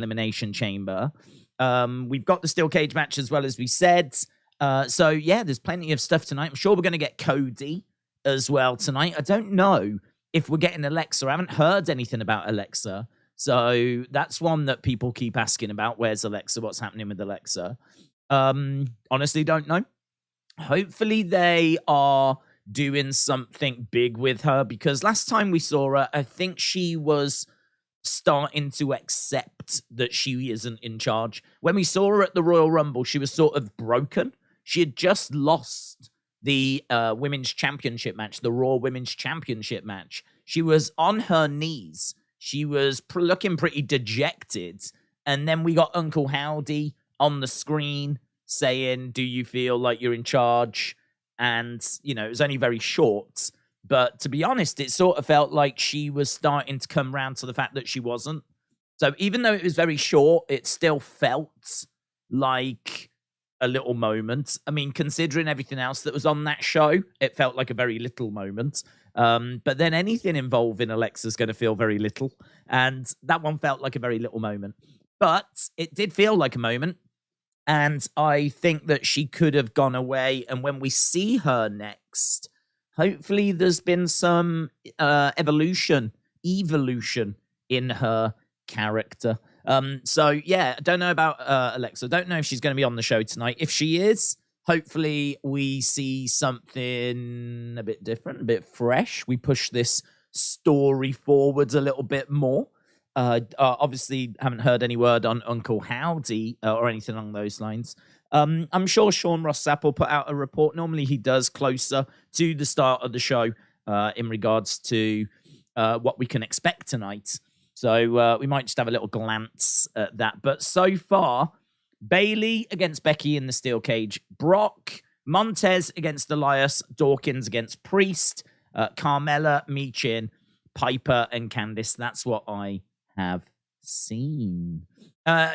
Elimination Chamber. We've got the steel cage match as well, as we said. So, yeah, there's plenty of stuff tonight. I'm sure we're going to get Cody as well tonight. I don't know if we're getting Alexa. I haven't heard anything about Alexa. So that's one that people keep asking about. Where's Alexa? What's happening with Alexa? Honestly, don't know. Hopefully they are doing something big with her, because last time we saw her, I think she was starting to accept that she isn't in charge. When we saw her at the Royal Rumble, she was sort of broken. She had just lost the Women's Championship match, the Raw Women's Championship match. She was on her knees. She was looking pretty dejected. And then we got Uncle Howdy on the screen saying, do you feel like you're in charge? And, you know, it was only very short. But to be honest, it sort of felt like she was starting to come round to the fact that she wasn't. So even though it was very short, it still felt like a little moment. I mean, considering everything else that was on that show, it felt like a very little moment. But then anything involving Alexa's going to feel very little. And that one felt like a very little moment. But it did feel like a moment. And I think that she could have gone away. And when we see her next, hopefully there's been some evolution in her character. So, yeah, I don't know about Alexa. I don't know if she's going to be on the show tonight. If she is, hopefully we see something a bit different, a bit fresh. We push this story forwards a little bit more. Obviously, haven't heard any word on Uncle Howdy or anything along those lines. I'm sure Sean Ross Sapp will put out a report. Normally he does closer to the start of the show in regards to what we can expect tonight. So we might just have a little glance at that. But so far, Bayley against Becky in the steel cage. Brock, Montez against Elias. Dawkins against Priest. Carmella, Michin, Piper, and Candice. That's what I have seen.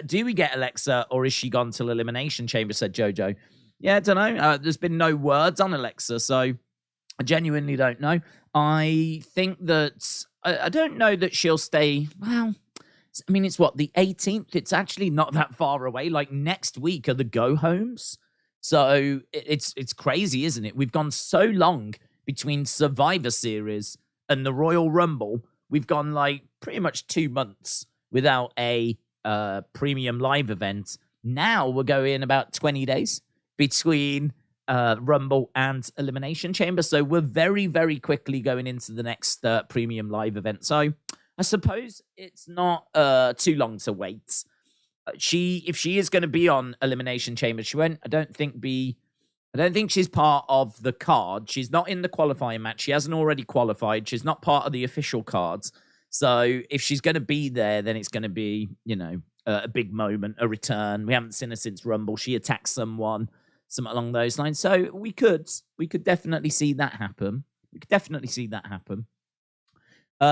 Do we get Alexa, or is she gone till Elimination Chamber, said Jojo. Yeah, I don't know. There's been no words on Alexa, so I genuinely don't know. I think that... I don't know that she'll stay... Well, I mean, it's what, the 18th? It's actually not that far away. Like, next week are the go-homes. So it's crazy, isn't it? We've gone so long between Survivor Series and the Royal Rumble. We've gone, like, pretty much 2 months without a premium live event. Now we're going about 20 days between Rumble and Elimination Chamber. So we're very, very quickly going into the next premium live event. So I suppose it's not too long to wait. If she is going to be on Elimination Chamber, she won't, I don't think she's part of the card. She's not in the qualifying match. She hasn't already qualified. She's not part of the official cards. So if she's going to be there, then it's going to be, you know, a big moment, a return. We haven't seen her since Rumble. She attacks someone, something along those lines. So we could definitely see that happen.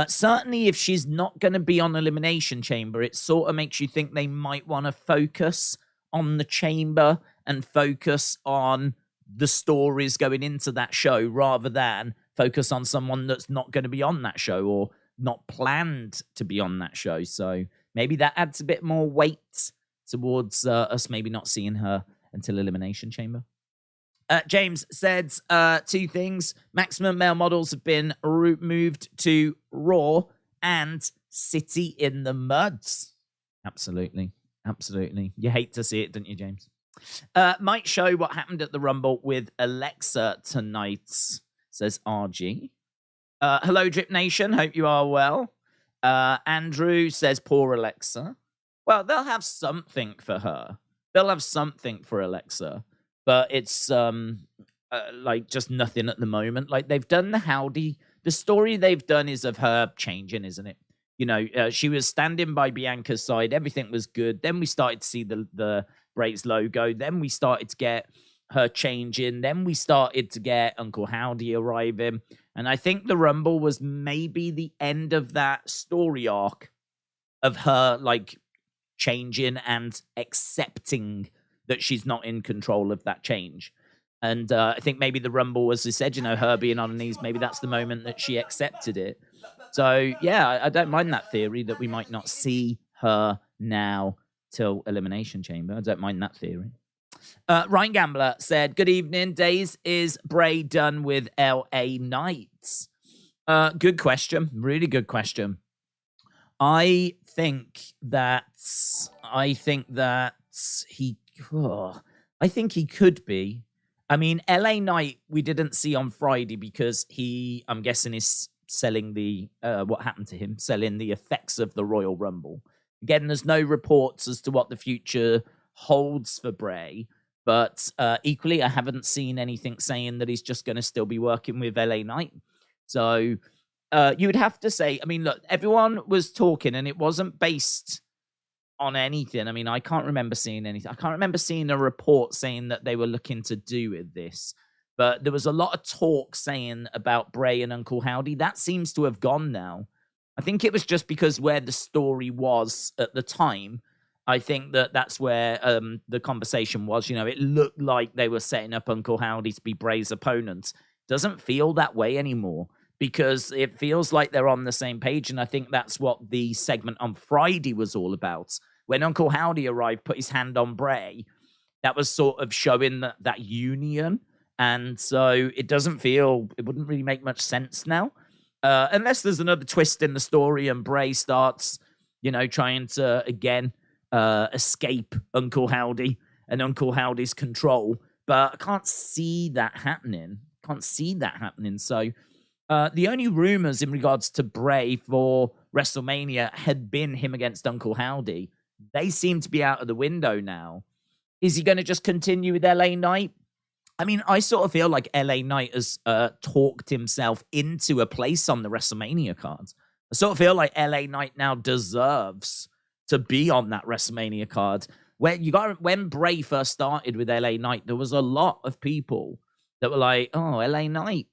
Certainly if she's not going to be on Elimination Chamber, it sort of makes you think they might want to focus on the Chamber and focus on the stories going into that show rather than focus on someone that's not going to be on that show or not planned to be on that show. So maybe that adds a bit more weight towards us maybe not seeing her until Elimination Chamber. James said 2 things. Maximum male models have been moved to Raw and City in the Muds. Absolutely. You hate to see it, don't you, James? Might show what happened at the Rumble with Alexa tonight, says RG. Hello, Drip Nation. Hope you are well. Andrew says, poor Alexa. Well, they'll have something for her. They'll have something for Alexa. But it's like just nothing at the moment. Like they've done the Howdy. The story they've done is of her changing, isn't it? You know, she was standing by Bianca's side. Everything was good. Then we started to see the Braves logo. Then we started to get her changing. Then we started to get Uncle Howdy arriving. And I think the Rumble was maybe the end of that story arc of her, like, changing and accepting that she's not in control of that change. And I think maybe the Rumble, as I said, you know, her being on her knees, maybe that's the moment that she accepted it. So, yeah, I don't mind that theory that we might not see her now till Elimination Chamber. I don't mind that theory. Ryan Gambler said, good evening, Days. Is Bray done with LA Knights? Good question. Really good question. I think that he could be. I mean, LA Knight we didn't see on Friday because he, I'm guessing, is selling the what happened to him, selling the effects of the Royal Rumble. Again, there's no reports as to what the future holds for Bray, but equally, I haven't seen anything saying that he's just going to still be working with LA Knight. So you would have to say, I mean, look, everyone was talking, and it wasn't based on anything. I mean, I can't remember seeing anything. I can't remember seeing a report saying that they were looking to do with this. But there was a lot of talk saying about Bray and Uncle Howdy. That seems to have gone now. I think it was just because where the story was at the time. I think that's where the conversation was. You know, it looked like they were setting up Uncle Howdy to be Bray's opponent. Doesn't feel that way anymore because it feels like they're on the same page. And I think that's what the segment on Friday was all about. When Uncle Howdy arrived, put his hand on Bray, that was sort of showing that union. And so it wouldn't really make much sense now. Unless there's another twist in the story and Bray starts, trying to, again, escape Uncle Howdy and Uncle Howdy's control. But I can't see that happening. So the only rumors in regards to Bray for WrestleMania had been him against Uncle Howdy. They seem to be out of the window now. Is he going to just continue with LA Knight? I mean, I sort of feel like LA Knight has talked himself into a place on the WrestleMania cards. I sort of feel like LA Knight now deserves to be on that WrestleMania card. When Bray first started with LA Knight, there was a lot of people that were like, oh, LA Knight.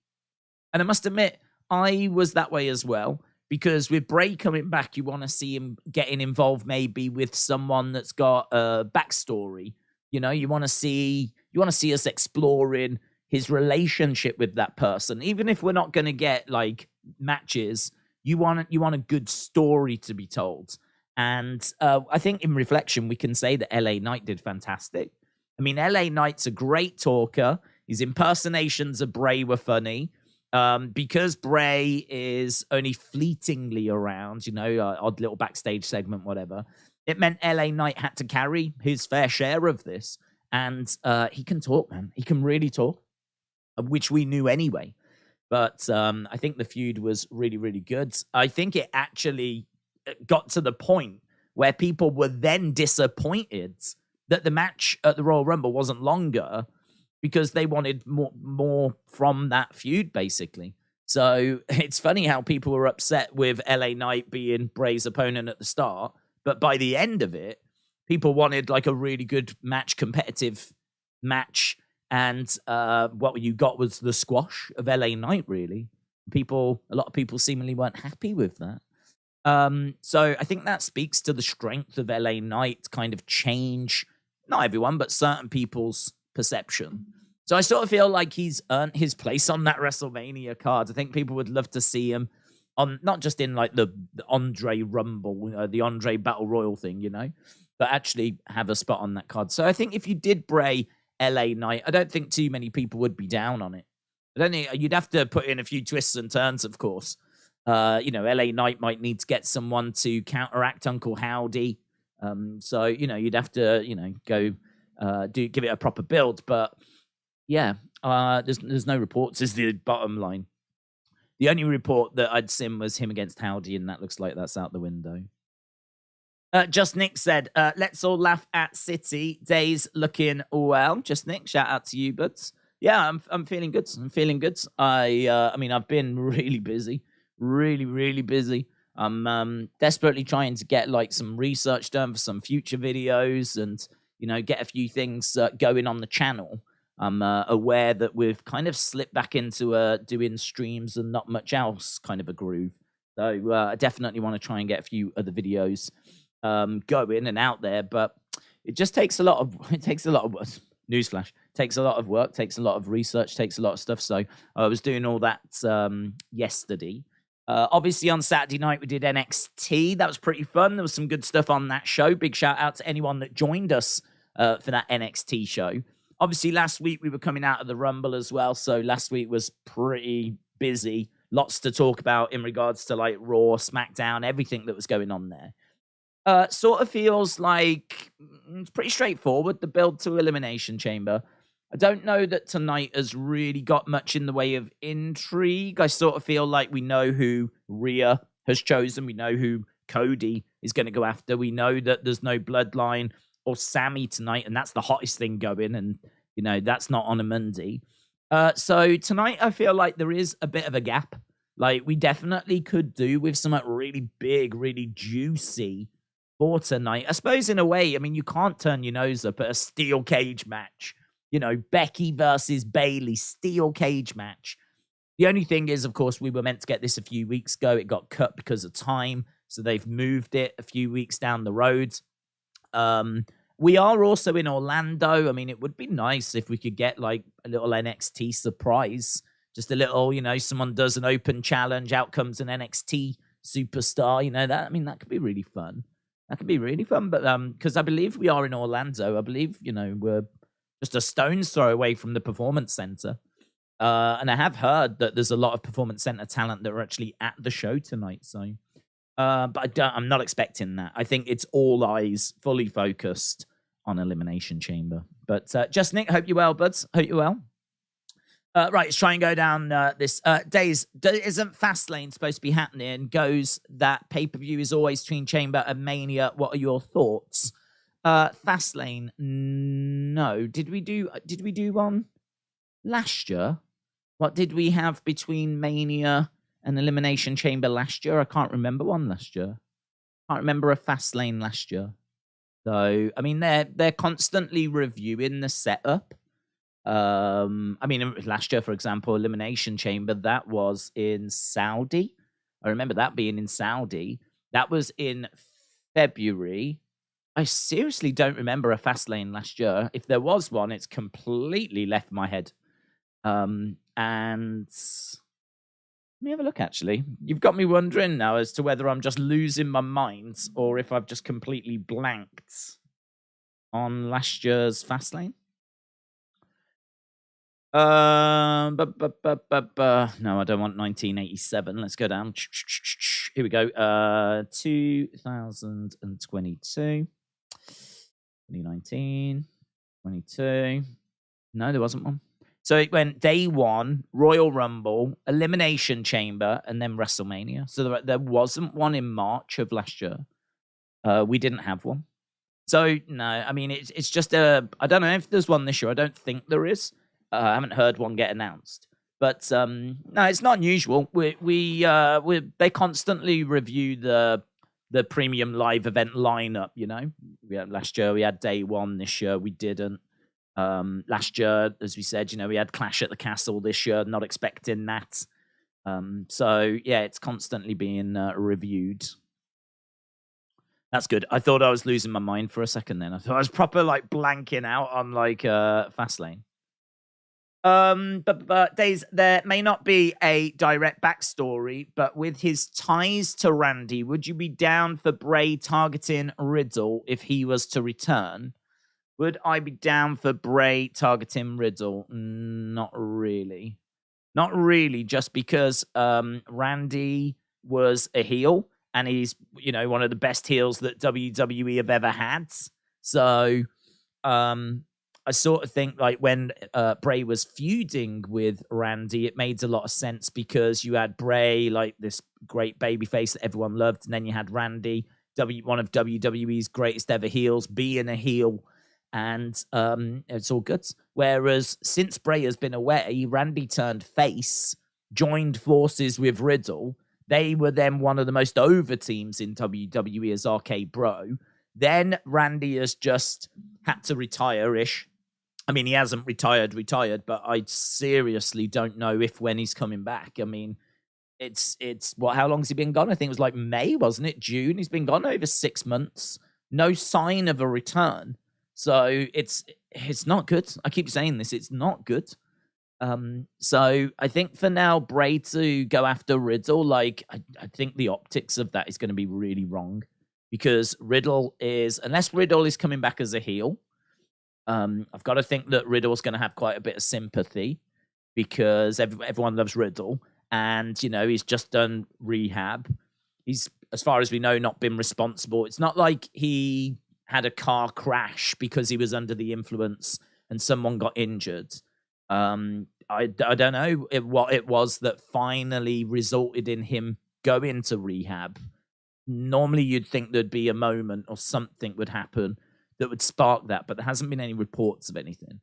And I must admit, I was that way as well. Because with Bray coming back, you want to see him getting involved maybe with someone that's got a backstory. You want to see us exploring his relationship with that person. Even if we're not going to get like matches, you want a good story to be told. And I think in reflection, we can say that LA Knight did fantastic. I mean, LA Knight's a great talker. His impersonations of Bray were funny. Because Bray is only fleetingly around, odd little backstage segment, whatever. It meant LA Knight had to carry his fair share of this. And he can talk, man. He can really talk, which we knew anyway. But I think the feud was really, really good. I think it actually got to the point where people were then disappointed that the match at the Royal Rumble wasn't longer because they wanted more from that feud, basically. So it's funny how people were upset with LA Knight being Bray's opponent at the start, but by the end of it, people wanted like a really good match, competitive match, and what you got was the squash of LA Knight, really. A lot of people seemingly weren't happy with that. So I think that speaks to the strength of LA Knight kind of change, not everyone, but certain people's perception. So I sort of feel like he's earned his place on that WrestleMania card. I think people would love to see him on, not just in like the Andre Rumble, the Andre Battle Royal thing, but actually have a spot on that card. So I think if you did Bray LA Knight, I don't think too many people would be down on it. I don't think you'd have to put in a few twists and turns, of course. LA Knight might need to get someone to counteract Uncle Howdy. So, you'd have to, go give it a proper build. But yeah, there's no reports is the bottom line. The only report that I'd seen was him against Howdy, and that looks like that's out the window. Just Nick said, let's all laugh at City. Days looking well. Just Nick, shout out to you, buds. Yeah, I'm feeling good. I mean, I've been really busy. Really, really busy. I'm desperately trying to get like some research done for some future videos and, get a few things going on the channel. I'm aware that we've kind of slipped back into doing streams and not much else kind of a groove. So I definitely want to try and get a few other videos going and out there, but it just takes a lot of newsflash, takes a lot of work, takes a lot of research, takes a lot of stuff. So I was doing all that yesterday. Obviously, on Saturday night, we did NXT. That was pretty fun. There was some good stuff on that show. Big shout out to anyone that joined us for that NXT show. Obviously, last week we were coming out of the Rumble as well. So last week was pretty busy. Lots to talk about in regards to like Raw, SmackDown, everything that was going on there. Sort of feels like it's pretty straightforward, the build to Elimination Chamber. I don't know that tonight has really got much in the way of intrigue. I sort of feel like we know who Rhea has chosen. We know who Cody is going to go after. We know that there's no Bloodline or Sammy tonight, and that's the hottest thing going, and, you know, that's not on a Monday. So tonight I feel like there is a bit of a gap. Like, we definitely could do with something really big, really juicy for tonight. I suppose in a way, I mean, you can't turn your nose up at a steel cage match. You know, Becky versus Bayley, steel cage match. The only thing is, of course, we were meant to get this a few weeks ago. It got cut because of time, so they've moved it a few weeks down the road. We are also in Orlando. I mean, it would be nice if we could get like a little NXT surprise. Just a little, you know, someone does an open challenge, out comes an NXT superstar. You know, that, I mean, that could be really fun. That could be really fun. But because I believe we are in Orlando, I believe, you know, we're just a stone's throw away from the Performance Center. And I have heard that there's a lot of Performance Center talent that are actually at the show tonight. So, but I'm not expecting that. I think it's all eyes, fully focused on Elimination Chamber. But just Nick, hope you're well, buds. Hope you're well. Right, let's try and go down this. Days, isn't Fastlane supposed to be happening? Goes that pay-per-view is always between Chamber and Mania. What are your thoughts? Fastlane, no. Did we do one last year? What did we have between Mania and Elimination Chamber last year? I can't remember one last year. Can't remember a Fastlane last year. So, I mean, they're constantly reviewing the setup. I mean, last year, for example, Elimination Chamber, that was in Saudi. I remember that being in Saudi. That was in February. I seriously don't remember a Fastlane last year. If there was one, it's completely left my head. And let me have a look, actually. You've got me wondering now as to whether I'm just losing my mind or if I've just completely blanked on last year's Fastlane. No, I don't want 1987. Let's go down. Here we go. 2022, 2019, 22. No, there wasn't one. So it went day one, Royal Rumble, Elimination Chamber, and then WrestleMania. So there wasn't one in March of last year. We didn't have one. So no, I mean it's just I don't know if there's one this year. I don't think there is. I haven't heard one get announced, but no, it's not unusual. They constantly review the premium live event lineup. You know, last year we had day one. This year we didn't. Last year, as we said, you know, we had Clash at the Castle. This year, not expecting that. So yeah, it's constantly being reviewed. That's good. I thought I was losing my mind for a second. Then I thought I was proper like blanking out on like Fastlane. But Days, there may not be a direct backstory, but with his ties to Randy, would you be down for Bray targeting Riddle if he was to return? Would I be down for Bray targeting Riddle? Not really. Not really, just because Randy was a heel, and he's, you know, one of the best heels that WWE have ever had. So, I sort of think like when Bray was feuding with Randy, it made a lot of sense because you had Bray, like this great babyface that everyone loved, and then you had Randy, one of WWE's greatest ever heels, being a heel, and it's all good. Whereas since Bray has been away, Randy turned face, joined forces with Riddle. They were then one of the most over teams in WWE as RK Bro. Then Randy has just had to retire-ish. I mean, he hasn't retired, but I seriously don't know if when he's coming back. I mean, it's what? How long has he been gone? I think it was like May, wasn't it? June. He's been gone over 6 months. No sign of a return. So it's not good. I keep saying this. It's not good. So I think for now, Bray to go after Riddle, like I think the optics of that is going to be really wrong because Riddle is, unless Riddle is coming back as a heel, I've got to think that Riddle's going to have quite a bit of sympathy because everyone loves Riddle, and you know he's just done rehab. He's, as far as we know, not been responsible. It's not like he had a car crash because he was under the influence and someone got injured. I don't know what it was that finally resulted in him going to rehab. Normally, you'd think there'd be a moment or something would happen that would spark that, but there hasn't been any reports of anything.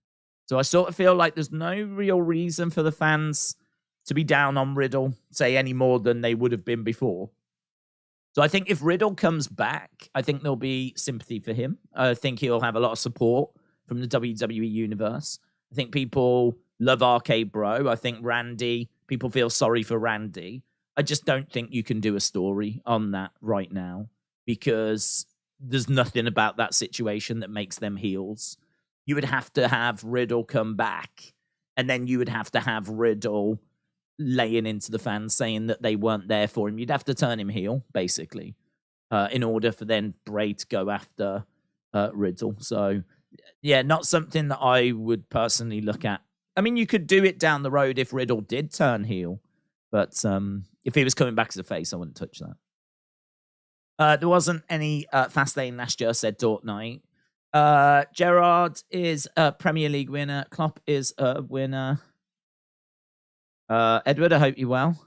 So I sort of feel like there's no real reason for the fans to be down on Riddle, say, any more than they would have been before. So I think if Riddle comes back, I think there'll be sympathy for him. I think he'll have a lot of support from the WWE universe. I think people love Arcade Bro. I think Randy, people feel sorry for Randy. I just don't think you can do a story on that right now because there's nothing about that situation that makes them heels. You would have to have Riddle come back, and then you would have to have Riddle laying into the fans saying that they weren't there for him. You'd have to turn him heel, basically, in order for then Bray to go after Riddle. So, yeah, not something that I would personally look at. I mean, you could do it down the road if Riddle did turn heel, but if he was coming back as a face, I wouldn't touch that. There wasn't any Fastlane last year, said Dortnight. Gerard is a Premier League winner. Klopp is a winner. Edward, I hope you're well.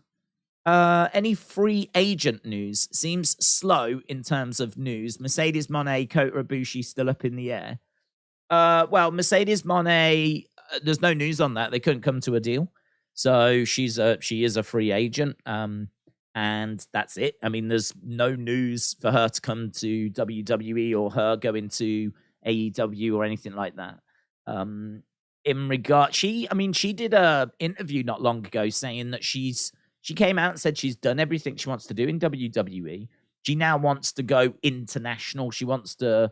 Any free agent news? Seems slow in terms of news. Mercedes Moné, Kota Ibushi still up in the air. Well, Mercedes Moné, there's no news on that. They couldn't come to a deal. So she is a free agent. And that's it. I mean, there's no news for her to come to WWE or her going to AEW or anything like that. In regard, she did a interview not long ago saying that she came out and said she's done everything she wants to do in WWE. She now wants to go international. She wants to,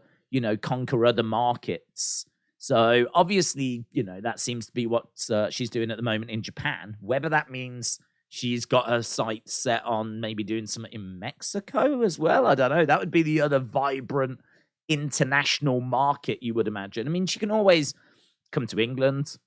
conquer other markets. So obviously, that seems to be what she's doing at the moment in Japan. Whether that means she's got her sights set on maybe doing something in Mexico as well, I don't know. That would be the other vibrant international market, you would imagine. I mean, she can always come to England,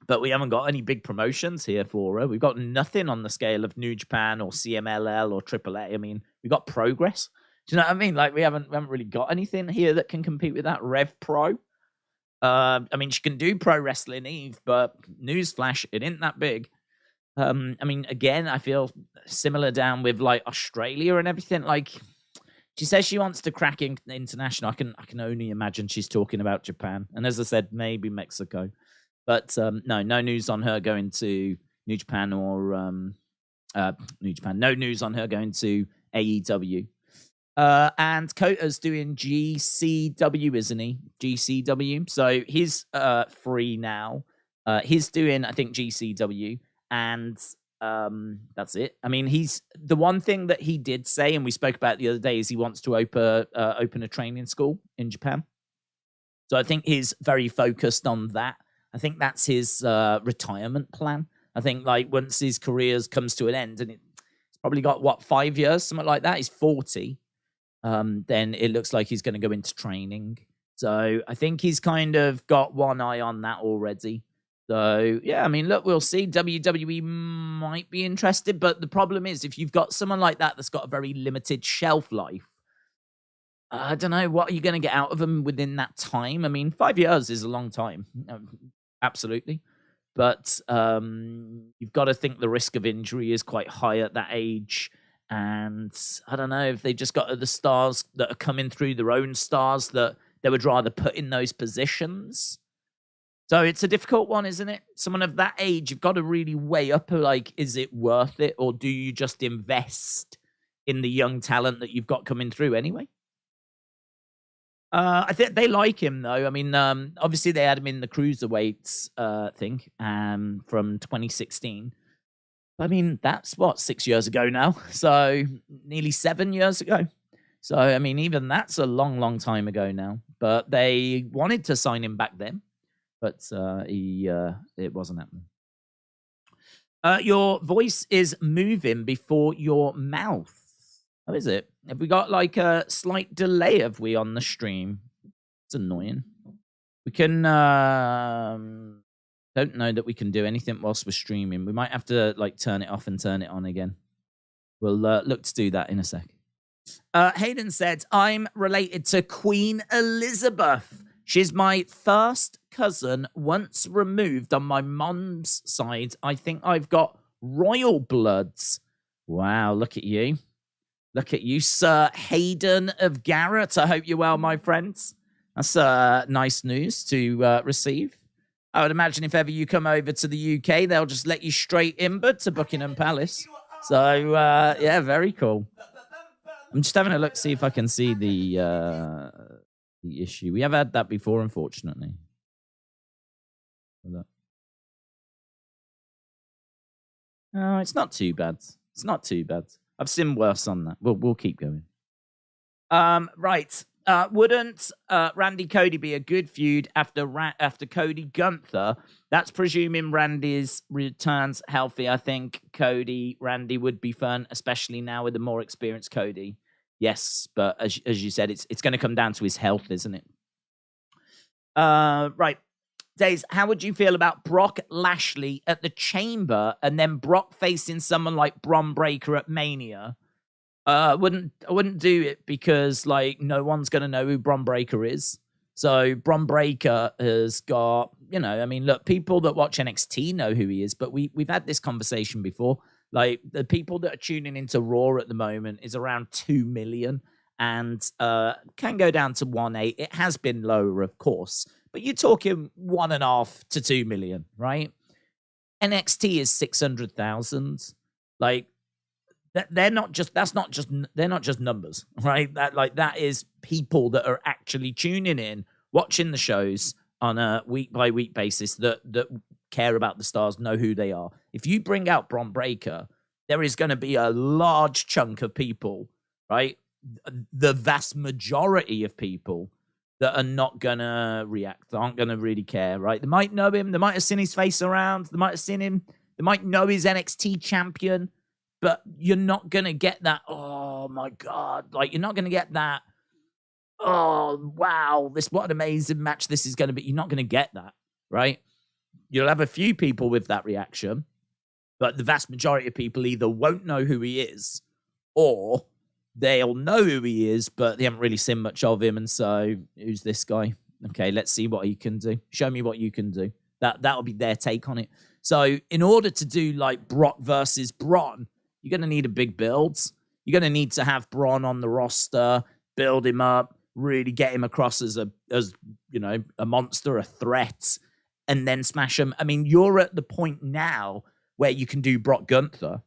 but we haven't got any big promotions here for her. We've got nothing on the scale of New Japan or CMLL or AAA. I mean, we've got Progress. Do you know what I mean? Like, we haven't really got anything here that can compete with that. Rev Pro. I mean, she can do Pro Wrestling Eve, but newsflash, it ain't that big. I mean, again, I feel similar down with like Australia and everything. Like, she says she wants to crack international. I can only imagine she's talking about Japan, and as I said, maybe Mexico. But no news on her going to New Japan or New Japan. No news on her going to AEW. And Kota's doing GCW, isn't he? GCW. So he's free now. He's doing, I think, GCW, and that's it. I mean, he's the one thing that he did say, and we spoke about the other day, is he wants to open a training school in Japan. So I think he's very focused on that. I think that's his retirement plan. I think like once his career comes to an end, and it's probably got 5 years, something like that. He's 40. Then it looks like he's going to go into training. So I think he's kind of got one eye on that already. So, yeah, I mean, look, we'll see. WWE might be interested, but the problem is if you've got someone like that that's got a very limited shelf life, I don't know, what are you going to get out of them within that time? I mean, 5 years is a long time. Absolutely. But you've got to think the risk of injury is quite high at that age. And I don't know if they just got other stars that are coming through, their own stars that they would rather put in those positions. So it's a difficult one, isn't it? Someone of that age, you've got to really weigh up, like, is it worth it? Or do you just invest in the young talent that you've got coming through anyway? I think they like him, though. I mean, obviously they had him in the Cruiserweights thing from 2016. I mean, that's 6 years ago now. So nearly 7 years ago. So, I mean, even that's a long, long time ago now. But they wanted to sign him back then. But it wasn't happening. Your voice is moving before your mouth. How is it? Have we got like a slight delay, have we, on the stream? It's annoying. We can, don't know that we can do anything whilst we're streaming. We might have to like turn it off and turn it on again. We'll look to do that in a sec. Hayden said, I'm related to Queen Elizabeth. She's my first cousin, once removed on my mom's side. I think I've got royal bloods. Wow, look at you. Look at you, Sir Hayden of Garrett. I hope you're well, my friends. That's nice news to receive. I would imagine if ever you come over to the UK, they'll just let you straight in, but to Buckingham Palace. So, yeah, very cool. I'm just having a look, see if I can see the issue. We have had that before, unfortunately. No, it's not too bad. It's not too bad. I've seen worse on that. We'll keep going. Right. Wouldn't Randy Cody be a good feud after Cody Gunther? That's presuming Randy's returns healthy. I think Randy would be fun, especially now with the more experienced Cody. Yes, but as you said, it's going to come down to his health, isn't it? Right. Days, how would you feel about Brock Lashley at the Chamber and then Brock facing someone like Bron Breakker at Mania? I wouldn't do it because like no one's gonna know who Bron Breakker is. So Bron Breakker has got, I mean, look, people that watch NXT know who he is, but we've had this conversation before. Like the people that are tuning into Raw at the moment is around 2 million and can go down to 1.8. It has been lower, of course, but you're talking 1.5 to 2 million, right? NXT is 600,000. Like they're not just numbers, right? That is people that are actually tuning in, watching the shows on a week by week basis that care about the stars, know who they are. If you bring out Bron Breakker, there is going to be a large chunk of people, right? The vast majority of people that are not going to react, aren't going to really care, right? They might know him. They might have seen his face around. They might have seen him. They might know he's NXT champion, but you're not going to get that, oh my God. Like, you're not going to get that, oh, wow, what an amazing match this is going to be. You're not going to get that, right? You'll have a few people with that reaction, but the vast majority of people either won't know who he is or they'll know who he is, but they haven't really seen much of him. And so, who's this guy? Okay, let's see what he can do. Show me what you can do. That'll be their take on it. So, in order to do like Brock versus Braun, you're going to need a big build. You're going to need to have Braun on the roster, build him up, really get him across as a monster, a threat, and then smash him. I mean, you're at the point now where you can do Brock Gunther.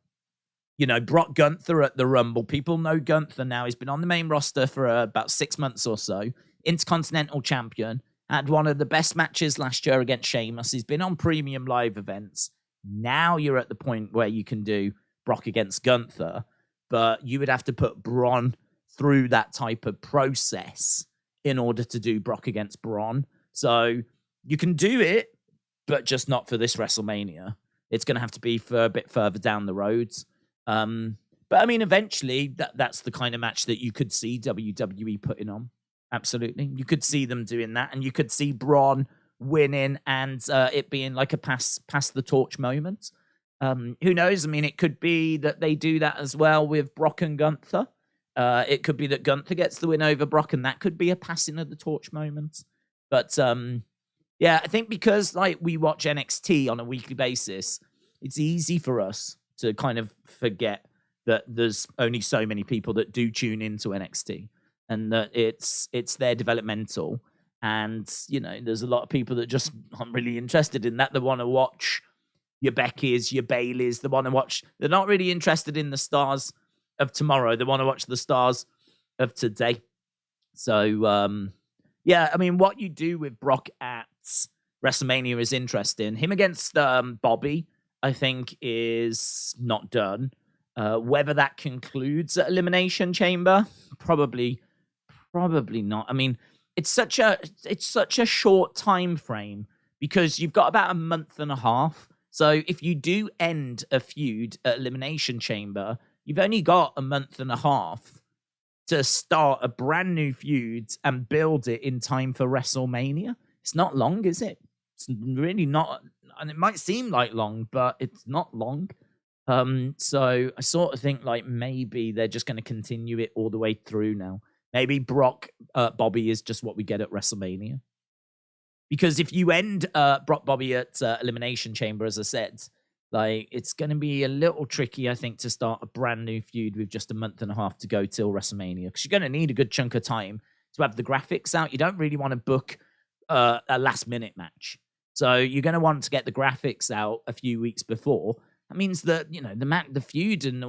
Brock Gunther at the Rumble. People know Gunther now. He's been on the main roster for about 6 months or so. Intercontinental champion. Had one of the best matches last year against Sheamus. He's been on premium live events. Now you're at the point where you can do Brock against Gunther, but you would have to put Braun through that type of process in order to do Brock against Braun. So you can do it, but just not for this WrestleMania. It's going to have to be for a bit further down the road. But I mean, eventually that's the kind of match that you could see WWE putting on. Absolutely. You could see them doing that, and you could see Braun winning and it being like a pass the torch moment. Who knows? I mean, it could be that they do that as well with Brock and Gunther. It could be that Gunther gets the win over Brock, and that could be a passing of the torch moment. But yeah, I think because like we watch NXT on a weekly basis, it's easy for us to kind of forget that there's only so many people that do tune into NXT, and that it's their developmental. And there's a lot of people that just aren't really interested in that. They want to watch your Beckys, your Baileys. They want to watch. They're not really interested in the stars of tomorrow. They want to watch the stars of today. So yeah, I mean, what you do with Brock at WrestleMania is interesting. Him against Bobby, I think, is not done. Whether that concludes at Elimination Chamber, probably not. I mean, it's such a short time frame because you've got about a month and a half So if you do end a feud at Elimination Chamber, you've only got a month and a half to start a brand new feud and build it in time for WrestleMania. It's not long, is it? It's really not. And it might seem like long, but it's not long. So I sort of think like maybe they're just going to continue it all the way through now. Maybe Brock Bobby is just what we get at WrestleMania. Because if you end Brock Bobby at Elimination Chamber, as I said, like it's going to be a little tricky, I think, to start a brand new feud with just a month and a half to go till WrestleMania. Because you're going to need a good chunk of time to have the graphics out. You don't really want to book a last-minute match. So you're going to want to get the graphics out a few weeks before. That means that, you know, the feud and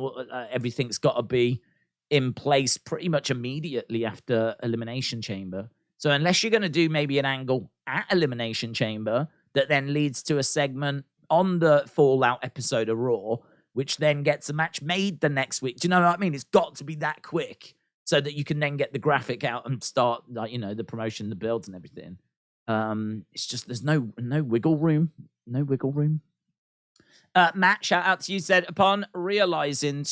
everything's got to be in place pretty much immediately after Elimination Chamber. So unless you're going to do maybe an angle at Elimination Chamber that then leads to a segment on the Fallout episode of Raw, which then gets a match made the next week. Do you know what I mean? It's got to be that quick so that you can then get the graphic out and start, like, you know, the promotion, the builds and everything. It's just there's no wiggle room. No wiggle room. Matt, shout out to you, said, upon realizing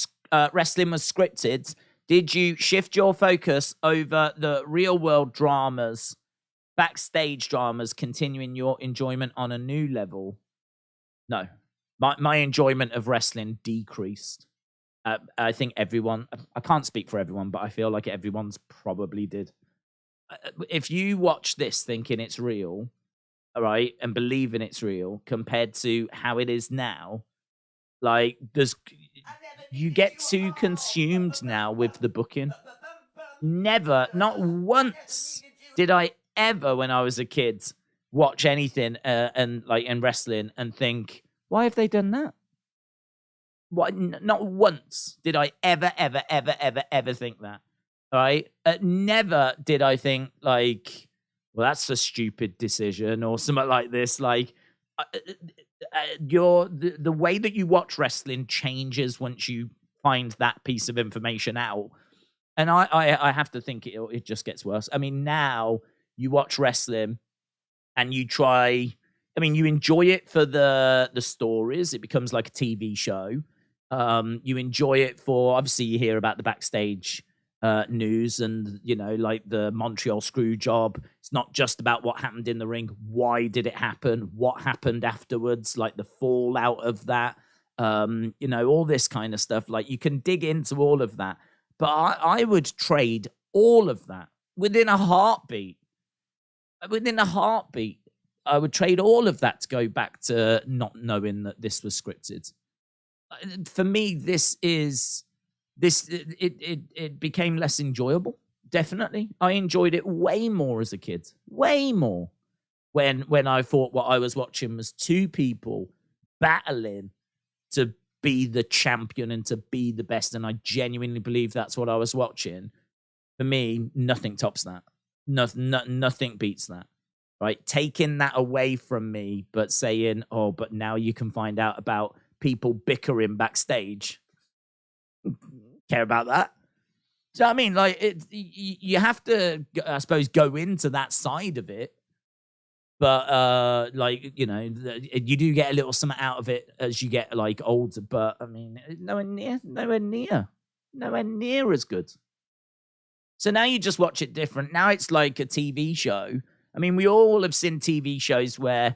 wrestling was scripted, did you shift your focus over the real world dramas, backstage dramas, continuing your enjoyment on a new level? No. My enjoyment of wrestling decreased. I think everyone, I can't speak for everyone, but I feel like everyone's probably did. If you watch this thinking it's real, all right, and believing it's real compared to how it is now, like you get too consumed now with the booking. Never, not once did I ever, when I was a kid, watch anything and like in wrestling and think, why have they done that? What? Not once did I ever think that. All right, never did I think like, well, that's a stupid decision or something like this. Like, the way that you watch wrestling changes once you find that piece of information out, and I have to think it just gets worse. I mean, now you watch wrestling and you try. I mean, you enjoy it for the stories. It becomes like a TV show. You enjoy it for, obviously, you hear about the backstage news and, you know, like the Montreal screw job. It's not just about what happened in the ring. Why did it happen? What happened afterwards? Like the fallout of that, you know, all this kind of stuff. Like you can dig into all of that. But I would trade all of that within a heartbeat. Within a heartbeat, I would trade all of that to go back to not knowing that this was scripted. For me, it became less enjoyable. Definitely. I enjoyed it way more as a kid. Way more. When I thought what I was watching was two people battling to be the champion and to be the best. And I genuinely believe that's what I was watching. For me, nothing tops that. Nothing beats that. Right? Taking that away from me, but saying, oh, but now you can find out about people bickering backstage. Care about that. So I mean, like, you have to, I suppose, go into that side of it. But like, you know, you do get a little something out of it as you get like older. But I mean, nowhere near as good. So now you just watch it different. Now it's like a TV show. I mean, we all have seen TV shows where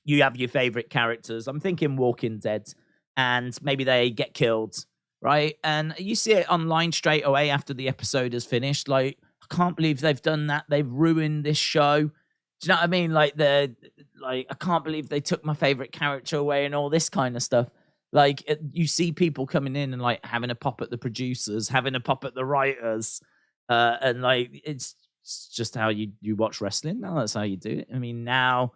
you have your favorite characters. I'm thinking Walking Dead, and maybe they get killed, right? And you see it online straight away after the episode is finished. Like, I can't believe they've done that. They've ruined this show. Do you know what I mean? Like, I can't believe they took my favorite character away and all this kind of stuff. Like, you see people coming in and like having a pop at the producers, having a pop at the writers, and like it's just how you watch wrestling now. That's how you do it. I mean, now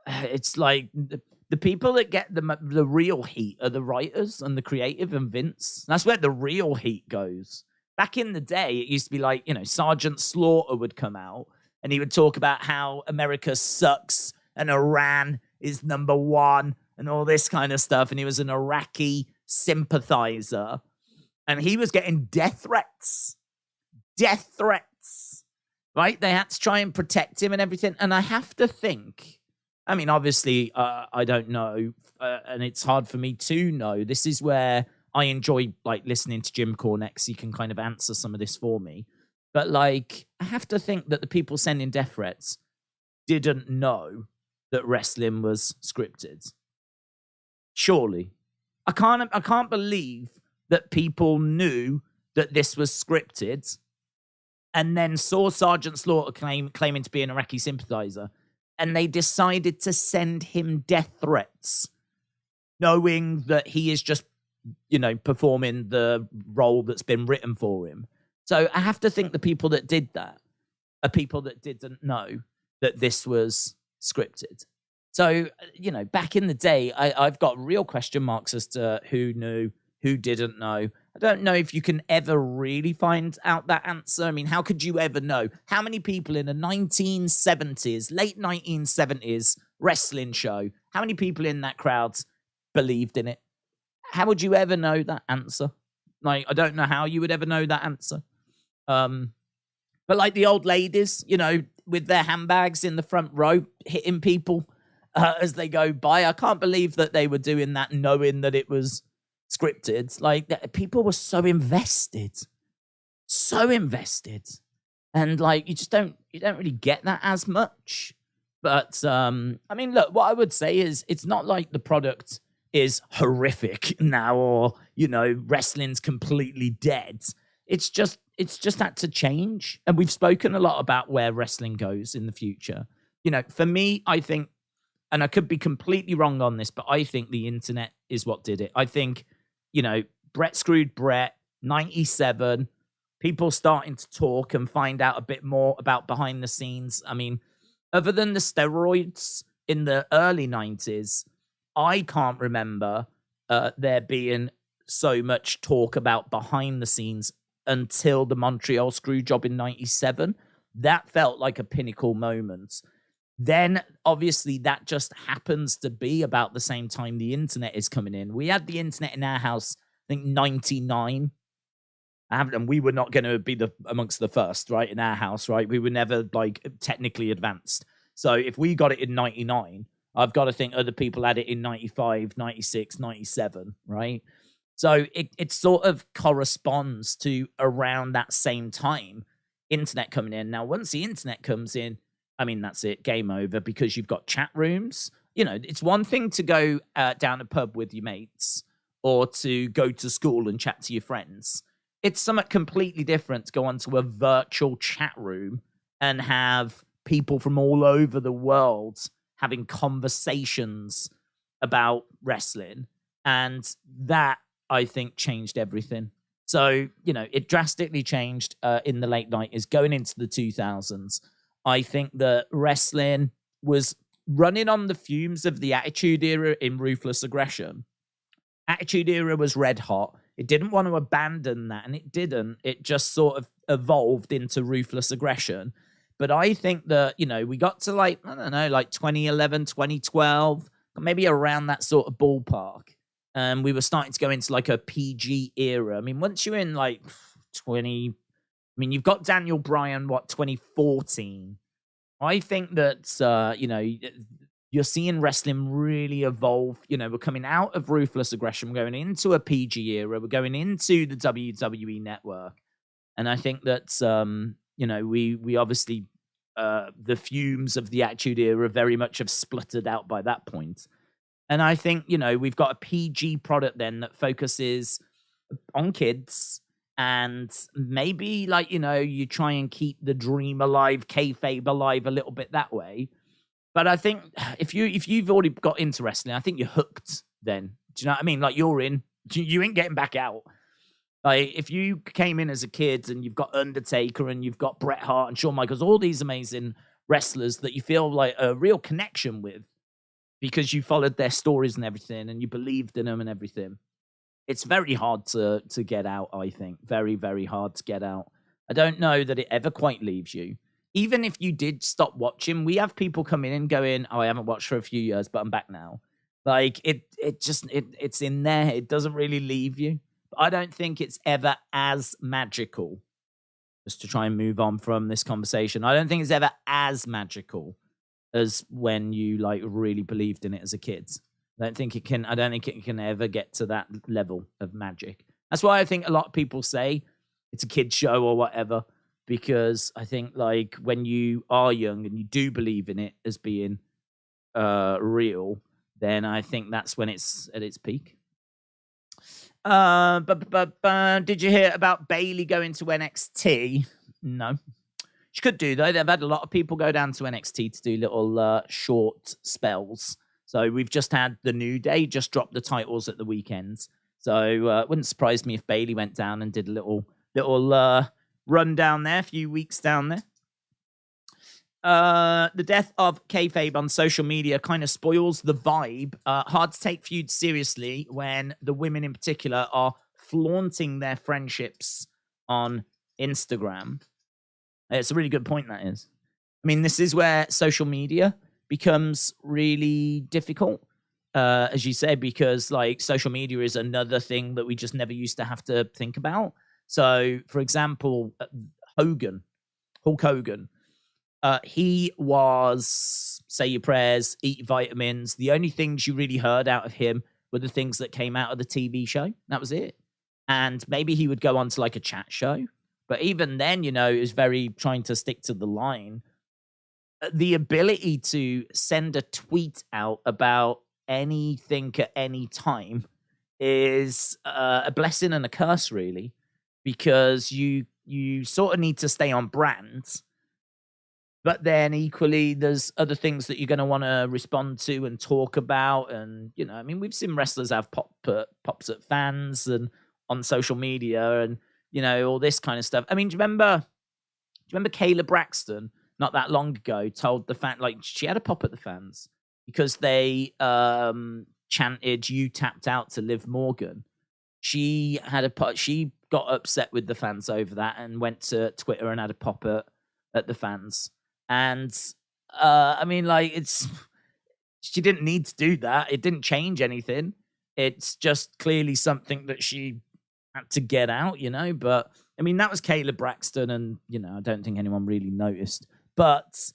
it's like the people that get the real heat are the writers and the creative and Vince. That's where the real heat goes. Back in the day, it used to be like, you know, Sergeant Slaughter would come out and he would talk about how America sucks and Iran is number one and all this kind of stuff. And he was an Iraqi sympathizer. And he was getting death threats. Death threats. Right? They had to try and protect him and everything. And I have to think I mean, obviously, I don't know, and it's hard for me to know. This is where I enjoy like listening to Jim Cornette, 'cause he can kind of answer some of this for me. But like, I have to think that the people sending death threats didn't know that wrestling was scripted. Surely, I can't believe that people knew that this was scripted, and then saw Sergeant Slaughter claiming to be an Iraqi sympathizer, and they decided to send him death threats, knowing that he is just, performing the role that's been written for him. So I have to think the people that did that are people that didn't know that this was scripted. So, back in the day, I've got real question marks as to who knew, who didn't know. I don't know if you can ever really find out that answer. I mean, how could you ever know? How many people in a 1970s, late 1970s wrestling show, how many people in that crowd believed in it? How would you ever know that answer? Like, I don't know how you would ever know that answer. But like the old ladies, with their handbags in the front row, hitting people as they go by. I can't believe that they were doing that knowing that it was scripted. Like, people were so invested. And like, you don't really get that as much. But I mean, look, what I would say is it's not like the product is horrific now, or wrestling's completely dead. It's just had to change. And we've spoken a lot about where wrestling goes in the future. For me, I think, and I could be completely wrong on this, but I think the internet is what did it. I think, Brett screwed Brett, 97, people starting to talk and find out a bit more about behind the scenes. I mean, other than the steroids in the early 90s, I can't remember there being so much talk about behind the scenes until the Montreal screw job in 97. That felt like a pinnacle moment. Then, obviously, that just happens to be about the same time the internet is coming in. We had the internet in our house, I think, 99. And we were not going to be amongst the first, right, in our house, right? We were never, technically advanced. So if we got it in 99, I've got to think other people had it in 95, 96, 97, right? So it sort of corresponds to around that same time, internet coming in. Now, once the internet comes in, I mean, that's it, game over, because you've got chat rooms. It's one thing to go down a pub with your mates or to go to school and chat to your friends. It's something completely different to go onto a virtual chat room and have people from all over the world having conversations about wrestling. And that, I think, changed everything. So, it drastically changed in the late 90s, going into the 2000s. I think that wrestling was running on the fumes of the Attitude Era in Ruthless Aggression. Attitude Era was red hot. It didn't want to abandon that, and it didn't. It just sort of evolved into Ruthless Aggression. But I think that, we got to 2011, 2012, maybe around that sort of ballpark. We were starting to go into a PG era. I mean, once you're in 20, I mean, you've got Daniel Bryan, 2014. I think that, you're seeing wrestling really evolve. We're coming out of Ruthless Aggression. We're going into a PG era. We're going into the WWE Network. And I think that, we obviously, the fumes of the Attitude Era very much have spluttered out by that point. And I think, we've got a PG product then that focuses on kids. And maybe, you try and keep the dream alive, kayfabe alive a little bit that way. But I think if you've already got into wrestling, I think you're hooked then. Do you know what I mean? You're in. You ain't getting back out. If you came in as a kid and you've got Undertaker and you've got Bret Hart and Shawn Michaels, all these amazing wrestlers that you feel like a real connection with because you followed their stories and everything and you believed in them and everything, it's very hard to get out, I think. Very, very hard to get out. I don't know that it ever quite leaves you. Even if you did stop watching, we have people come in and going, I haven't watched for a few years, but I'm back now. It's in there. It doesn't really leave you. But I don't think it's ever as magical. Just to try and move on from this conversation, I don't think it's ever as magical as when you like really believed in it as a kid. I don't think it can ever get to that level of magic. That's why I think a lot of people say it's a kid show or whatever, because I think like when you are young and you do believe in it as being real, then I think that's when it's at its peak. Did you hear about Bayley going to NXT? No. She could do, though. They've had a lot of people go down to NXT to do little short spells. So we've just had the New Day just drop the titles at the weekends. So wouldn't surprise me if Bayley went down and did a little run down there, a few weeks down there. The death of kayfabe on social media kind of spoils the vibe. Hard to take feuds seriously when the women in particular are flaunting their friendships on Instagram. It's a really good point, that is. I mean, this is where social media becomes really difficult, as you said, because like social media is another thing that we just never used to have to think about. So, for example, Hulk Hogan, he was say your prayers, eat vitamins. The only things you really heard out of him were the things that came out of the TV show. That was it. And maybe he would go on to like a chat show. But even then, you know, it was very trying to stick to the line. The ability to send a tweet out about anything at any time is a blessing and a curse, really, because you sort of need to stay on brand. But then equally, there's other things that you're going to want to respond to and talk about. And, you know, I mean, we've seen wrestlers have pops at fans and on social media and, you know, all this kind of stuff. I mean, do you remember Kayla Braxton not that long ago told the fan, like, she had a pop at the fans because they chanted, "You tapped out" to Liv Morgan. She got upset with the fans over that and went to Twitter and had a pop at the fans. And I mean, like, she didn't need to do that. It didn't change anything. It's just clearly something that she had to get out, you know. But I mean, that was Kayla Braxton, and you know, I don't think anyone really noticed. But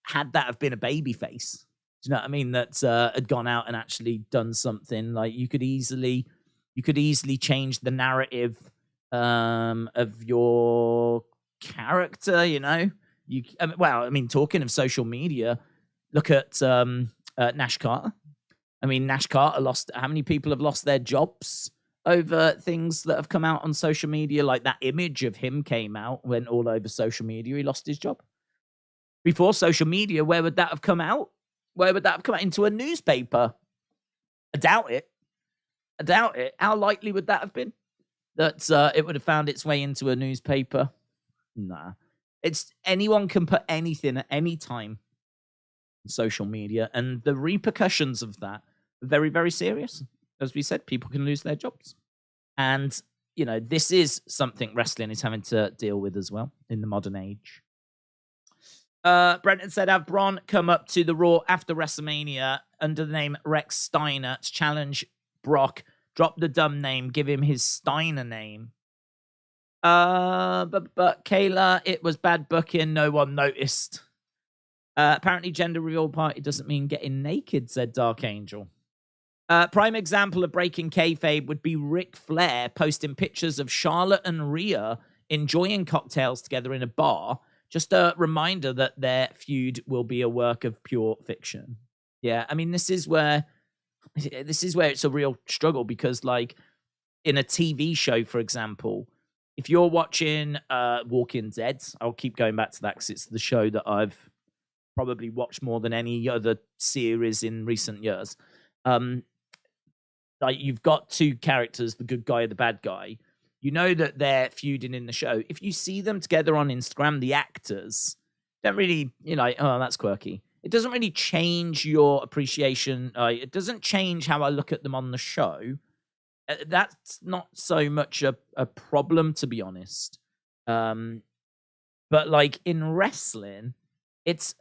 had that have been a babyface, do you know what I mean? That had gone out and actually done something, like you could easily change the narrative of your character, you know. Talking of social media, look at Nash Carter. I mean, Nash Carter lost. How many people have lost their jobs over things that have come out on social media? Like that image of him came out, went all over social media. He lost his job. Before social media, where would that have come out? Where would that have come out? Into a newspaper? I doubt it. How likely would that have been that it would have found its way into a newspaper? Nah. It's anyone can put anything at any time on social media, and the repercussions of that are very, very serious. As we said, people can lose their jobs. And, you know, this is something wrestling is having to deal with as well in the modern age. Brenton said, have Braun come up to the Raw after WrestleMania under the name Rex Steiner to challenge Brock. Drop the dumb name, give him his Steiner name. But Kayla, it was bad booking. No one noticed. Apparently, gender reveal party doesn't mean getting naked, said Dark Angel. Prime example of breaking kayfabe would be Ric Flair posting pictures of Charlotte and Rhea enjoying cocktails together in a bar. Just a reminder that their feud will be a work of pure fiction. Yeah, I mean, this is where it's a real struggle because, like, in a TV show, for example, if you're watching Walking Dead, I'll keep going back to that because it's the show that I've probably watched more than any other series in recent years. Like, you've got two characters, the good guy and the bad guy. You know that they're feuding in the show. If you see them together on Instagram, the actors don't really, you're like, oh, that's quirky. It doesn't really change your appreciation. It doesn't change how I look at them on the show. That's not so much a problem, to be honest. But like in wrestling, it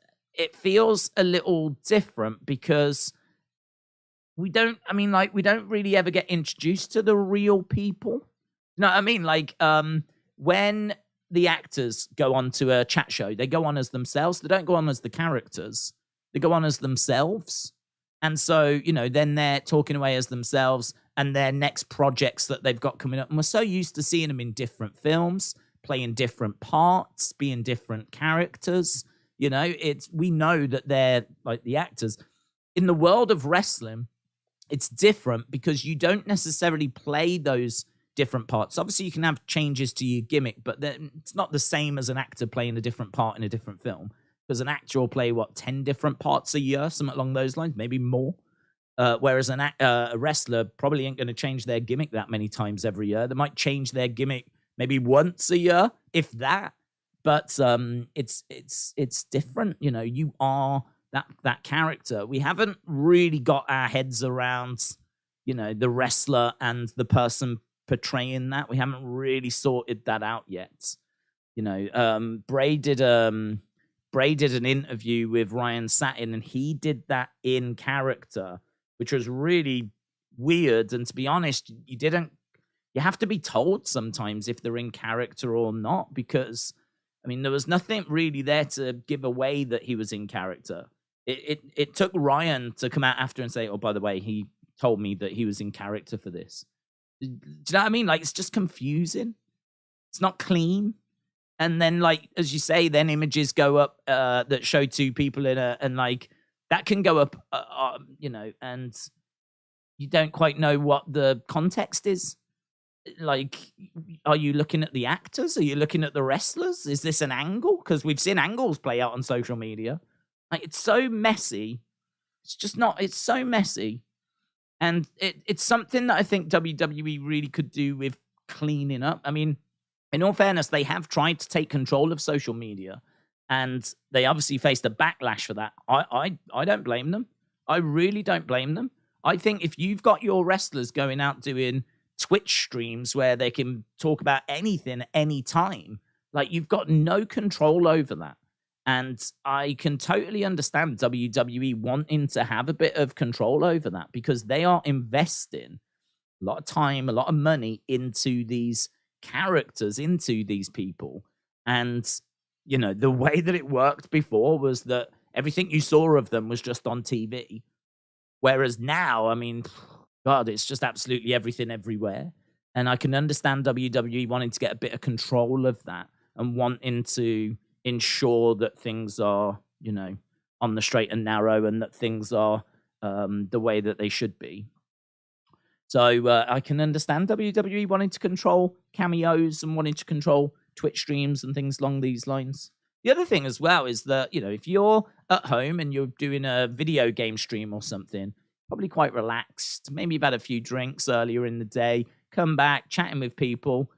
feels a little different because we don't really ever get introduced to the real people. You know what I mean? Like, when the actors go on to a chat show, they go on as themselves. They don't go on as the characters. They go on as themselves. And so, then they're talking away as themselves and their next projects that they've got coming up. And we're so used to seeing them in different films, playing different parts, being different characters. We know that they're like the actors. In the world of wrestling, it's different because you don't necessarily play those different parts. Obviously, you can have changes to your gimmick, but it's not the same as an actor playing a different part in a different film. Because an actor will play, 10 different parts a year, something along those lines, maybe more. Whereas a wrestler probably ain't going to change their gimmick that many times every year. They might change their gimmick maybe once a year, if that. But it's different. You are that character. We haven't really got our heads around, the wrestler and the person portraying that. We haven't really sorted that out yet. Bray did an interview with Ryan Satin, and he did that in character, which was really weird. And to be honest, you have to be told sometimes if they're in character or not, because, there was nothing really there to give away that he was in character. It took Ryan to come out after and say, oh, by the way, he told me that he was in character for this. Do you know what I mean? Like, it's just confusing. It's not clean. And then, like, as you say, then images go up that show two people and like that can go up, and you don't quite know what the context is. Like, are you looking at the actors? Are you looking at the wrestlers? Is this an angle? Because we've seen angles play out on social media. Like, it's so messy. It's so messy. And it's something that I think WWE really could do with cleaning up. In all fairness, they have tried to take control of social media, and they obviously faced a backlash for that. I don't blame them. I really don't blame them. I think if you've got your wrestlers going out doing Twitch streams where they can talk about anything at any time, like, you've got no control over that. And I can totally understand WWE wanting to have a bit of control over that, because they are investing a lot of time, a lot of money into these characters, into these people. And the way that it worked before was that everything you saw of them was just on TV, whereas now, God, it's just absolutely everything everywhere. And I can understand WWE wanting to get a bit of control of that and wanting to ensure that things are on the straight and narrow, and that things are the way that they should be. So I can understand WWE wanting to control cameos and wanting to control Twitch streams and things along these lines. The other thing as well is that, if you're at home and you're doing a video game stream or something, probably quite relaxed, maybe you've had a few drinks earlier in the day, come back, chatting with people,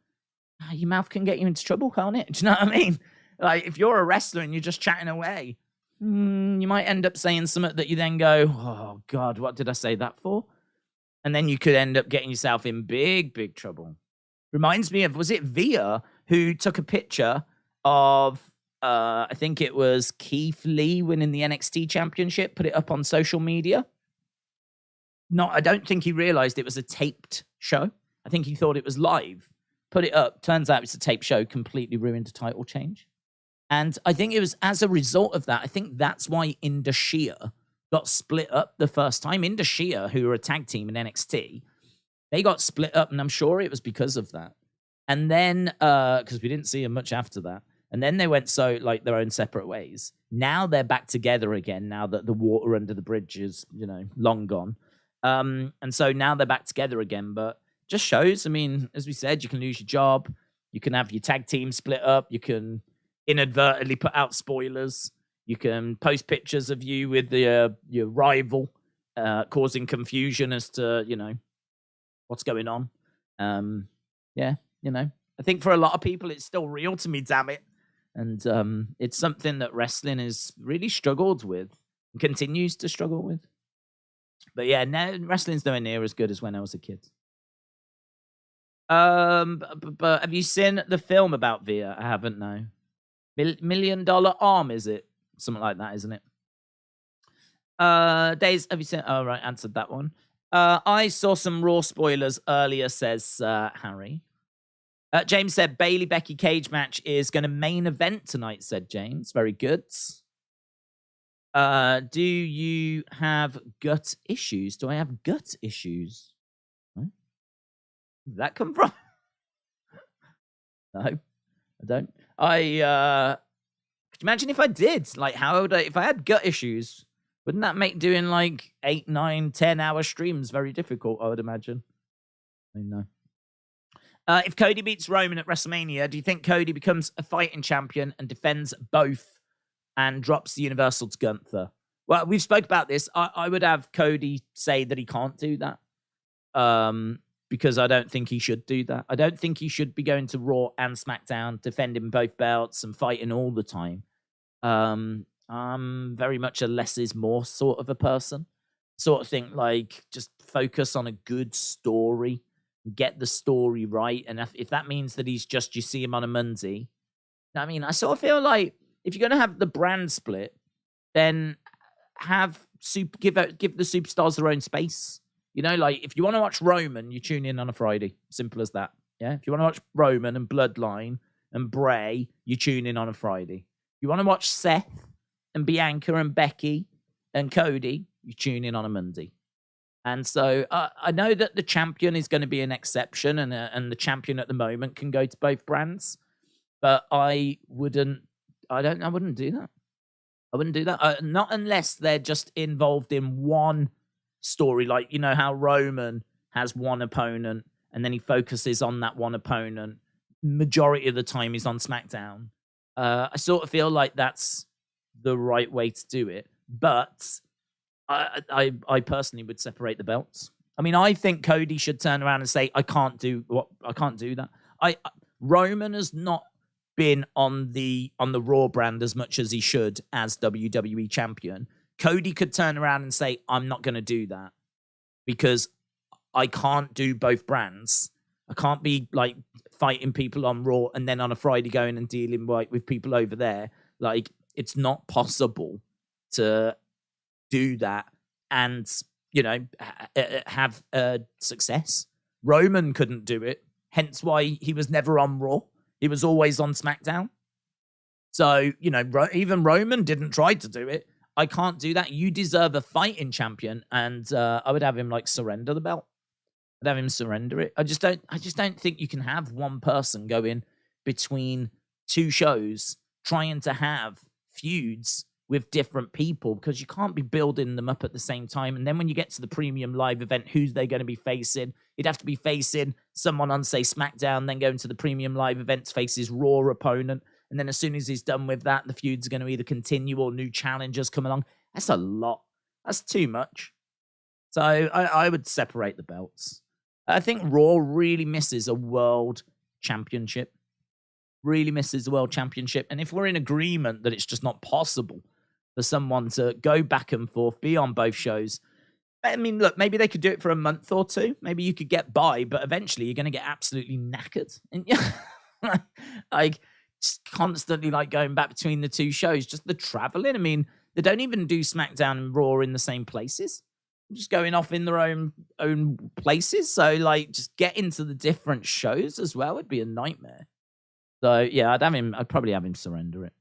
your mouth can get you into trouble, can't it? Do you know what I mean? Like, if you're a wrestler and you're just chatting away, you might end up saying something that you then go, oh, God, what did I say that for? And then you could end up getting yourself in big, big trouble. Reminds me of, was it Via who took a picture of, I think it was Keith Lee winning the NXT championship, put it up on social media? No, I don't think he realized it was a taped show. I think he thought it was live. Put it up. Turns out it's a taped show, completely ruined a title change. And I think it was as a result of that, I think that's why Indashia got split up the first time. Indashia, who were a tag team in NXT, they got split up, and I'm sure it was because of that. And then, because we didn't see them much after that, and then they went their own separate ways. Now they're back together again, now that the water under the bridge is, long gone. And so now they're back together again, but just shows, as we said, you can lose your job, you can have your tag team split up, you can inadvertently put out spoilers, you can post pictures of you with your rival, causing confusion as to, what's going on. I think for a lot of people, it's still real to me, damn it. And it's something that wrestling has really struggled with and continues to struggle with. But yeah, now wrestling's nowhere near as good as when I was a kid. But have you seen the film about Via? I haven't, no. $1 Million Arm, is it? Something like that, isn't it? Days, have you seen? Oh, right, answered that one. I saw some Raw spoilers earlier, says Harry. James said Bayley Becky cage match is going to main event tonight, said James. Very good. Do you have gut issues? Do I have gut issues? Where did that come from? No, I don't. Could you imagine if I did? Like, how would if I had gut issues, wouldn't that make doing like 8, 9, 10-hour streams very difficult? I would imagine. I know. If Cody beats Roman at WrestleMania, do you think Cody becomes a fighting champion and defends both and drops the Universal to Gunther? Well, we've spoke about this. I would have Cody say that he can't do that. Because I don't think he should do that. I don't think he should be going to Raw and SmackDown, defending both belts and fighting all the time. I'm very much a less is more sort of a person. Sort of think like just focus on a good story, get the story right. And if that means that he's just, you see him on a Monday. I mean, I sort of feel like if you're going to have the brand split, then give the superstars their own space. You know, like if you want to watch Roman, you tune in on a Friday. Simple as that. Yeah. If you want to watch Roman and Bloodline and Bray, you tune in on a Friday. If you want to watch Seth and Bianca and Becky and Cody, you tune in on a Monday. And so I know that the champion is going to be an exception, and the champion at the moment can go to both brands. But I wouldn't do that. I wouldn't do that. Not unless they're just involved in one story, like, you know, how Roman has one opponent and then he focuses on that one opponent. Majority of the time he's on SmackDown. I sort of feel like that's the right way to do it. But I personally would separate the belts. I mean, I think Cody should turn around and say, I can't do that. Roman has not been on the Raw brand as much as he should as WWE champion. Cody could turn around and say, I'm not going to do that because I can't do both brands. I can't be like fighting people on Raw and then on a Friday going and dealing with people over there. Like, it's not possible to do that and, you know, have success. Roman couldn't do it. Hence why he was never on Raw. He was always on SmackDown. So, you know, even Roman didn't try to do it. I can't do that. You deserve a fighting champion, and I would have him like surrender the belt. I'd have him surrender it. I just don't think you can have one person going between two shows trying to have feuds with different people, because you can't be building them up at the same time. And then when you get to the premium live event, who's they going to be facing? He'd have to be facing someone on, say, SmackDown, then going to the premium live event to face his Raw opponent. And then as soon as he's done with that, the feud's going to either continue or new challengers come along. That's a lot. That's too much. So I would separate the belts. I think Raw really misses a world championship. Really misses the world championship. And if we're in agreement that it's just not possible for someone to go back and forth, be on both shows, I mean, look, maybe they could do it for a month or two. Maybe you could get by, but eventually you're going to get absolutely knackered. And like, just constantly like going back between the two shows, just the traveling. I mean, they don't even do SmackDown and Raw in the same places. They're just going off in their own places. So like, just get into the different shows as well would be a nightmare. So yeah, I'd probably have him surrender it.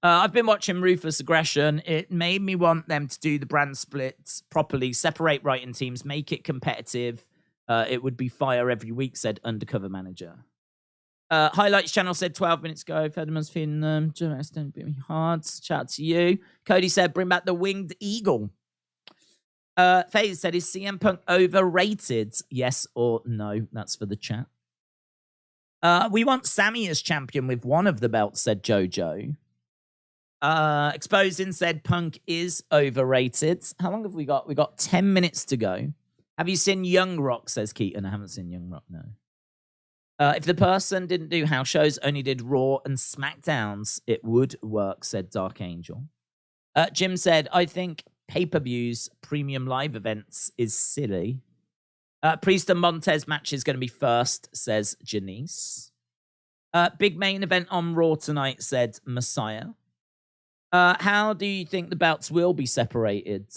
I've been watching Ruthless Aggression. It made me want them to do the brand splits properly, separate writing teams, make it competitive. It would be fire every week, said Undercover Manager. Highlights channel said 12 minutes ago, Federman's feeling don't beat me hard. Shout out to you. Cody said, bring back the winged eagle. FaZe said, is CM Punk overrated? Yes or no? That's for the chat. We want Sammy as champion with one of the belts, said Jojo. Exposing said Punk is overrated. How long have we got? We got 10 minutes to go. Have you seen Young Rock, says Keaton. I haven't seen Young Rock, no. If the person didn't do house shows, only did Raw and SmackDowns, it would work, said Dark Angel. Jim said, I think pay-per-views, premium live events is silly. Priest and Montez match is going to be first, says Janice. Big main event on Raw tonight, said Messiah. How do you think the belts will be separated?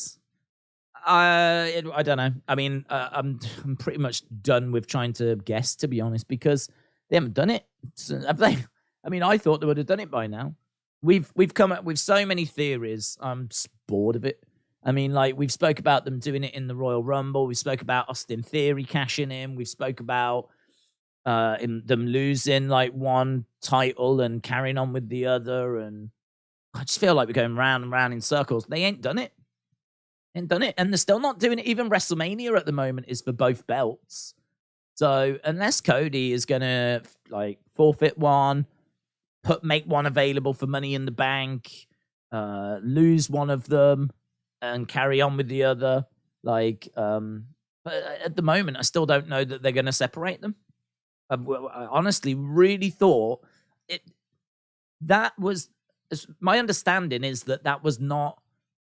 I don't know. I mean, I'm pretty much done with trying to guess, to be honest, because they haven't done it. Have they? I mean, I thought they would have done it by now. we've come up with so many theories. I'm just bored of it. I mean, like, we've spoke about them doing it in the Royal Rumble. We spoke about Austin Theory cashing in. We spoke about them losing like one title and carrying on with the other. And I just feel like we're going round and round in circles. They ain't done it. And they're still not doing it. Even WrestleMania at the moment is for both belts. So unless Cody is gonna like forfeit one, make one available for Money in the Bank, lose one of them, and carry on with the other, like, but at the moment, I still don't know that they're gonna separate them. I honestly really thought it. That was my understanding is that was not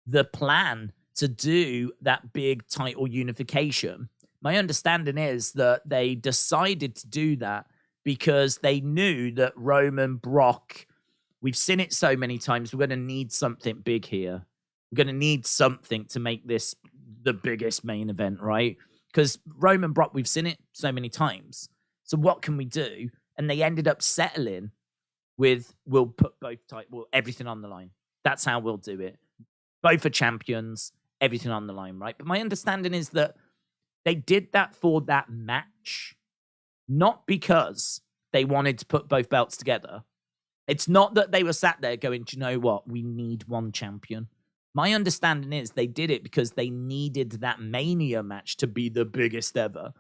the plan to do that big title unification. My understanding is that they decided to do that because they knew that Roman, Brock, we've seen it so many times, we're going to need something big here. We're going to need something to make this the biggest main event, right? Because Roman, Brock, we've seen it so many times. So what can we do? And they ended up settling with, we'll put everything on the line. That's how we'll do it. Both are champions, everything on the line, right? But my understanding is that they did that for that match, not because they wanted to put both belts together. It's not that they were sat there going, do you know what? We need one champion. My understanding is they did it because they needed that Mania match to be the biggest ever,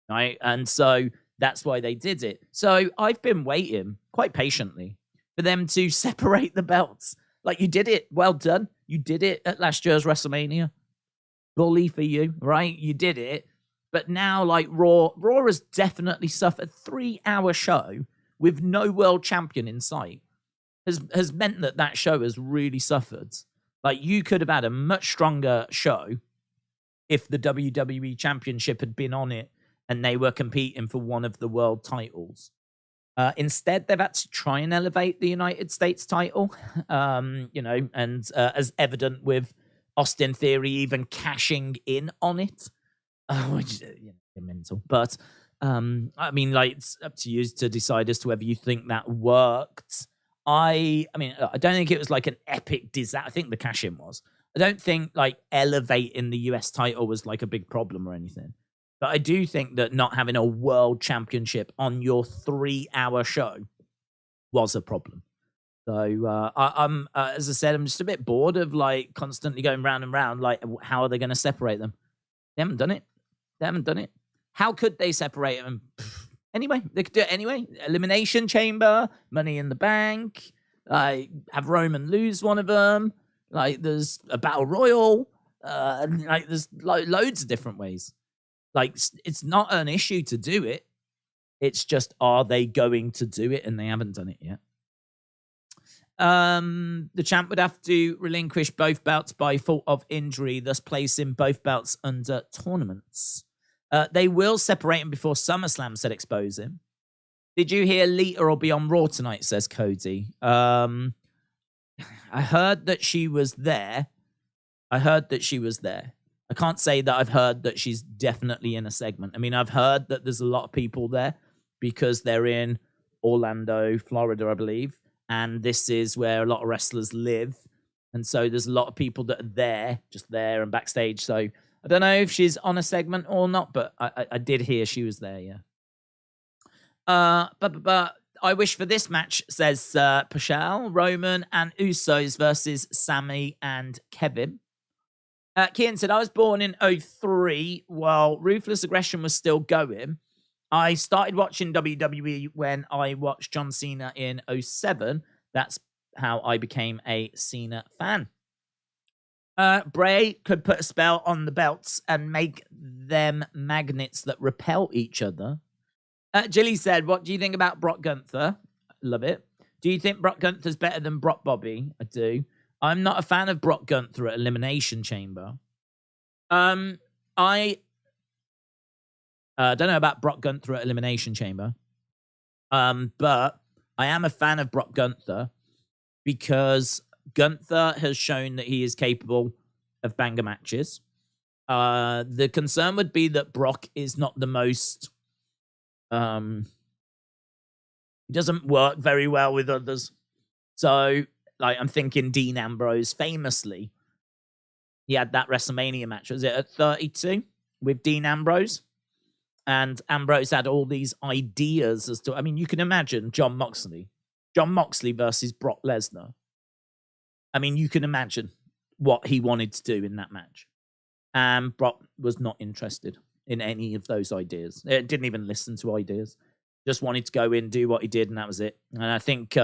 right? And so that's why they did it. So I've been waiting quite patiently for them to separate the belts. Like, you did it. Well done. You did it at last year's WrestleMania. Bully for you, right? You did it. But now, like, Raw has definitely suffered. 3-hour show with no world champion in sight has meant that show has really suffered. Like, you could have had a much stronger show if the WWE Championship had been on it and they were competing for one of the world titles. Instead, they've had to try and elevate the United States title, and as evident with Austin Theory even cashing in on it, which mental. But I mean, like, it's up to you to decide as to whether you think that worked. I don't think it was like an epic disaster. I think the cash in was. I don't think like elevating the US title was like a big problem or anything. But I do think that not having a world championship on your 3-hour show was a problem. So I'm as I said, I'm just a bit bored of like constantly going round and round. Like, how are they going to separate them? They haven't done it. How could they separate them? Anyway, they could do it anyway. Elimination Chamber, Money in the Bank. Like, have Roman lose one of them. Like, there's a Battle Royal. Like, there's loads of different ways. Like, it's not an issue to do it. It's just, are they going to do it? And they haven't done it yet. The champ would have to relinquish both belts by fault of injury, thus placing both belts under tournaments. They will separate him before SummerSlam, said Expose Him. Did you hear Lita will be on Raw tonight, says Cody. I heard that she was there. I can't say that I've heard that she's definitely in a segment. I mean, I've heard that there's a lot of people there because they're in Orlando, Florida, I believe. And this is where a lot of wrestlers live. And so there's a lot of people that are there, just there and backstage. So I don't know if she's on a segment or not, but I did hear she was there, yeah. But I wish for this match, says Pashal, Roman and Usos versus Sami and Kevin. Kian said, I was born in 2003 while Ruthless Aggression was still going. I started watching WWE when I watched John Cena in 2007. That's how I became a Cena fan. Bray could put a spell on the belts and make them magnets that repel each other. Jilly said, what do you think about Brock Gunther? Love it. Do you think Brock Gunther's better than Brock Bobby? I do. I'm not a fan of Brock Gunther at Elimination Chamber. I don't know about Brock Gunther at Elimination Chamber. But I am a fan of Brock Gunther because Gunther has shown that he is capable of banger matches. The concern would be that Brock is not the most... he doesn't work very well with others. So Like, I'm thinking Dean Ambrose famously. He had that WrestleMania match. Was it at 32 with Dean Ambrose? And Ambrose had all these ideas as to, I mean, you can imagine John Moxley versus Brock Lesnar. I mean, you can imagine what he wanted to do in that match. And Brock was not interested in any of those ideas. It didn't even listen to ideas. Just wanted to go in, do what he did, and that was it. And I think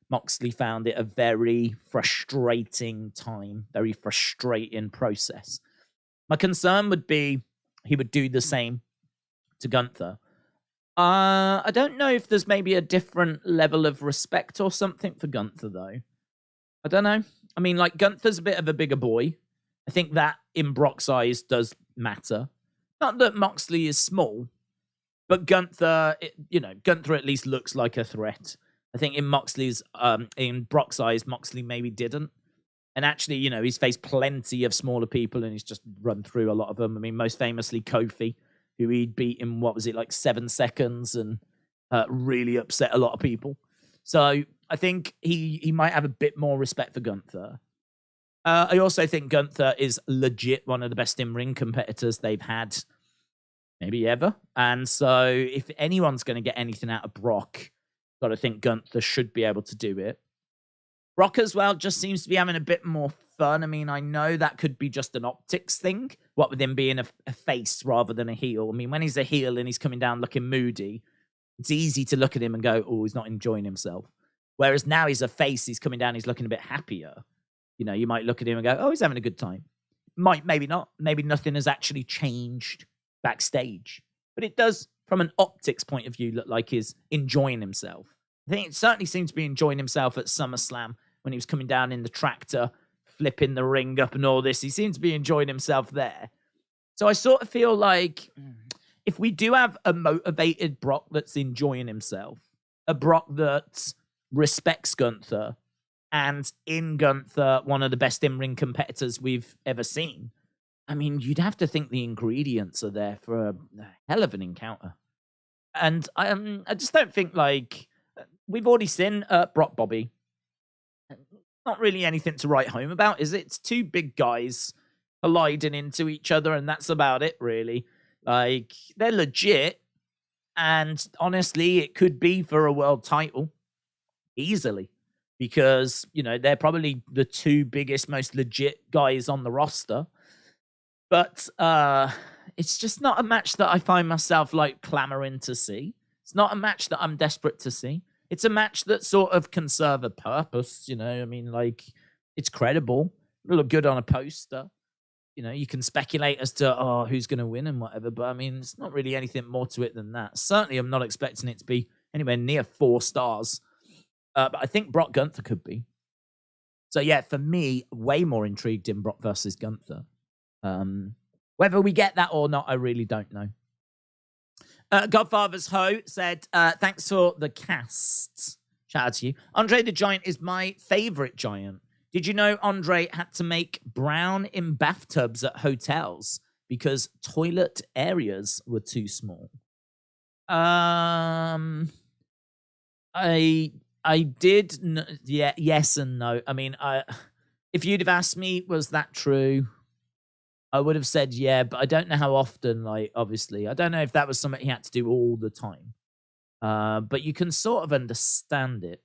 Moxley found it a very frustrating time, very frustrating process. My concern would be he would do the same to Gunther. I don't know if there's maybe a different level of respect or something for Gunther, though. I don't know. I mean, like, Gunther's a bit of a bigger boy. I think that in Brock's eyes does matter. Not that Moxley is small, but Gunther, Gunther at least looks like a threat. I think in Brock's eyes, Moxley maybe didn't. And actually, he's faced plenty of smaller people and he's just run through a lot of them. I mean, most famously Kofi, who he'd beat in, 7 seconds and really upset a lot of people. So I think he might have a bit more respect for Gunther. I also think Gunther is legit one of the best in-ring competitors they've had maybe ever. And so if anyone's going to get anything out of Brock, got to think Gunther should be able to do it. Brock as well just seems to be having a bit more fun. I mean, I know that could be just an optics thing, what with him being a face rather than a heel. I mean, when he's a heel and he's coming down looking moody, it's easy to look at him and go, oh, he's not enjoying himself. Whereas now he's a face, he's coming down, he's looking a bit happier. You might look at him and go, oh, he's having a good time. Maybe not. Maybe nothing has actually changed backstage. But it does, from an optics point of view, look like he's enjoying himself. I think it certainly seemed to be enjoying himself at SummerSlam when he was coming down in the tractor, flipping the ring up and all this. He seemed to be enjoying himself there. So I sort of feel like if we do have a motivated Brock that's enjoying himself, a Brock that respects Gunther, and in Gunther, one of the best in-ring competitors we've ever seen, I mean, you'd have to think the ingredients are there for a hell of an encounter. And I just don't think, like, we've already seen Brock Bobby. Not really anything to write home about, is it? It's two big guys colliding into each other, and that's about it, really. Like, they're legit, and honestly, it could be for a world title. Easily. Because, they're probably the two biggest, most legit guys on the roster. But it's just not a match that I find myself, like, clamoring to see. It's not a match that I'm desperate to see. It's a match that sort of can serve a purpose, I mean, like, it's credible. It'll look good on a poster. You can speculate as to, who's going to win and whatever. But, I mean, it's not really anything more to it than that. Certainly, I'm not expecting it to be anywhere near 4 stars. But I think Brock Gunther could be. So, yeah, for me, way more intrigued in Brock versus Gunther. Whether we get that or not, I really don't know. Godfather's Ho said, thanks for the cast. Shout out to you. Andre the Giant is my favorite giant. Did you know Andre had to make brown in bathtubs at hotels because toilet areas were too small? I did, yes and no. I mean, if you'd have asked me, was that true? I would have said yeah, but I don't know how often, like, obviously. I don't know if that was something he had to do all the time. But you can sort of understand it.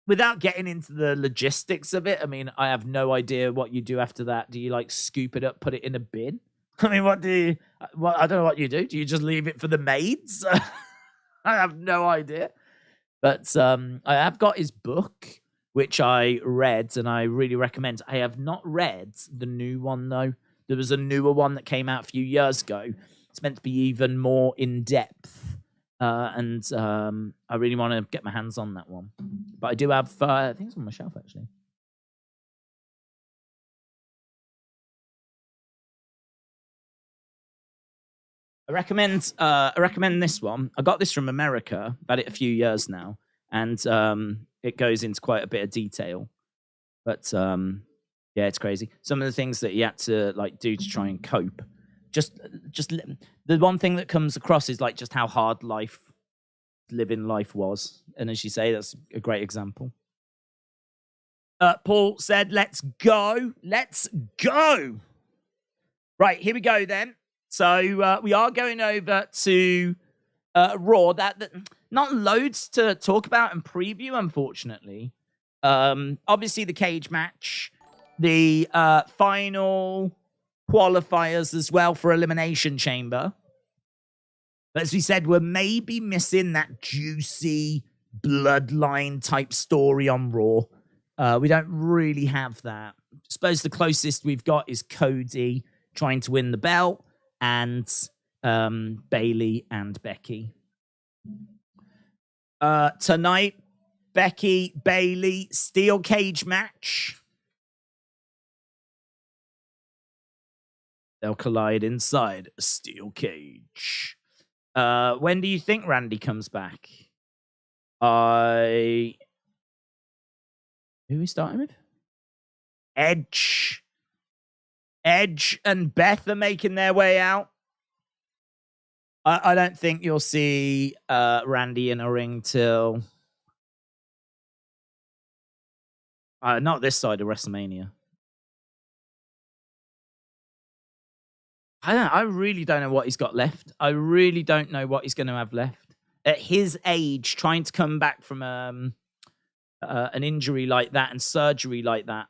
Without getting into the logistics of it, I mean, I have no idea what you do after that. Do you, like, scoop it up, put it in a bin? I mean, I don't know what you do. Do you just leave it for the maids? I have no idea. But I have got his book, which I read, and I really recommend. I have not read the new one, though. There was a newer one that came out a few years ago. It's meant to be even more in-depth. And I really want to get my hands on that one. But I do have, I think it's on my shelf, actually. I recommend this one. I got this from America. I've had it a few years now, and it goes into quite a bit of detail. But yeah, it's crazy. Some of the things that he had to like do to try and cope. Just the one thing that comes across is like just how hard living life was. And as you say, that's a great example. Paul said, let's go. Let's go. Right, here we go then. So we are going over to Raw. That not loads to talk about and preview, unfortunately. Obviously, the cage match, the final qualifiers as well for Elimination Chamber. But as we said, we're maybe missing that juicy bloodline type story on Raw. We don't really have that. I suppose the closest we've got is Cody trying to win the belt and Bayley and Becky. Tonight, Becky, Bayley, steel cage match. They'll collide inside a steel cage. When do you think Randy comes back? Who are we starting with? Edge. Edge and Beth are making their way out. I don't think you'll see Randy in a ring till not this side of WrestleMania. I really don't know what he's got left. I really don't know what he's going to have left. At his age, trying to come back from an injury like that and surgery like that,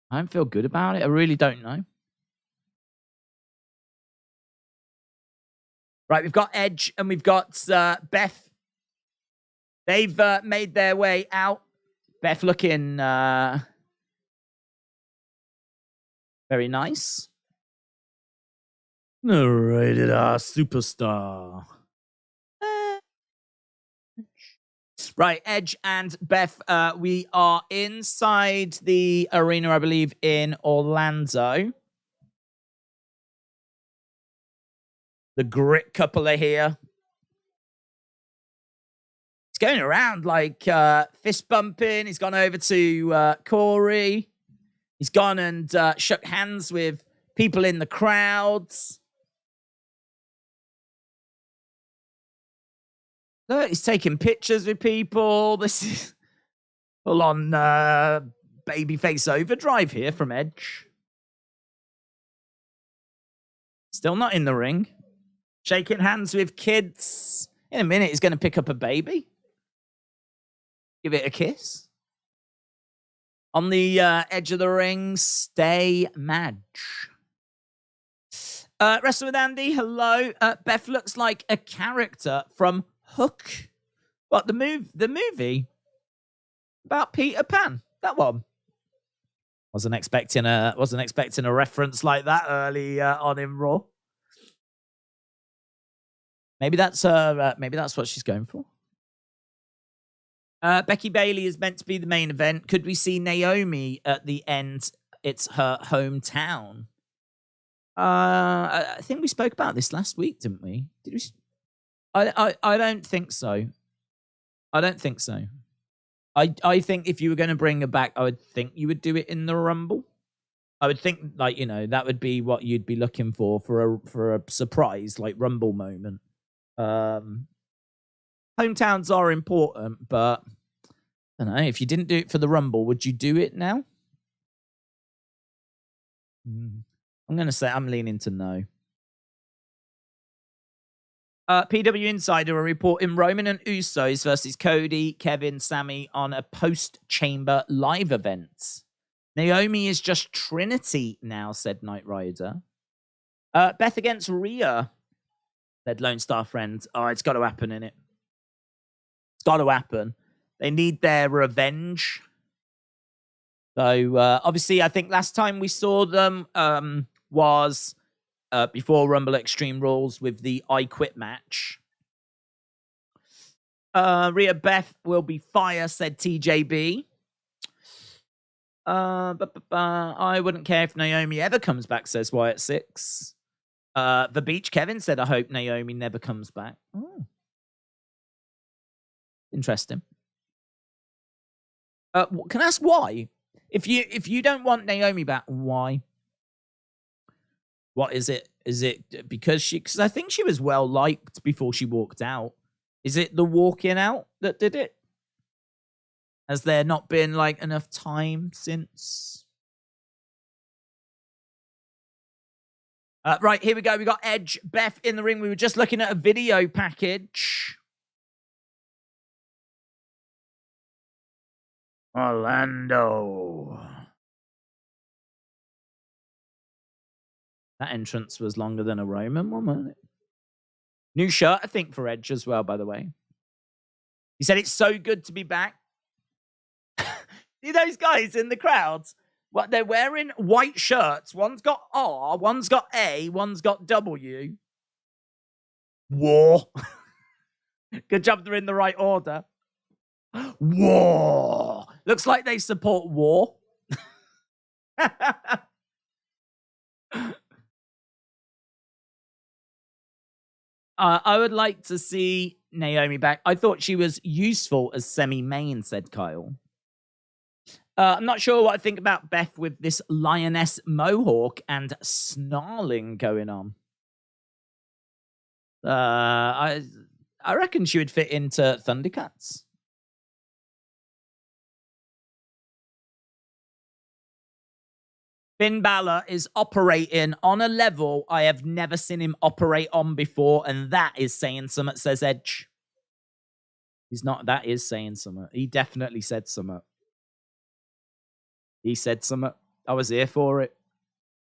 I don't feel good about it. I really don't know. Right, we've got Edge and we've got Beth. They've made their way out. Beth looking very nice. The rated R superstar. Right, Edge and Beth, we are inside the arena, I believe, in Orlando. The Grit couple are here. He's going around like fist bumping. He's gone over to Corey. He's gone and shook hands with people in the crowds. Look, he's taking pictures with people. This is full on babyface overdrive here from Edge. Still not in the ring. Shaking hands with kids. In a minute, he's going to pick up a baby. Give it a kiss. On the edge of the ring, stay Madge. Wrestling with Andy, hello. Beth looks like a character from Hook. What, the movie? About Peter Pan? That one? Wasn't expecting a reference like that early on in Raw. Maybe that's what she's going for. Becky Bayley is meant to be the main event. Could we see Naomi at the end? It's her hometown. I think we spoke about this last week, didn't we? Did we? I don't think so. I don't think so. I think if you were going to bring her back, I would think you would do it in the Rumble. I would think, like, you know, that would be what you'd be looking for a surprise, like, Rumble moment. Hometowns are important, but I don't know, if you didn't do it for the Rumble, would you do it now? I'm going to say I'm leaning to no. PW Insider are reporting Roman and Usos versus Cody, Kevin, Sammy on a post-Chamber live event. Naomi is just Trinity now, said Knight Rider. Beth against Rhea, said Lone Star Friend. Oh, it's got to happen, innit? It's got to happen. They need their revenge. So, obviously, I think last time we saw them was before Rumble Extreme Rules with the I Quit match. Rhea Beth will be fire, said TJB. I wouldn't care if Naomi ever comes back, says Wyatt 6. The Beach Kevin said, I hope Naomi never comes back. Oh. Interesting. Can I ask why? If you don't want Naomi back, why? What is it? Is it because I think she was well liked before she walked out. Is it the walking out that did it? Has there not been like enough time since? Right, here we go. We got Edge, Beth in the ring. We were just looking at a video package. Orlando. That entrance was longer than a Roman one, wasn't it? New shirt, I think, for Edge as well, by the way. He said it's so good to be back. See those guys in the crowds? What, they're wearing white shirts. One's got R, one's got A, one's got W. War. Good job they're in the right order. War. Looks like they support war. I would like to see Naomi back. I thought she was useful as semi-main, said Kyle. I'm not sure what I think about Beth with this lioness mohawk and snarling going on. I reckon she would fit into Thundercats. Finn Balor is operating on a level I have never seen him operate on before, and that is saying something, says Edge. He's not, that is saying something. He definitely said something. He said something. I was here for it.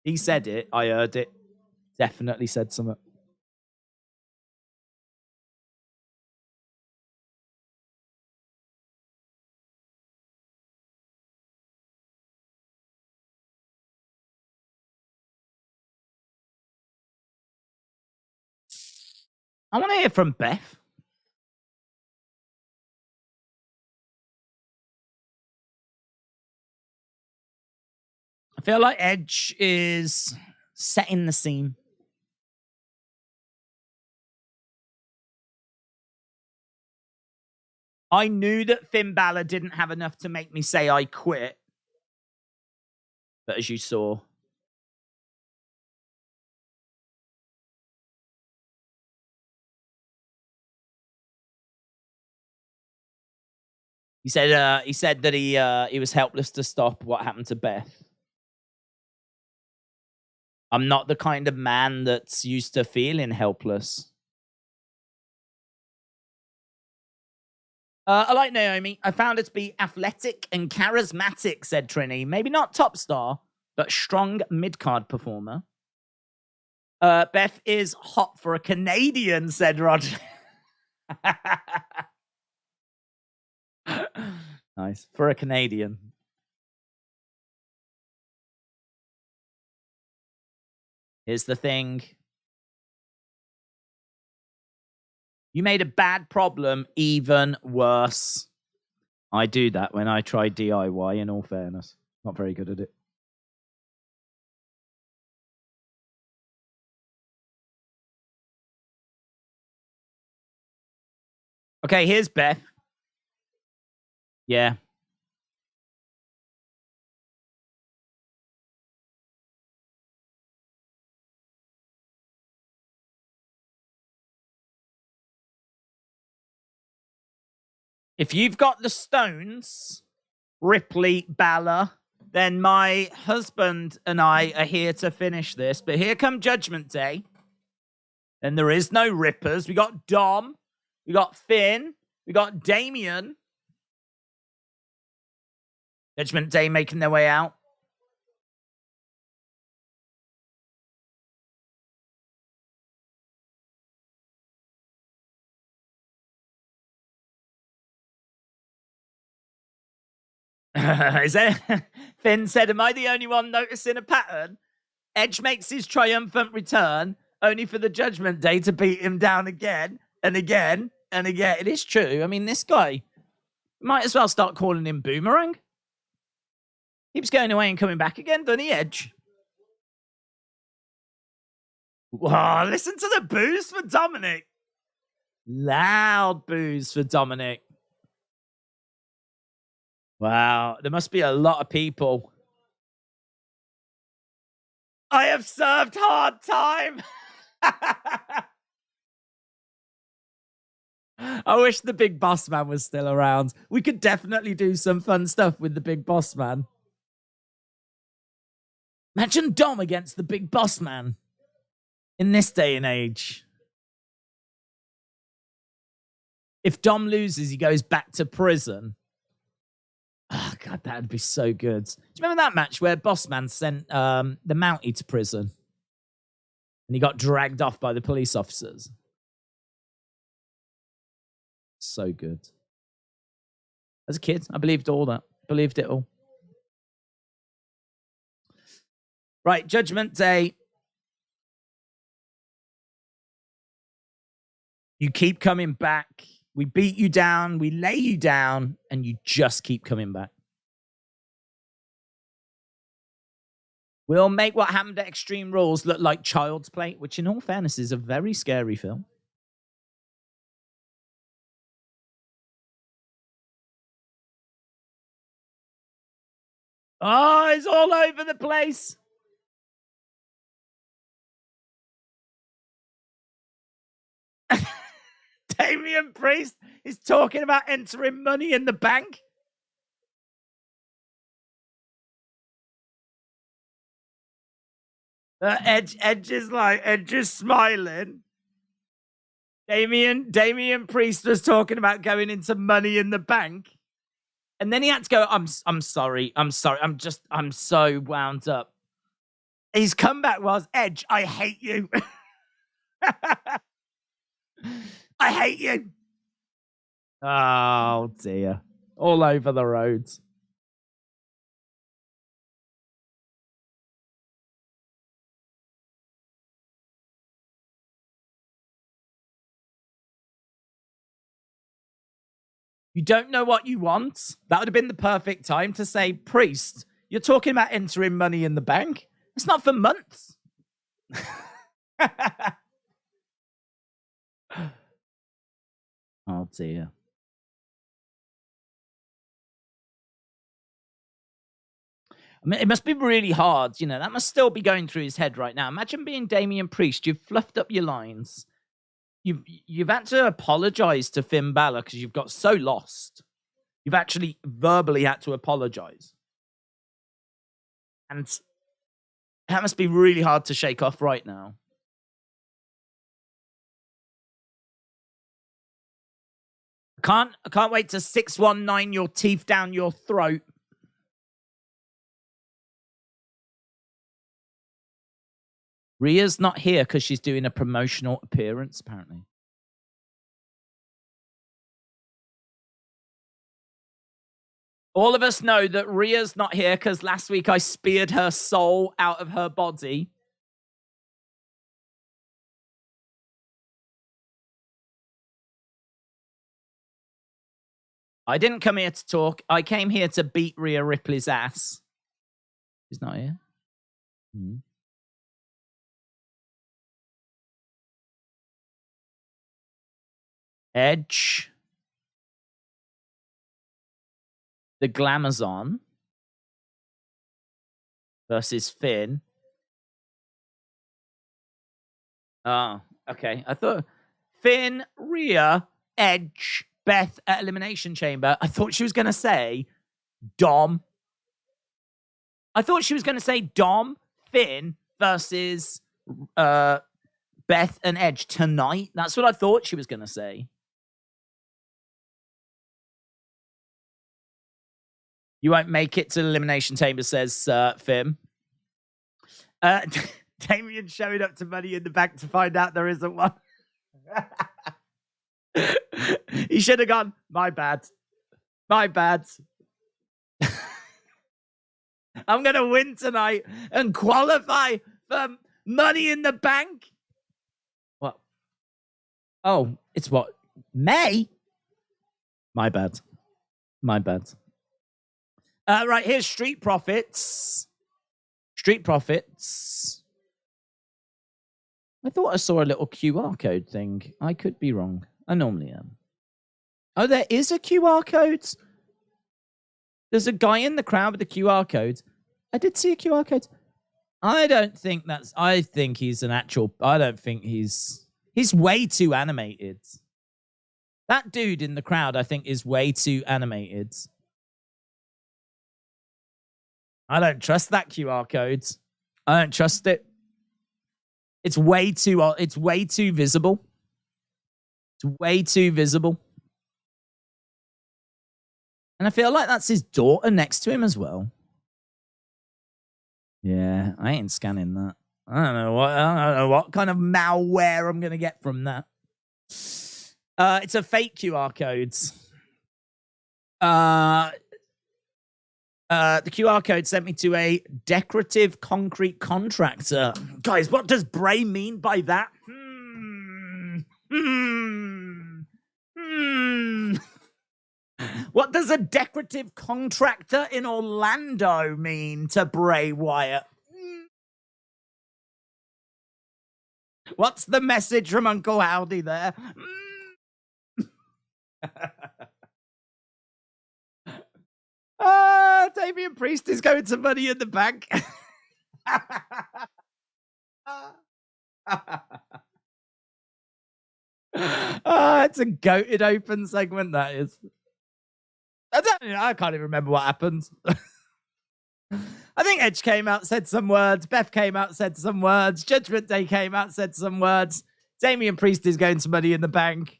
He said it. I heard it. Definitely said something. I want to hear from Beth. I feel like Edge is setting the scene. I knew that Finn Balor didn't have enough to make me say I quit. But as you saw. He said that he was helpless to stop what happened to Beth. I'm not the kind of man that's used to feeling helpless. I like Naomi. I found her to be athletic and charismatic, said Trini. Maybe not top star, but strong mid-card performer. Beth is hot for a Canadian, said Roger. Nice. For a Canadian. Here's the thing. You made a bad problem even worse. I do that when I try DIY, in all fairness. Not very good at it. Okay, here's Beth. Yeah. If you've got the stones, Ripley, Balor, then my husband and I are here to finish this. But here come Judgment Day. And there is no Rippers. We got Dom. We got Finn. We got Damian. Judgment Day making their way out. Is that Finn said, am I the only one noticing a pattern? Edge makes his triumphant return, only for the Judgment Day to beat him down again and again and again. It is true. I mean, this guy might as well start calling him Boomerang. Keeps going away and coming back again, doesn't he, Edge? Wow, listen to the boos for Dominic. Loud boos for Dominic. Wow, there must be a lot of people. I have served hard time. I wish the big boss man was still around. We could definitely do some fun stuff with the big boss man. Imagine Dom against the big boss man in this day and age. If Dom loses, he goes back to prison. Oh, God, that would be so good. Do you remember that match where Boss Man sent the Mountie to prison? And he got dragged off by the police officers. So good. As a kid, I believed all that. Believed it all. Right, Judgment Day. You keep coming back. We beat you down. We lay you down. And you just keep coming back. We'll make what happened at Extreme Rules look like Child's Play, which in all fairness is a very scary film. Oh, it's all over the place. Damian Priest is talking about entering Money in the Bank. Edge is smiling. Damian Priest was talking about going into Money in the Bank. And then he had to go, I'm sorry. I'm so wound up. His comeback was, Edge, I hate you. I hate you. Oh, dear. All over the roads. You don't know what you want? That would have been the perfect time to say, Priest, you're talking about entering Money in the Bank. It's not for months. Oh, dear. I mean, it must be really hard. You know, that must still be going through his head right now. Imagine being Damian Priest. You've fluffed up your lines. You've had to apologize to Finn Balor because you've got so lost. You've actually verbally had to apologize. And that must be really hard to shake off right now. I can't wait to 619 your teeth down your throat. Rhea's not here because she's doing a promotional appearance, apparently. All of us know that Rhea's not here because last week I speared her soul out of her body. I didn't come here to talk. I came here to beat Rhea Ripley's ass. She's not here. Edge. The Glamazon versus Finn. Oh, okay. I thought Finn, Rhea, Edge, Beth at Elimination Chamber. I thought she was going to say Dom. I thought she was going to say Dom, Finn versus Beth and Edge tonight. That's what I thought she was going to say. You won't make it to the Elimination Chamber, says Finn. Damian showing up to Money in the Bank to find out there isn't one. He should have gone, my bad. My bad. I'm going to win tonight and qualify for Money in the Bank. What? Oh, it's what? May? My bad. My bad. Right, here's Street Profits. Street Profits. I thought I saw a little QR code thing. I could be wrong. I normally am. Oh, there is a QR code? There's a guy in the crowd with a QR code. I did see a QR code. I don't think that's... I think he's an actual... I don't think he's... He's way too animated. That dude in the crowd, I think, is way too animated. I don't trust that QR code. I don't trust it. It's way too visible. It's way too visible. And I feel like that's his daughter next to him as well. Yeah, I ain't scanning that. I don't know what kind of malware I'm gonna get from that. It's a fake QR code. The QR code sent me to a decorative concrete contractor. Guys, what does Bray mean by that? What does a decorative contractor in Orlando mean to Bray Wyatt? What's the message from Uncle Howdy there? Damian Priest is going to Money in the Bank. It's a goated open segment, that is. I can't even remember what happened. I think Edge came out, said some words. Beth came out, said some words. Judgment Day came out, said some words. Damian Priest is going to Money in the Bank.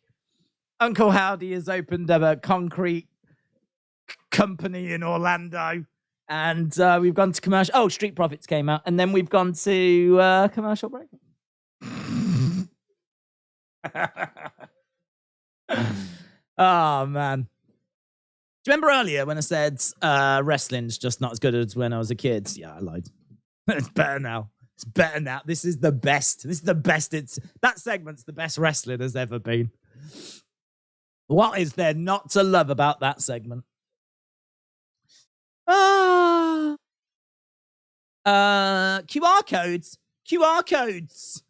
Uncle Howdy has opened a concrete company in Orlando. And we've gone to commercial. Oh, Street Profits came out. And then we've gone to commercial break. Oh, man. Do you remember earlier when I said wrestling's just not as good as when I was a kid? Yeah, I lied. It's better now. It's better now. This is the best. This is the best. That segment's the best wrestling has ever been. What is there not to love about that segment? QR codes. QR codes.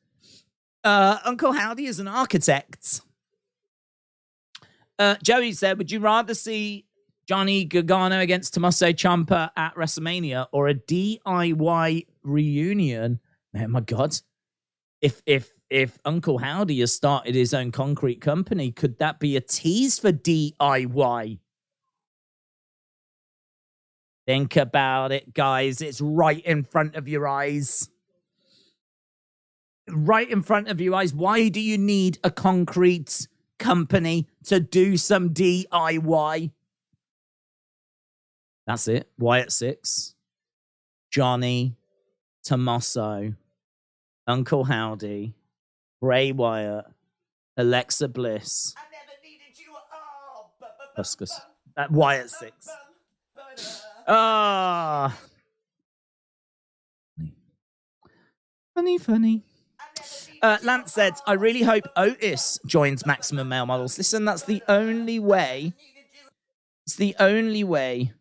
Uncle Howdy is an architect. Joey said, would you rather see Johnny Gargano against Tommaso Ciampa at WrestleMania or a DIY reunion? Oh my God. If Uncle Howdy has started his own concrete company, could that be a tease for DIY? Think about it, guys. It's right in front of your eyes. Right in front of your eyes. Why do you need a concrete company to do some DIY? That's it. Wyatt 6. Johnny. Tommaso. Uncle Howdy. Bray Wyatt. Alexa Bliss. I never needed you at all. Huskus. Wyatt 6. Ah. Funny. Lance said, I really hope Otis joins Maximum Male Models. Listen, that's the only way. It's the only way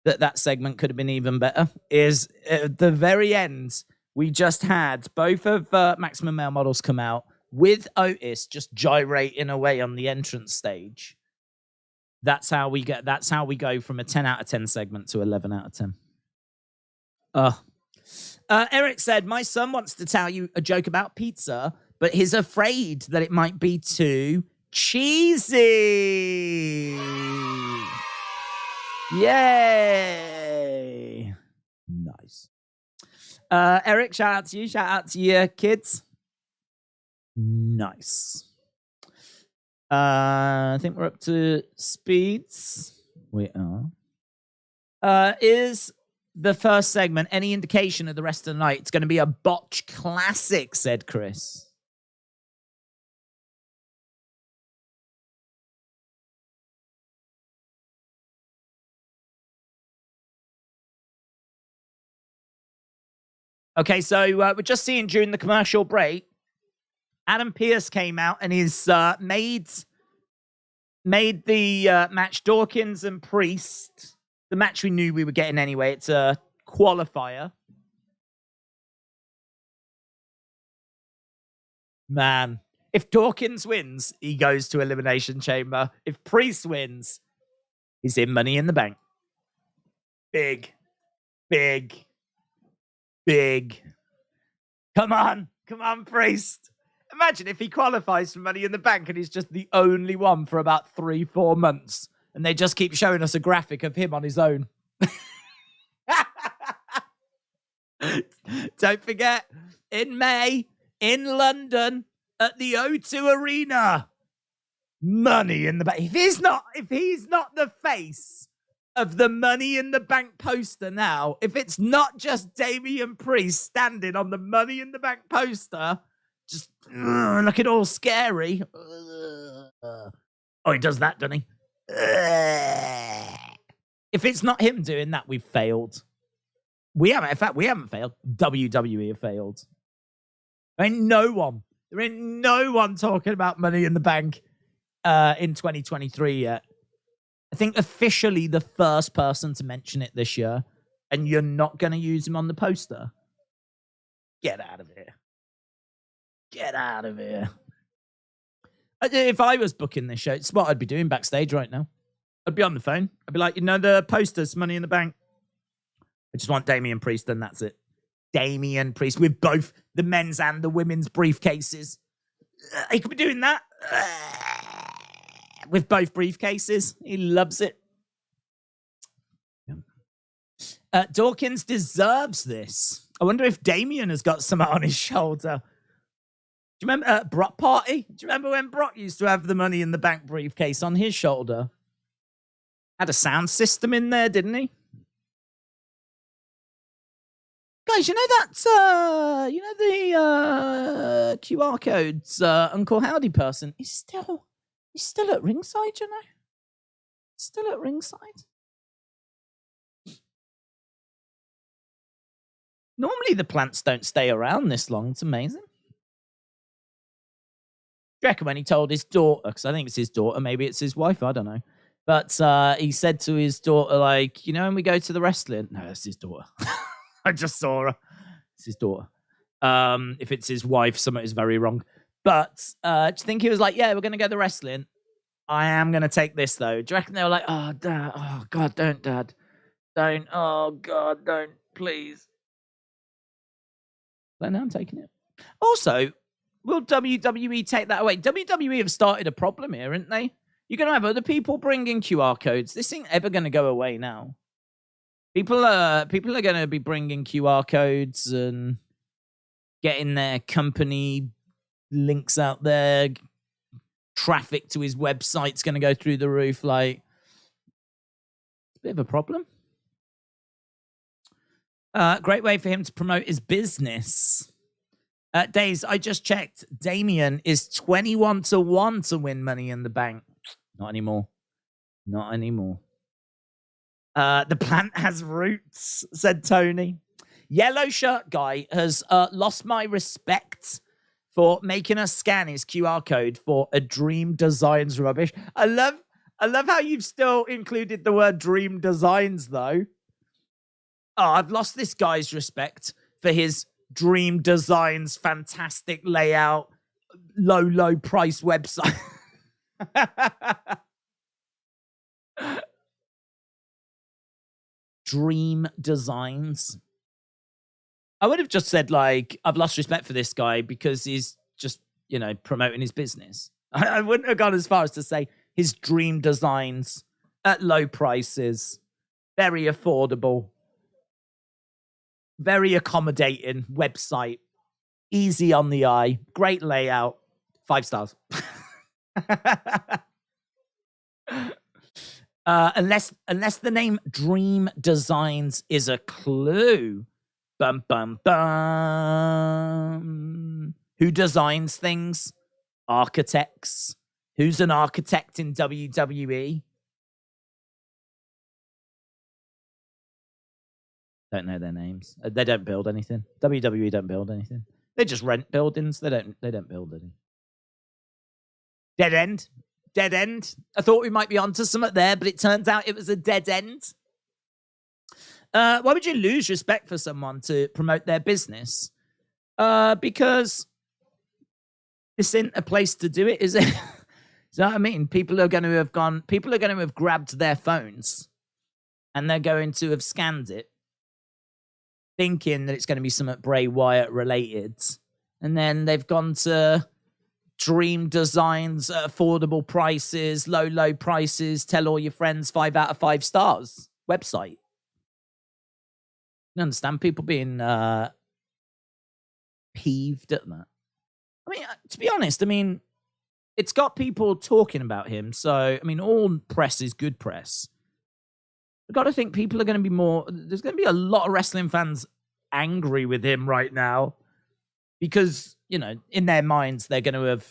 that segment could have been even better. Is at the very end, we just had both of Maximum Male Models come out with Otis just gyrating away on the entrance stage. That's how we go from a 10 out of 10 segment to 11 out of 10. Eric said, my son wants to tell you a joke about pizza, but he's afraid that it might be too cheesy. Yay. Nice. Eric, shout out to you. Shout out to your kids. Nice. I think we're up to speeds. We are. Is the first segment any indication of the rest of the night? It's going to be a botch classic, said Chris. Okay, so we're just seeing during the commercial break, Adam Pearce came out and he's made the match Dawkins and Priest, the match we knew we were getting anyway. It's a qualifier. Man, if Dawkins wins, he goes to Elimination Chamber. If Priest wins, he's in Money in the Bank. Big. Come on, Priest. Imagine if he qualifies for Money in the Bank and he's just the only one for about 3-4 months, and they just keep showing us a graphic of him on his own. Don't forget, in May, in London, at the O2 Arena, Money in the Bank. If he's not the face of the Money in the Bank poster now, if it's not just Damian Priest standing on the Money in the Bank poster, just looking all scary. Oh, he does that, doesn't he? If it's not him doing that, we've failed. We haven't. In fact, we haven't failed. WWE have failed. There ain't no one talking about Money in the Bank in 2023 yet. I think officially the first person to mention it this year, and you're not going to use him on the poster. Get out of here. Get out of here. If I was booking this show, it's what I'd be doing backstage right now. I'd be on the phone. I'd be like, the posters, Money in the Bank. I just want Damian Priest, and that's it. Damian Priest with both the men's and the women's briefcases. He could be doing that with both briefcases. He loves it. Dawkins deserves this. I wonder if Damian has got something on his shoulder. Do you remember Brock Party? Do you remember when Brock used to have the Money in the Bank briefcase on his shoulder? Had a sound system in there, didn't he? Guys, you know that, the QR codes Uncle Howdy person? He's still at ringside, you know? Still at ringside. Normally the plants don't stay around this long. It's amazing. Do you reckon when he told his daughter, because I think it's his daughter, maybe it's his wife, I don't know. But he said to his daughter, like, when we go to the wrestling, no, it's his daughter. I just saw her. It's his daughter. If it's his wife, something is very wrong. But do you think he was like, yeah, we're going to go to the wrestling. I am going to take this, though. Do you reckon they were like, oh, Dad, oh, God, don't, Dad. Don't, oh, God, don't, please. But no, I'm taking it. Also, will WWE take that away? WWE have started a problem here, aren't they? You're going to have other people bringing QR codes. This ain't ever going to go away now. People are going to be bringing QR codes and getting their company links out there. Traffic to his website's going to go through the roof. Like, it's a bit of a problem. Great way for him to promote his business. Days, I just checked. Damian is 21-1 to win Money in the Bank. Not anymore. Not anymore. The plant has roots, said Tony. Yellow shirt guy has lost my respect for making us scan his QR code for a Dream Designs rubbish. I love how you've still included the word Dream Designs, though. Oh, I've lost this guy's respect for his Dream Designs fantastic layout, low price website. Dream Designs. I would have just said, like, I've lost respect for this guy because he's just, promoting his business. I wouldn't have gone as far as to say his Dream Designs at low prices, very affordable, very accommodating website, easy on the eye, great layout, 5 stars. Unless the name Dream Designs is a clue. Bum, bum, bum. Who designs things? Architects. Who's an architect in WWE? Don't know their names. They don't build anything. WWE don't build anything. They just rent buildings. They don't build any. Dead end. Dead end. I thought we might be onto something there, but it turns out it was a dead end. Why would you lose respect for someone to promote their business? Because this isn't a place to do it, is it? You know what I mean? People are going to have grabbed their phones and they're going to have scanned it, thinking that it's going to be something Bray Wyatt related. And then they've gone to dream designs at affordable prices, low prices. Tell all your friends 5 out of 5 stars website. You understand people being peeved at that. I mean, to be honest, I mean, it's got people talking about him. So, I mean, all press is good press. I've got to think people are going to be more... There's going to be a lot of wrestling fans angry with him right now because, you know, in their minds, they're going to have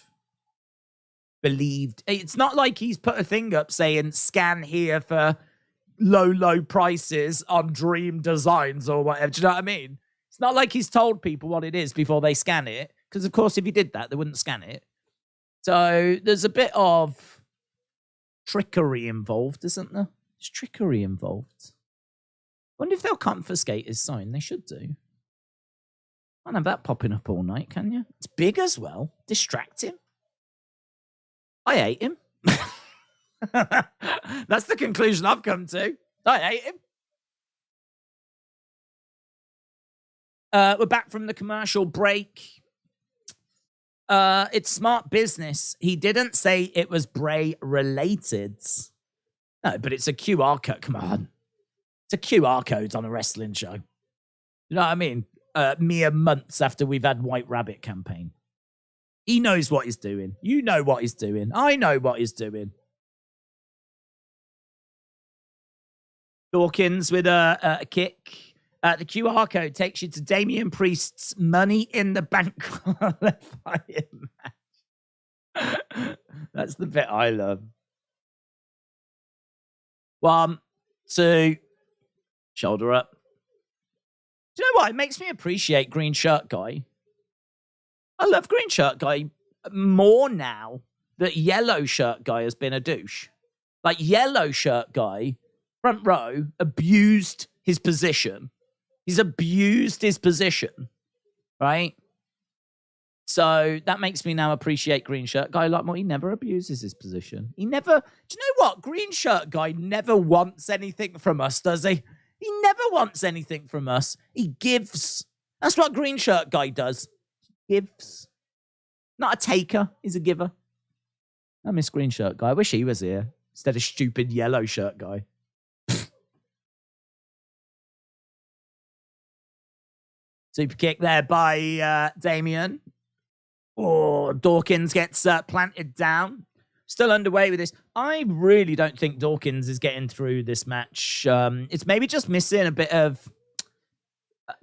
believed... It's not like he's put a thing up saying, scan here for low prices on dream designs or whatever. Do you know what I mean? It's not like he's told people what it is before they scan it. Because, of course, if he did that, they wouldn't scan it. So there's a bit of trickery involved, isn't there? There's trickery involved. Wonder if they'll confiscate his sign. They should do. Can't have that popping up all night, can you? It's big as well. Distracting. I hate him. That's the conclusion I've come to. I hate him. We're back from the commercial break. It's smart business. He didn't say it was Bray related. No, but it's a QR code. Come on. It's a QR code on a wrestling show. You know what I mean? Mere months after we've had White Rabbit campaign. He knows what he's doing. You know what he's doing. I know what he's doing. Dawkins with a kick. The QR code takes you to Damian Priest's Money in the Bank qualifying match. That's the bit I love. 1, 2, shoulder up. Do you know what? It makes me appreciate Green Shirt Guy. I love Green Shirt Guy more now that Yellow Shirt Guy has been a douche. Like, Yellow Shirt Guy, front row, abused his position. He's abused his position, right? So that makes me now appreciate Green Shirt Guy a lot more. He never abuses his position. He never... Do you know what? Green Shirt Guy never wants anything from us, does he? He never wants anything from us. He gives. That's what Green Shirt Guy does. He gives. Not a taker. He's a giver. I miss Green Shirt Guy. I wish he was here instead of stupid Yellow Shirt Guy. Super kick there by Damian. Oh, Dawkins gets planted down. Still underway with this. I really don't think Dawkins is getting through this match. It's maybe just missing a bit of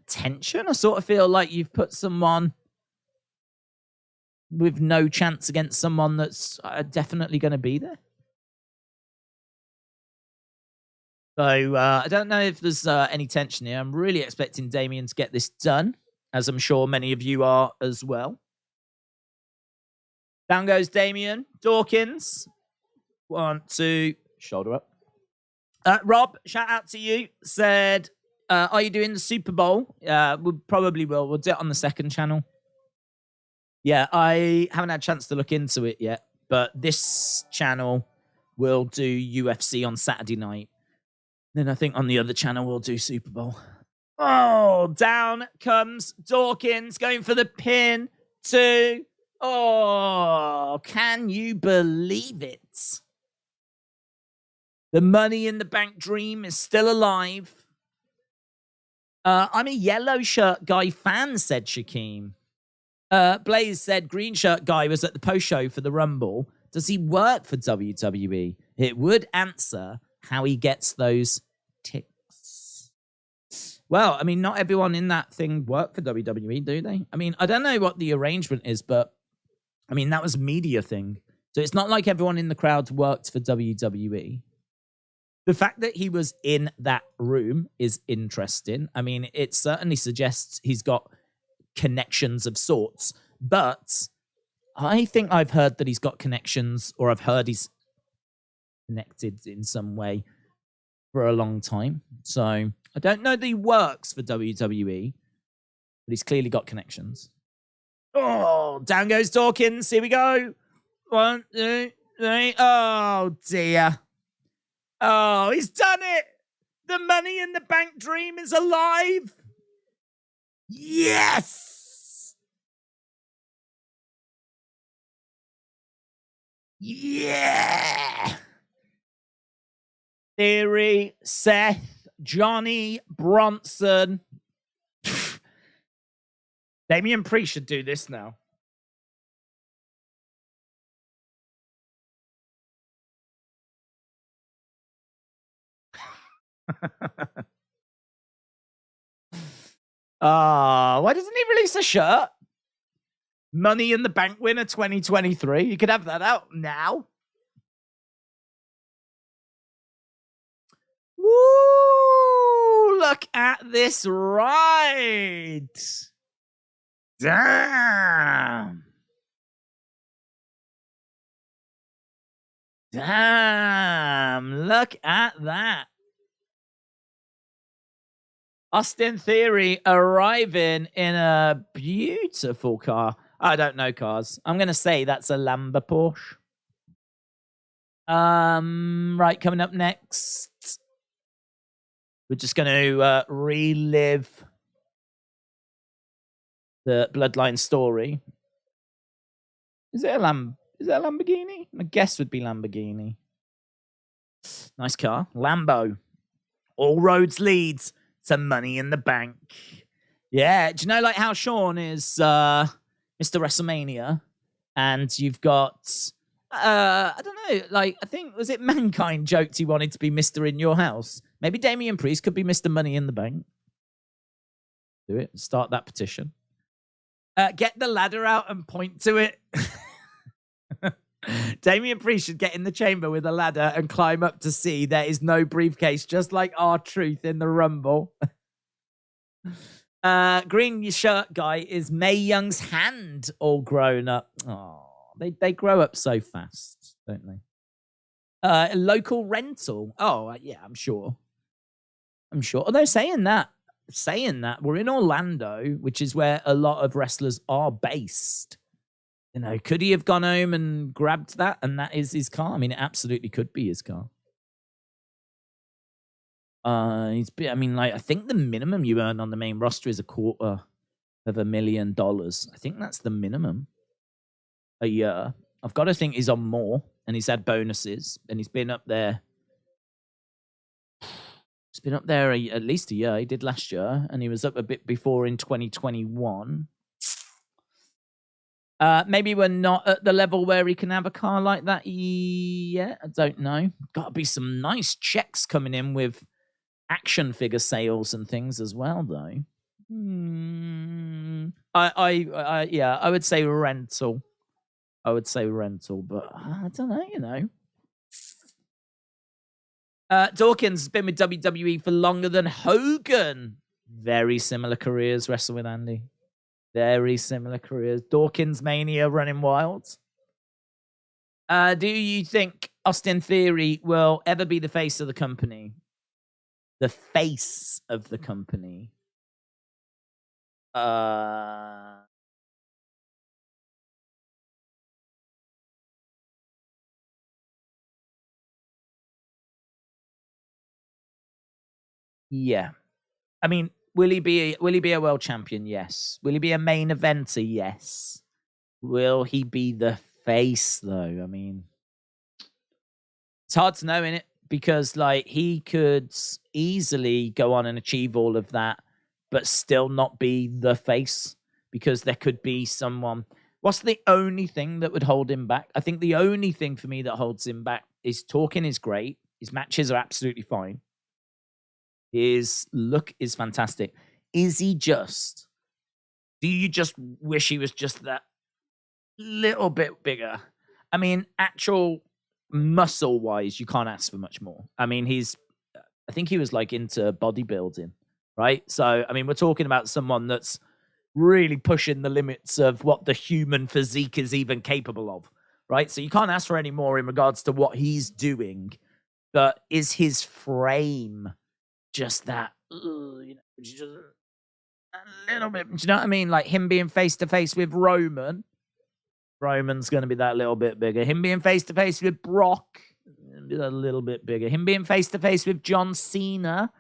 tension. I sort of feel like you've put someone with no chance against someone that's definitely going to be there. So I don't know if there's any tension here. I'm really expecting Damian to get this done, as I'm sure many of you are as well. Down goes Damian. Dawkins. 1, 2. Shoulder up. Rob, shout out to you. Said, are you doing the Super Bowl? We probably will. We'll do it on the second channel. Yeah, I haven't had a chance to look into it yet. But this channel will do UFC on Saturday night. Then I think on the other channel we'll do Super Bowl. Oh, down comes Dawkins going for the pin. 2. Oh, can you believe it? The Money in the Bank dream is still alive. I'm a Yellow Shirt Guy fan, said Shaquem. Blaze said Green Shirt Guy was at the post show for the Rumble. Does he work for WWE? It would answer how he gets those ticks. Well, I mean, not everyone in that thing work for WWE, do they? I mean, I don't know what the arrangement is, but I mean, that was a media thing. So it's not like everyone in the crowd worked for WWE. The fact that he was in that room is interesting. I mean, it certainly suggests he's got connections of sorts. But I think I've heard that he's got connections, or I've heard he's connected in some way for a long time. So I don't know that he works for WWE, but he's clearly got connections. Oh, down goes Dawkins. Here we go. 1, 2, 3. Oh, dear. Oh, he's done it. The Money in the Bank dream is alive. Yes. Yeah. Theory, Seth, Johnny, Bronson. Damian Priest should do this now. Why doesn't he release a shirt? Money in the Bank winner 2023. You could have that out now. Woo! Look at this ride. Damn. Damn. Look at that. Austin Theory arriving in a beautiful car. I don't know cars. I'm going to say that's a Lambo Porsche. Right, coming up next, we're just going to relive the Bloodline story. Is it a Lamborghini? My guess would be Lamborghini. Nice car. Lambo. All roads leads to Money in the Bank. Yeah. Do you know like how Sean is Mr. WrestleMania? And you've got I don't know, like I think was it Mankind joked he wanted to be Mr. In Your House? Maybe Damian Priest could be Mr. Money in the Bank. Do it. Start that petition. Get the ladder out and point to it. Damian Priest should get in the chamber with a ladder and climb up to see there is no briefcase, just like R-Truth in the Rumble. Green shirt guy is Mae Young's hand all grown up. Oh, they grow up so fast, don't they? Local rental. Oh, yeah, I'm sure. Although saying that, we're in Orlando, which is where a lot of wrestlers are based. You know, could he have gone home and grabbed that? And that is his car. I mean, it absolutely could be his car. I think the minimum you earn on the main roster is $250,000. I think that's the minimum a year. I've got to think he's on more, and he's had bonuses, and he's been up there. He's been up there at least a year. He did last year, and he was up a bit before in 2021. Maybe we're not at the level where he can have a car like that yet. I don't know. Got to be some nice checks coming in with action figure sales and things as well, though. I would say rental. But I don't know. Dawkins has been with WWE for longer than Hogan. Very similar careers, wrestle with Andy. Very similar careers. Dawkins Mania running wild. Do you think Austin Theory will ever be the face of the company? The face of the company. Yeah. I mean, will he be a world champion? Yes. Will he be a main eventer? Yes. Will he be the face though? I mean, it's hard to know, innit? Because like he could easily go on and achieve all of that, but still not be the face, because there could be someone. What's the only thing that would hold him back? I think the only thing for me that holds him back is talking is great. His matches are absolutely fine. His look is fantastic. Is he just? Do you just wish he was just that little bit bigger? I mean, actual muscle-wise, you can't ask for much more. I mean, I think he was like into bodybuilding, right? So, I mean, we're talking about someone that's really pushing the limits of what the human physique is even capable of, right? So you can't ask for any more in regards to what he's doing. But is his frame just that, just a little bit? Do you know what I mean? Like him being face-to-face with Roman's going to be that little bit bigger. Him being face-to-face with Brock, a little bit bigger. Him being face-to-face with John Cena,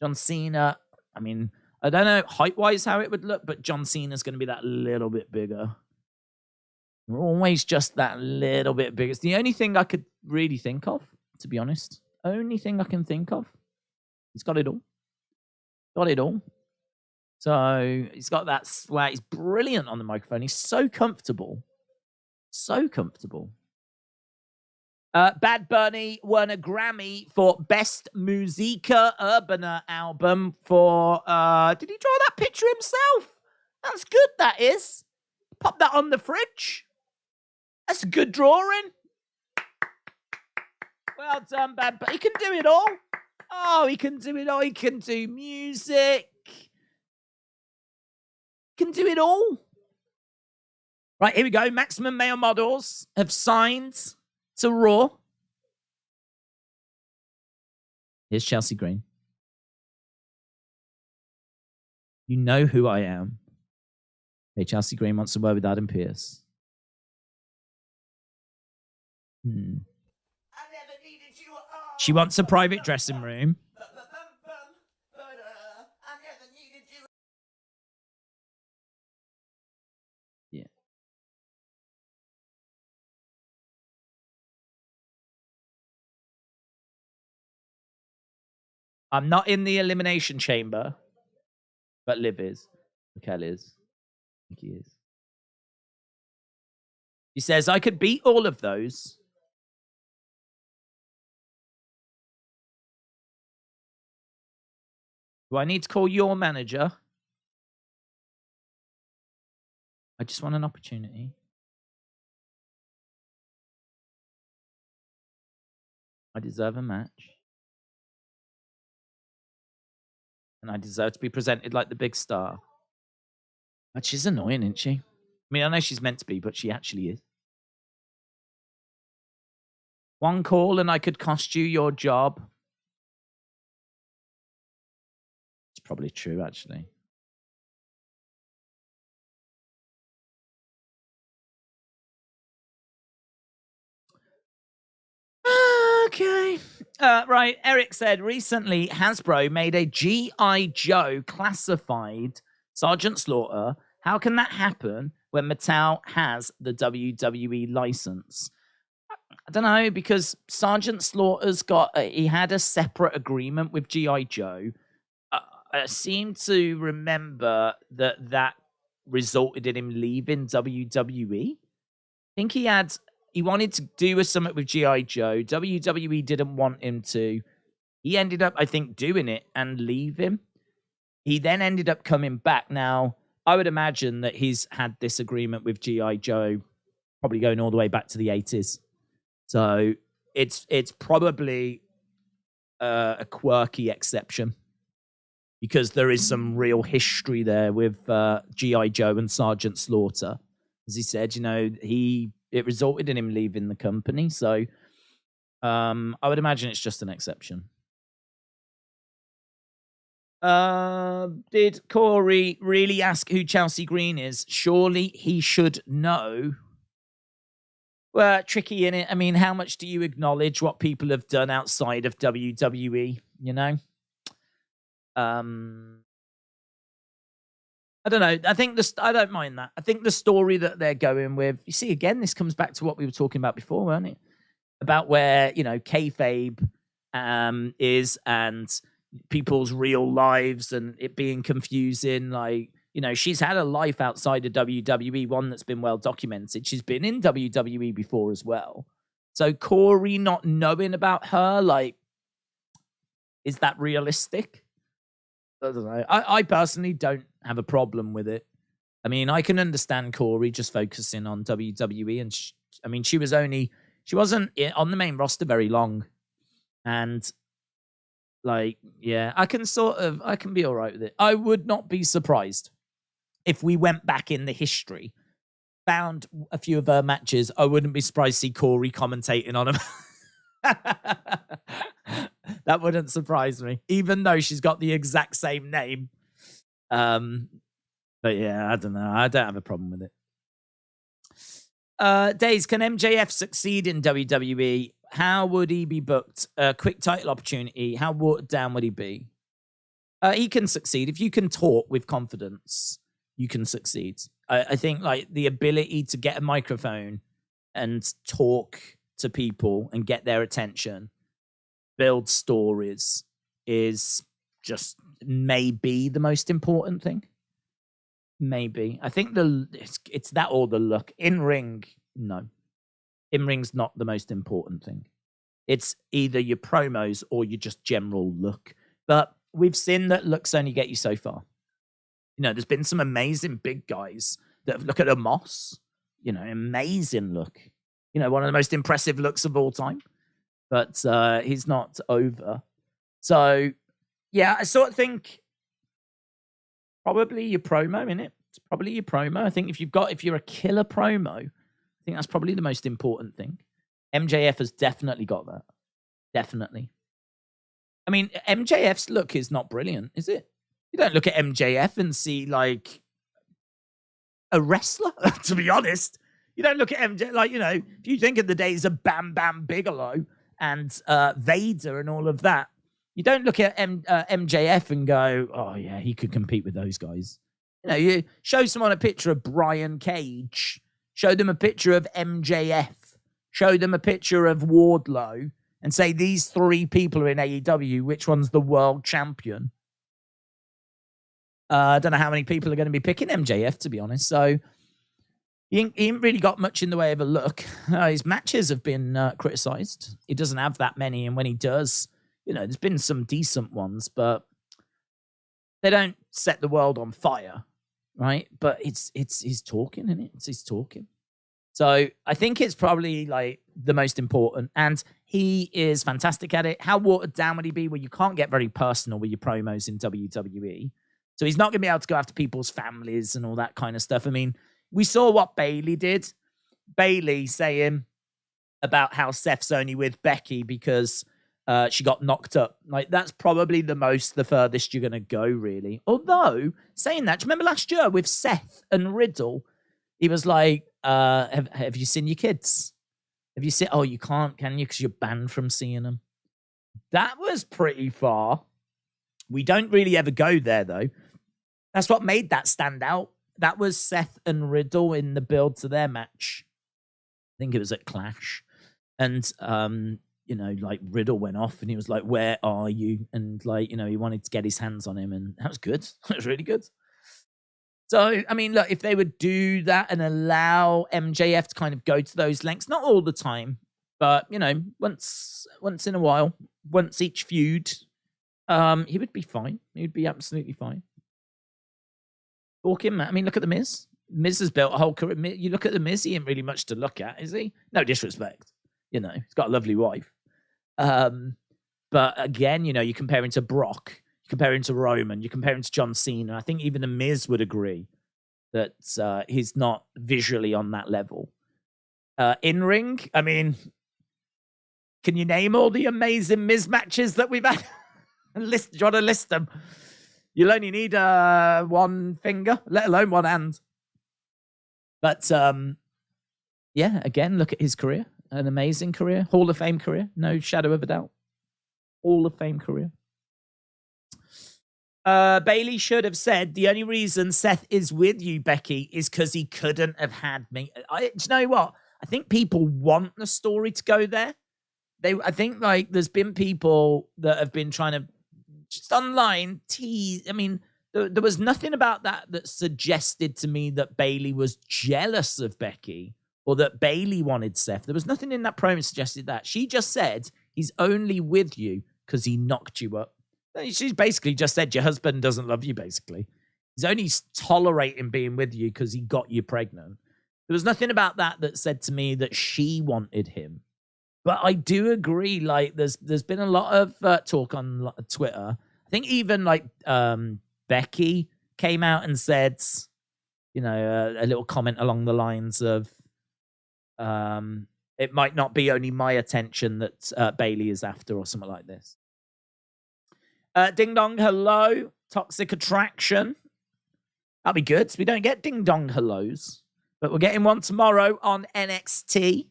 I mean, I don't know height-wise how it would look, but John Cena's going to be that little bit bigger. We're always just that little bit bigger. It's the only thing I could really think of, to be honest. Only thing I can think of. He's got it all. Got it all. So he's got that swag. He's brilliant on the microphone. He's so comfortable. So comfortable. Bad Bunny won a Grammy for Best Musica Urbana album for, did he draw that picture himself? That's good, that is. Pop that on the fridge. That's a good drawing. Well done, Bad Bunny. He can do it all. Oh, he can do it all. He can do music. He can do it all. Right, here we go. Maximum Male Models have signed to Raw. Here's Chelsea Green. You know who I am. Hey, Chelsea Green wants to word with Adam Pearce. She wants a private dressing room. Yeah. I'm not in the Elimination Chamber, but Liv is. Raquel is. I think he is. He says, I could beat all of those. Do I need to call your manager? I just want an opportunity. I deserve a match. And I deserve to be presented like the big star. But she's annoying, isn't she? I mean, I know she's meant to be, but she actually is. One call and I could cost you your job. It's probably true, actually. Okay. Right. Eric said, recently Hasbro made a G.I. Joe classified Sergeant Slaughter. How can that happen when Mattel has the WWE license? I don't know, because Sergeant Slaughter's he had a separate agreement with G.I. Joe. I seem to remember that resulted in him leaving WWE. I think he wanted to do a summit with G.I. Joe. WWE didn't want him to. He ended up, I think, doing it and leaving. He then ended up coming back. Now, I would imagine that he's had this agreement with G.I. Joe probably going all the way back to the 80s. So it's probably a quirky exception, because there is some real history there with G.I. Joe and Sergeant Slaughter. As he said, it resulted in him leaving the company. So I would imagine it's just an exception. Did Corey really ask who Chelsea Green is? Surely he should know. Well, tricky, innit? I mean, how much do you acknowledge what people have done outside of WWE, you know? I don't know. I don't mind that. I think the story that they're going with, you see, again, this comes back to what we were talking about before, weren't it? About where, kayfabe is, and people's real lives, and it being confusing. Like, she's had a life outside of WWE, one that's been well documented. She's been in WWE before as well. So Corey not knowing about her, like, is that realistic? I don't know. I personally don't have a problem with it. I mean, I can understand Corey just focusing on WWE, and she wasn't on the main roster very long, and like, yeah, I can be all right with it. I would not be surprised if we went back in the history, found a few of her matches. I wouldn't be surprised to see Corey commentating on them. That wouldn't surprise me, even though she's got the exact same name. But yeah, I don't know. I don't have a problem with it. Days, can MJF succeed in WWE? How would he be booked? A quick title opportunity. How watered down would he be? He can succeed. If you can talk with confidence, you can succeed. I think like the ability to get a microphone and talk to people and get their attention, build stories is just maybe the most important thing. Maybe. I think it's that or the look. In ring, no. In ring's not the most important thing. It's either your promos or your just general look. But we've seen that looks only get you so far. You know, there's been some amazing big guys that have, look at a Moss, you know, amazing look. You know, one of the most impressive looks of all time. But he's not over. So, yeah, I sort of think probably your promo, innit? It's probably your promo. I think if you're a killer promo, I think that's probably the most important thing. MJF has definitely got that. Definitely. I mean, MJF's look is not brilliant, is it? You don't look at MJF and see, like, a wrestler, to be honest. You don't look at MJ, like, you know, if you think of the days of Bam Bam Bigelow and Vader and all of that, you don't look at MJF and go, oh, yeah, he could compete with those guys. You know, you show someone a picture of Brian Cage, show them a picture of MJF, show them a picture of Wardlow, and say these three people are in AEW, which one's the world champion? I don't know how many people are going to be picking MJF, to be honest. So he ain't really got much in the way of a look. His matches have been criticised. He doesn't have that many, and when he does, you know, there's been some decent ones, but they don't set the world on fire, right? But it's he's talking, isn't it? He's talking. So I think it's probably like the most important, and he is fantastic at it. How watered down would he be? Well, you can't get very personal with your promos in WWE. So he's not going to be able to go after people's families and all that kind of stuff. I mean, we saw what Bayley did. Bayley saying about how Seth's only with Becky because she got knocked up. Like, that's probably the furthest you're going to go, really. Although, saying that, do you remember last year with Seth and Riddle? He was like, have you seen your kids? Have you seen... Oh, you can't, can you? Because you're banned from seeing them. That was pretty far. We don't really ever go there, though. That's what made that stand out. That was Seth and Riddle in the build to their match. I think it was at Clash. And, you know, like, Riddle went off and he was like, where are you? And, like, you know, he wanted to get his hands on him. And that was good. That was really good. So, I mean, look, if they would do that and allow MJF to kind of go to those lengths, not all the time, but, you know, once in a while, once each feud, he would be fine. He would be absolutely fine. Talking, I mean, look at The Miz. Miz has built a whole career. You look at The Miz, he ain't really much to look at, is he? No disrespect. You know, he's got a lovely wife. But again, you know, you compare him to Brock, you compare him to Roman, you compare him to John Cena. I think even The Miz would agree that he's not visually on that level. In ring, I mean, can you name all the amazing Miz matches that we've had? Do you want to list them? You'll only need one finger, let alone one hand. But, yeah, again, look at his career. An amazing career. Hall of Fame career. No shadow of a doubt. Hall of Fame career. Bayley should have said, the only reason Seth is with you, Becky, is because he couldn't have had me. Do you know what? I think people want the story to go there. I think, like, there's been people that have been trying to just online tease. I mean, there was nothing about that suggested to me that Bayley was jealous of Becky or that Bayley wanted Seth. There was nothing in that promo that suggested that. She just said, he's only with you because he knocked you up. She's basically just said your husband doesn't love you, basically. He's only tolerating being with you because he got you pregnant. There was nothing about that said to me that she wanted him. But I do agree, like, there's been a lot of talk on Twitter. I think even, like, Becky came out and said, you know, a little comment along the lines of, it might not be only my attention that Bayley is after or something like this. Ding Dong Hello, Toxic Attraction. That'll be good. We don't get Ding Dong Hellos, but we're getting one tomorrow on NXT.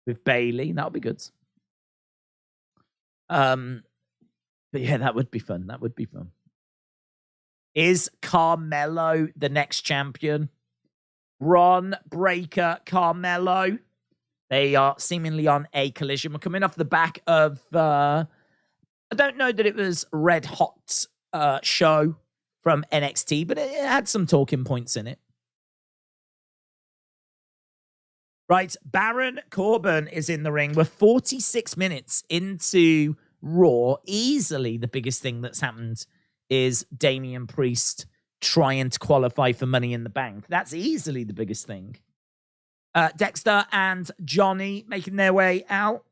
With Bayley, that'll be good. But yeah, that would be fun. Is Carmelo the next champion? Ron, Breaker, Carmelo. They are seemingly on a collision. We're coming off the back of, I don't know that it was Red Hot show from NXT, but it had some talking points in it. Right, Baron Corbin is in the ring. We're 46 minutes into Raw. Easily the biggest thing that's happened is Damian Priest trying to qualify for Money in the Bank. That's easily the biggest thing. Dexter and Johnny making their way out.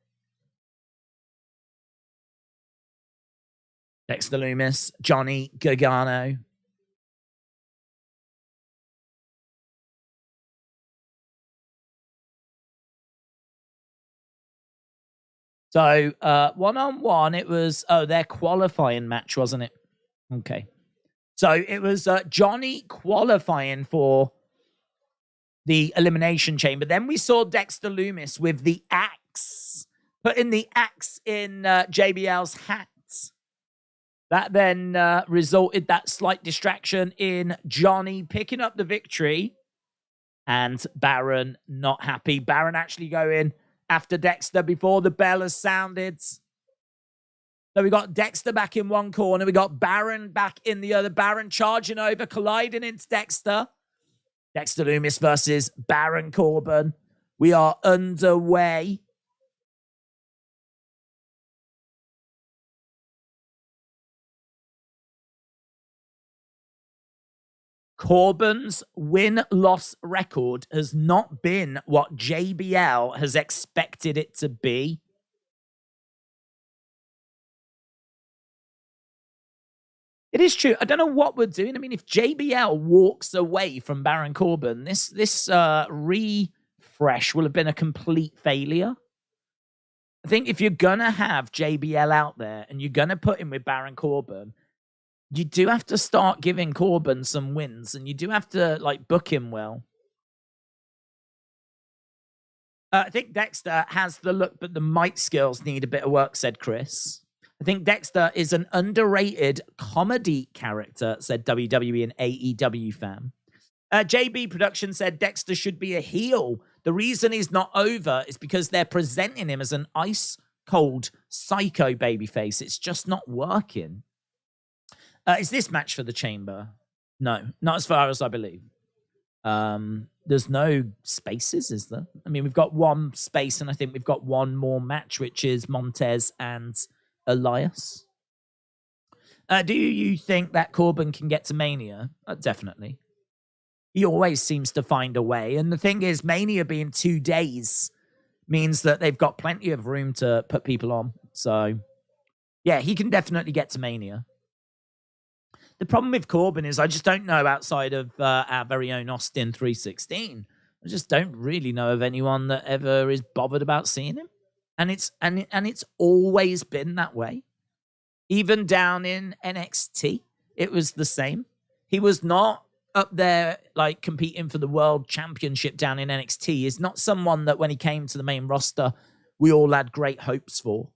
Dexter Lumis, Johnny Gargano. So, one-on-one, it was, their qualifying match, wasn't it? Okay. So, it was Johnny qualifying for the Elimination Chamber. Then we saw Dexter Lumis with the axe, putting the axe in JBL's hat. That then resulted that slight distraction in Johnny picking up the victory and Baron not happy. Baron actually going after Dexter before the bell has sounded. So we got Dexter back in one corner. We got Baron back in the other. Baron charging over, colliding into Dexter. Dexter Lumis versus Baron Corbin. We are underway. Corbin's win-loss record has not been what JBL has expected it to be. It is true. I don't know what we're doing. I mean, if JBL walks away from Baron Corbin, this refresh will have been a complete failure. I think if you're going to have JBL out there and you're going to put him with Baron Corbin, you do have to start giving Corbin some wins, and you do have to, like, book him well. I think Dexter has the look, but the mic skills need a bit of work, said Chris. I think Dexter is an underrated comedy character, said WWE and AEW fan. JB Production said Dexter should be a heel. The reason he's not over is because they're presenting him as an ice-cold psycho babyface. It's just not working. Is this match for the Chamber? No, not as far as I believe. There's no spaces, is there? I mean, we've got one space, and I think we've got one more match, which is Montez and Elias. Do you think that Corbin can get to Mania? Definitely. He always seems to find a way. And the thing is, Mania being 2 days means that they've got plenty of room to put people on. So, yeah, he can definitely get to Mania. The problem with Corbin is I just don't know outside of our very own Austin 316. I just don't really know of anyone that ever is bothered about seeing him. And it's always been that way. Even down in NXT, it was the same. He was not up there like competing for the world championship down in NXT. He's not someone that when he came to the main roster, we all had great hopes for.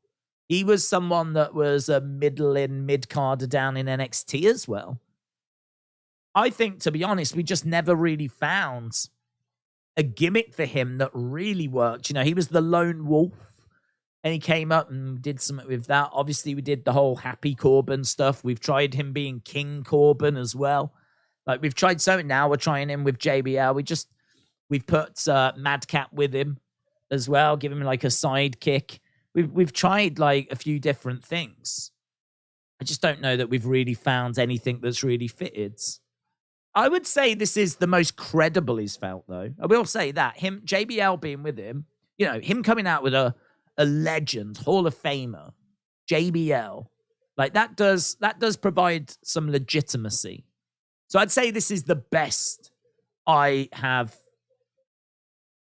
He was someone that was a mid-carder down in NXT as well. I think, to be honest, we just never really found a gimmick for him that really worked. You know, he was the lone wolf, and he came up and did something with that. Obviously, we did the whole Happy Corbin stuff. We've tried him being King Corbin as well. Like, we've tried something now. We're trying him with JBL. We've put Madcap with him as well, give him like a sidekick. We've tried like a few different things. I just don't know that we've really found anything that's really fitted. I would say this is the most credible he's felt, though. I will say that. Him, JBL being with him, you know, him coming out with a legend, Hall of Famer, JBL, like that does provide some legitimacy. So I'd say this is the best I have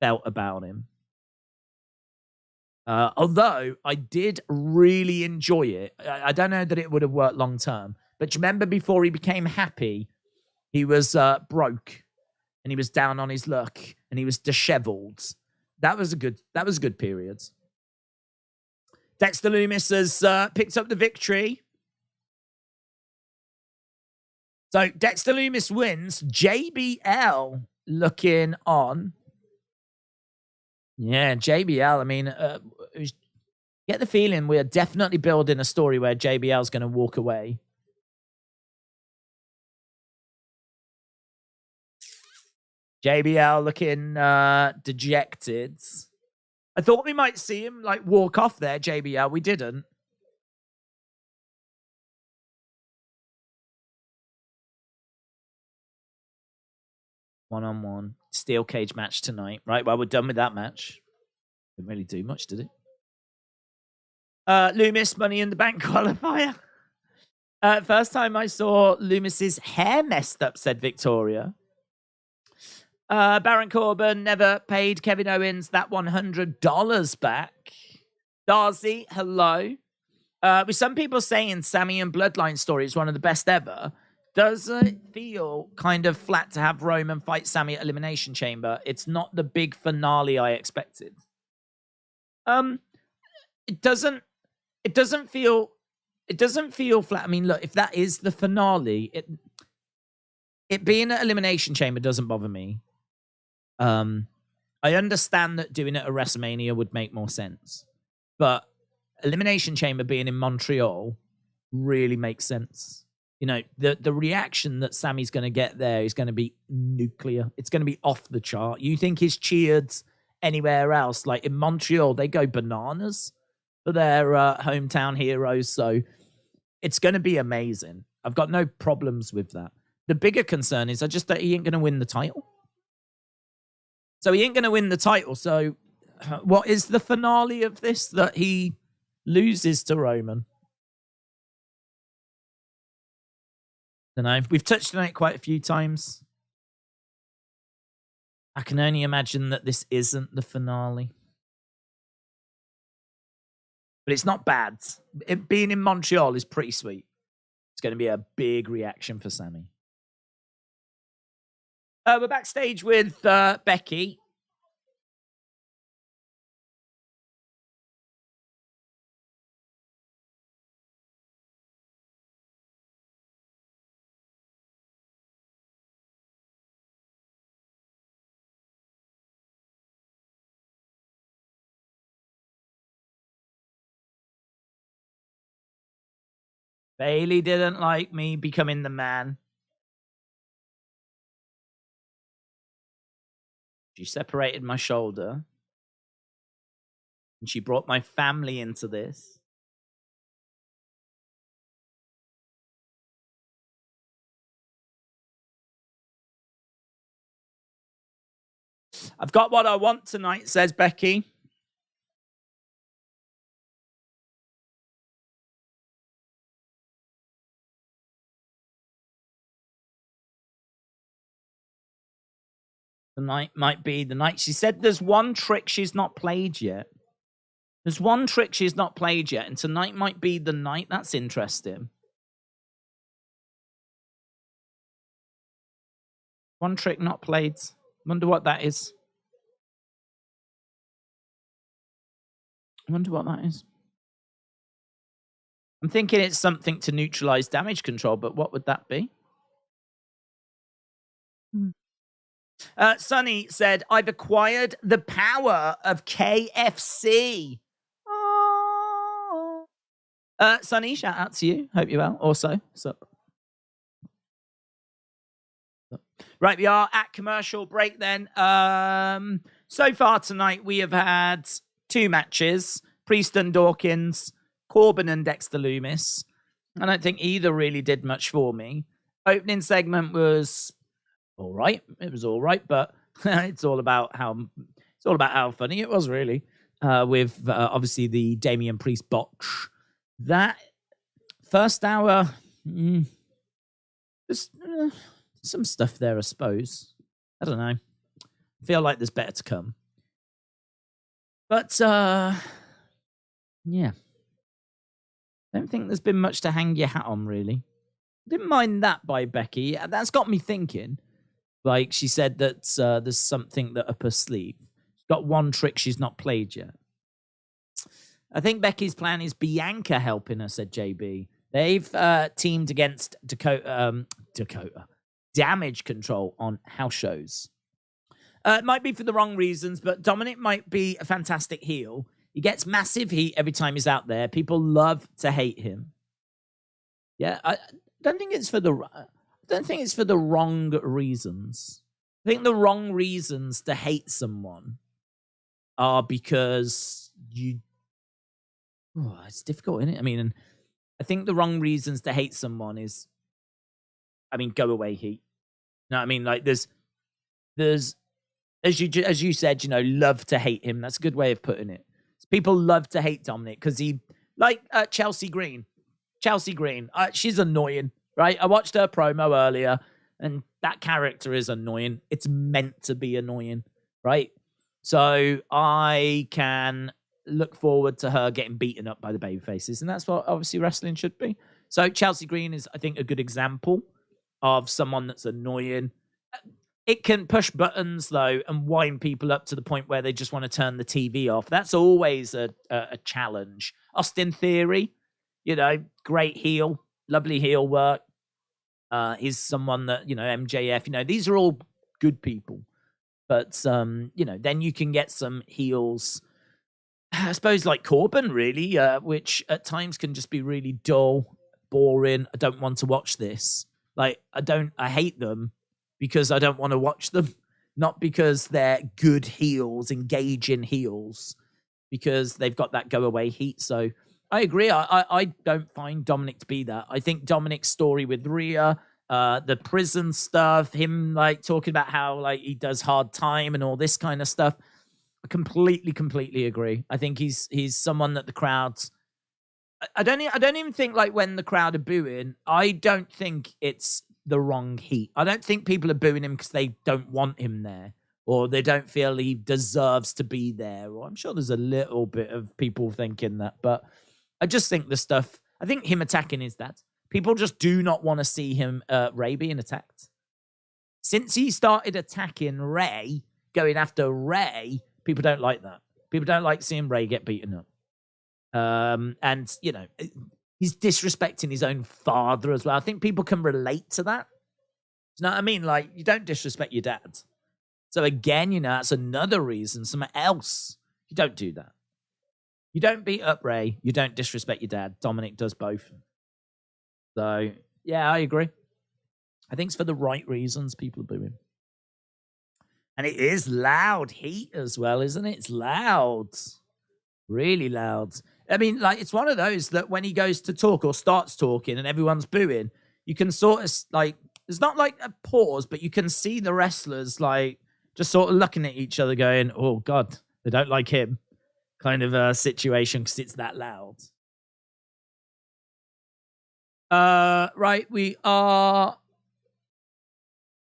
felt about him. Although I did really enjoy it. I don't know that it would have worked long term. But do you remember before he became happy, he was broke and he was down on his luck and he was disheveled. That was a good period. Dexter Lumis has picked up the victory. So Dexter Lumis wins. JBL looking on. Yeah, JBL. I mean, get the feeling we're definitely building a story where JBL's going to walk away. JBL looking dejected. I thought we might see him like walk off there, JBL. We didn't. One-on-one steel cage match tonight. Right, well, we're done with that match. Didn't really do much, did it? Loomis, Money in the Bank qualifier. First time I saw Loomis's hair messed up, said Victoria. Baron Corbin never paid Kevin Owens that $100 back. Darcy, hello. With some people saying Sammy and Bloodline story is one of the best ever, does it feel kind of flat to have Roman fight Sammy at Elimination Chamber? It's not the big finale I expected. It doesn't feel flat. I mean, look, if that is the finale, it being an Elimination Chamber doesn't bother me. I understand that doing it at WrestleMania would make more sense, but Elimination Chamber being in Montreal really makes sense. You know, the reaction that Sammy's going to get there is going to be nuclear. It's going to be off the chart. You think he's cheered anywhere else? Like in Montreal, they go bananas for their hometown heroes. So it's going to be amazing. I've got no problems with that. The bigger concern is that he ain't going to win the title. So he ain't going to win the title. So what is the finale of this? That he loses to Roman? I don't know. We've touched on it quite a few times. I can only imagine that this isn't the finale. But it's not bad. It being in Montreal is pretty sweet. It's going to be a big reaction for Sammy. We're backstage with Becky. Bayley didn't like me becoming the man. She separated my shoulder. And she brought my family into this. I've got what I want tonight, says Becky. The night might be the night. She said there's one trick she's not played yet. There's one trick she's not played yet, and tonight might be the night. That's interesting. One trick not played. Wonder what that is. Wonder what that is. I'm thinking it's something to neutralize damage control, but what would that be? Sonny said, I've acquired the power of KFC. Oh. Sonny, shout out to you. Hope you're well. Also, sup. Right, we are at commercial break then. So far tonight, we have had 2 matches. Priest and Dawkins, Corbin and Dexter Loomis. I don't think either really did much for me. Opening segment was all right. It was all right, but it's all about how funny it was, really. With obviously the Damian Priest botch. That first hour, there's some stuff there, I suppose. I don't know. I feel like there's better to come. But yeah, I don't think there's been much to hang your hat on, really. Didn't mind that by Becky. That's got me thinking. Like she said that there's something that up her sleeve. She's got one trick she's not played yet. I think Becky's plan is Bianca helping her, said JB. They've teamed against Dakota Damage Control on house shows. It might be for the wrong reasons, but Dominic might be a fantastic heel. He gets massive heat every time he's out there. People love to hate him. Yeah, I don't think it's for the wrong reasons. I think the wrong reasons to hate someone are because it's difficult, isn't it? I mean, I think the wrong reasons to hate someone is, go away heat. You know what I mean? Like there's as you said, love to hate him. That's a good way of putting it. People love to hate Dominic because he, like Chelsea Green. Chelsea Green, she's annoying, right? I watched her promo earlier, and that character is annoying. It's meant to be annoying, right? So I can look forward to her getting beaten up by the babyfaces, and that's what obviously wrestling should be. So Chelsea Green is, I think, a good example of someone that's annoying. It can push buttons, though, and wind people up to the point where they just want to turn the TV off. That's always a challenge. Austin Theory, great heel, lovely heel work. He's someone that, MJF, these are all good people. But, then you can get some heels, I suppose, like Corbin, really, which at times can just be really dull, boring. I don't want to watch this. Like, I hate them because I don't want to watch them. Not because they're good heels, engaging heels, because they've got that go-away heat. So I agree. I don't find Dominic to be that. I think Dominic's story with Rhea, the prison stuff, him like talking about how like he does hard time and all this kind of stuff, I completely agree. I think he's someone that the crowds. I don't even think like when the crowd are booing, I don't think it's the wrong heat. I don't think people are booing him because they don't want him there or they don't feel he deserves to be there. Or I'm sure there's a little bit of people thinking that, but I just think I think him attacking is that. People just do not want to see him, Ray, being attacked. Since he started attacking Ray, going after Ray, people don't like that. People don't like seeing Ray get beaten up. And, he's disrespecting his own father as well. I think people can relate to that. You know what I mean? Like, you don't disrespect your dad. So again, that's another reason, something else. You don't do that. You don't beat up Ray. You don't disrespect your dad. Dominic does both. So, yeah, I agree. I think it's for the right reasons people are booing. And it is loud heat as well, isn't it? It's loud. Really loud. I mean, like, it's one of those that when he goes to talk or starts talking and everyone's booing, you can sort of, like, there's not like a pause, but you can see the wrestlers, like, just sort of looking at each other going, oh, God, they don't like him kind of a situation because it's that loud. Right, we are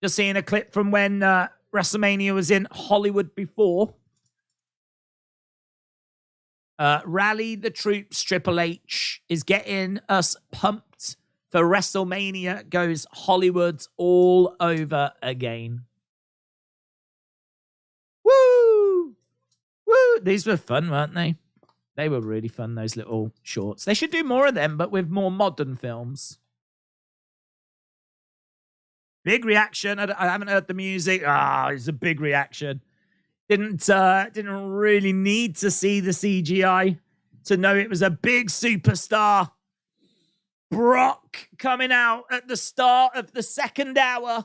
just seeing a clip from when WrestleMania was in Hollywood before. Rally the troops, Triple H is getting us pumped for WrestleMania goes Hollywood all over again. Woo! Woo! These were fun, weren't they? They were really fun, those little shorts. They should do more of them, but with more modern films. Big reaction. I haven't heard the music. It's a big reaction. Didn't really need to see the CGI to know it was a big superstar. Brock coming out at the start of the second hour.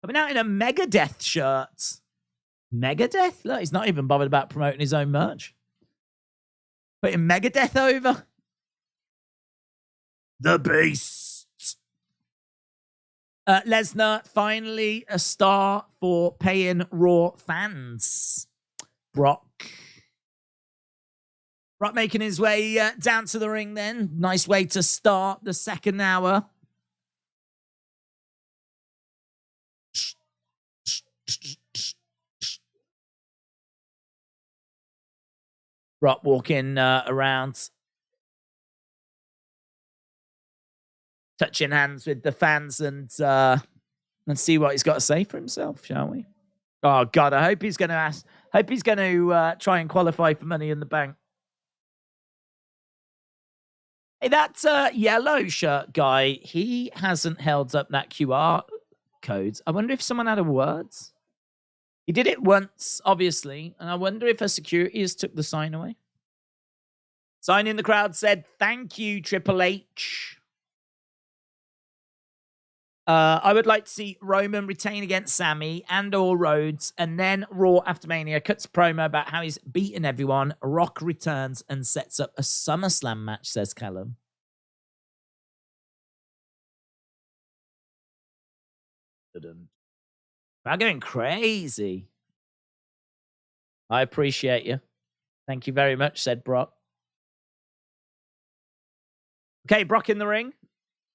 Coming out in a Megadeth shirt. Megadeth? Look, he's not even bothered about promoting his own merch. Putting Megadeth over. The Beast. Lesnar, finally a star for paying Raw fans. Brock making his way down to the ring then. Nice way to start the second hour. Brock walking around, touching hands with the fans, and see what he's got to say for himself, shall we? Oh God, I hope he's going to try and qualify for Money in the Bank. Hey, that yellow shirt guy, he hasn't held up that QR code. I wonder if someone had a word. He did it once, obviously, and I wonder if her security has took the sign away. Sign in the crowd said, "Thank you, Triple H." I would like to see Roman retain against Sammy and/or Rhodes, and then Raw after Mania cuts a promo about how he's beaten everyone. Rock returns and sets up a SummerSlam match, says Callum. I'm going crazy. I appreciate you. Thank you very much, said Brock. Okay, Brock in the ring.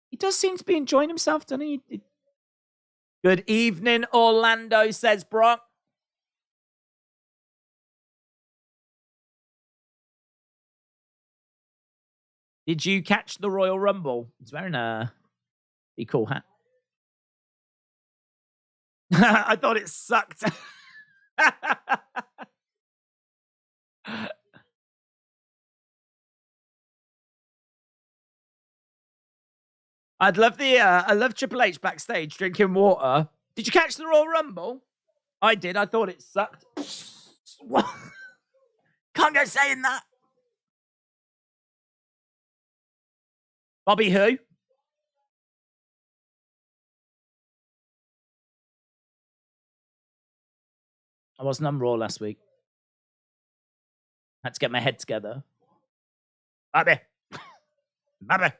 He does seem to be enjoying himself, doesn't he? Good evening, Orlando, says Brock. Did you catch the Royal Rumble? He's wearing a pretty cool hat. I thought it sucked. I love Triple H backstage drinking water. Did you catch the Royal Rumble? I did. I thought it sucked. What? Can't go saying that. Bobby who? I wasn't on Raw last week. Had to get my head together. Bobby. Bobby.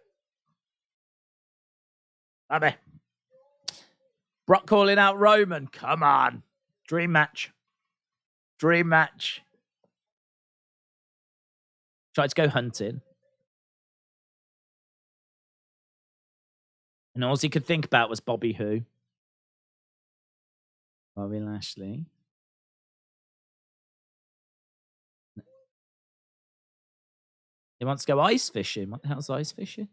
Bobby. Brock calling out Roman. Come on. Dream match. Dream match. Tried to go hunting. And all he could think about was Bobby who? Bobby Lashley. He wants to go ice fishing. What the hell's ice fishing?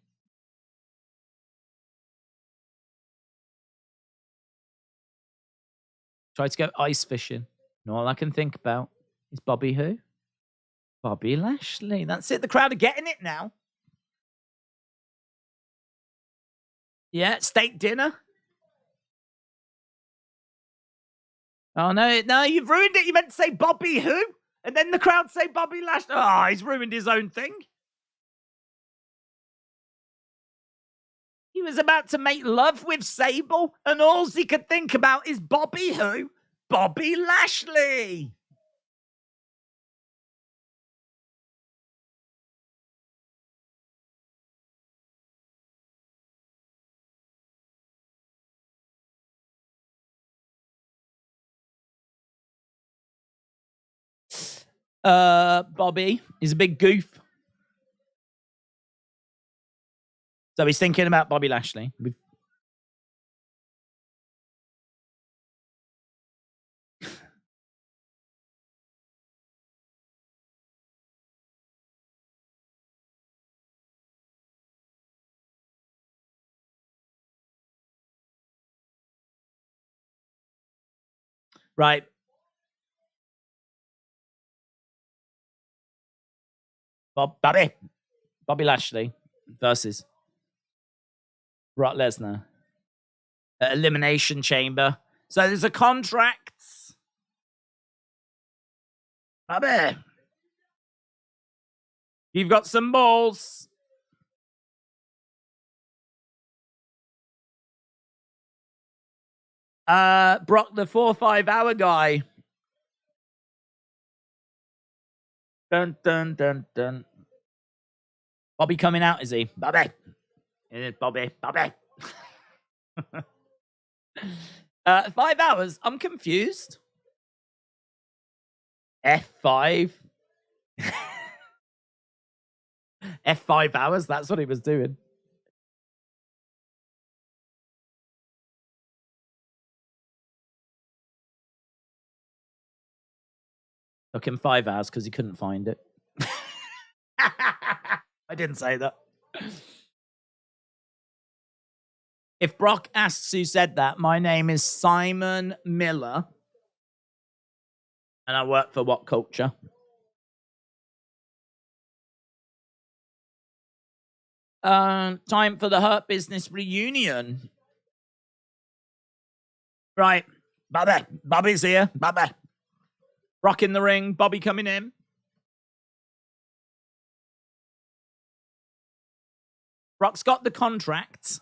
Tried to go ice fishing. And all I can think about is Bobby who? Bobby Lashley. That's it. The crowd are getting it now. Yeah, steak dinner. Oh, no, you've ruined it. You meant to say Bobby who? And then the crowd say Bobby Lashley. Oh, he's ruined his own thing. He was about to make love with Sable, and all he could think about is Bobby who? Bobby Lashley. Bobby is a big goof. So he's thinking about Bobby Lashley. Right. Bobby Lashley versus Brock Lesnar. Elimination Chamber. So there's a contract. Bobby, you've got some balls. Brock, the 4 or 5 hour guy. Dun, dun, dun, dun. Bobby coming out, is he? Bobby. Bobby. 5 hours. I'm confused. F5. F5 hours. That's what he was doing. Took him 5 hours because he couldn't find it. I didn't say that. If Brock asks who said that, my name is Simon Miller. And I work for What Culture? Time for the Hurt Business reunion. Right. Bobby. Bobby's here. Bobby. Rock in the ring. Bobby coming in. Brock's got the contract.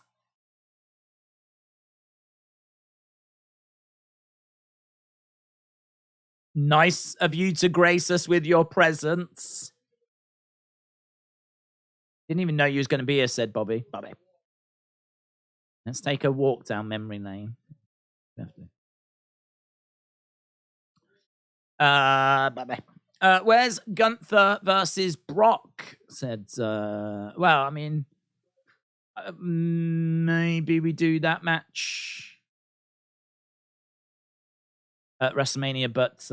Nice of you to grace us with your presence. Didn't even know you was going to be here, said Bobby. Bobby. Let's take a walk down memory lane. Bobby. Where's Gunther versus Brock? Said, well, I mean, maybe we do that match at WrestleMania, but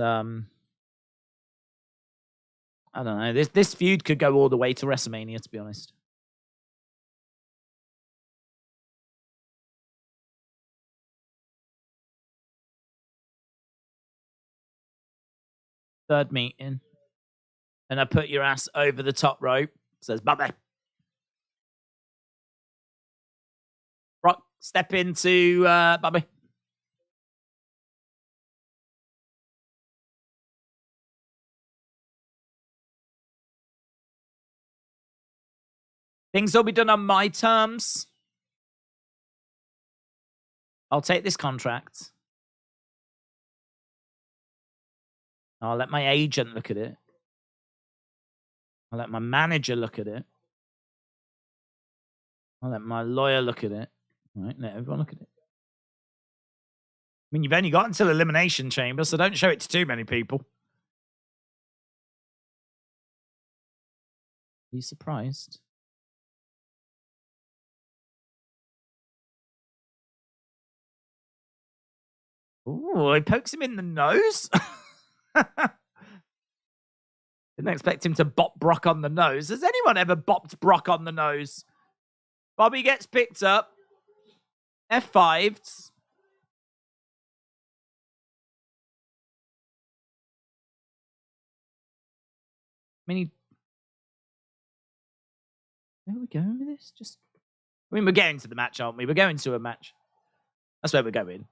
I don't know. This feud could go all the way to WrestleMania, to be honest. Third meeting. And I put your ass over the top rope. Says, Bobby. Brock, step into Bobby. Things will be done on my terms. I'll take this contract. I'll let my agent look at it. I'll let my manager look at it. I'll let my lawyer look at it. All right, let everyone look at it. I mean, you've only got until Elimination Chamber, so don't show it to too many people. Are you surprised? Ooh, he pokes him in the nose. Didn't expect him to bop Brock on the nose. Has anyone ever bopped Brock on the nose? Bobby gets picked up. F5s. I mean, where are we going with this? I mean, we're getting to the match, aren't we? We're going to a match. That's where we're going.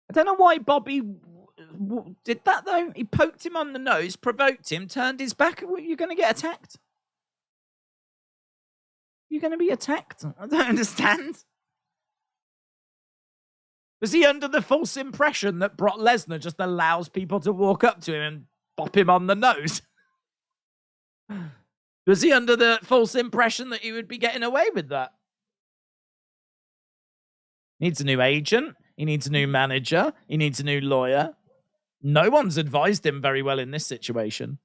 I don't know why Bobby did that, though. He poked him on the nose, provoked him, turned his back. You're going to get attacked. You're going to be attacked. I don't understand. Was he under the false impression that Brock Lesnar just allows people to walk up to him and bop him on the nose? Was he under the false impression that he would be getting away with that? Needs a new agent. He needs a new manager. He needs a new lawyer. No one's advised him very well in this situation.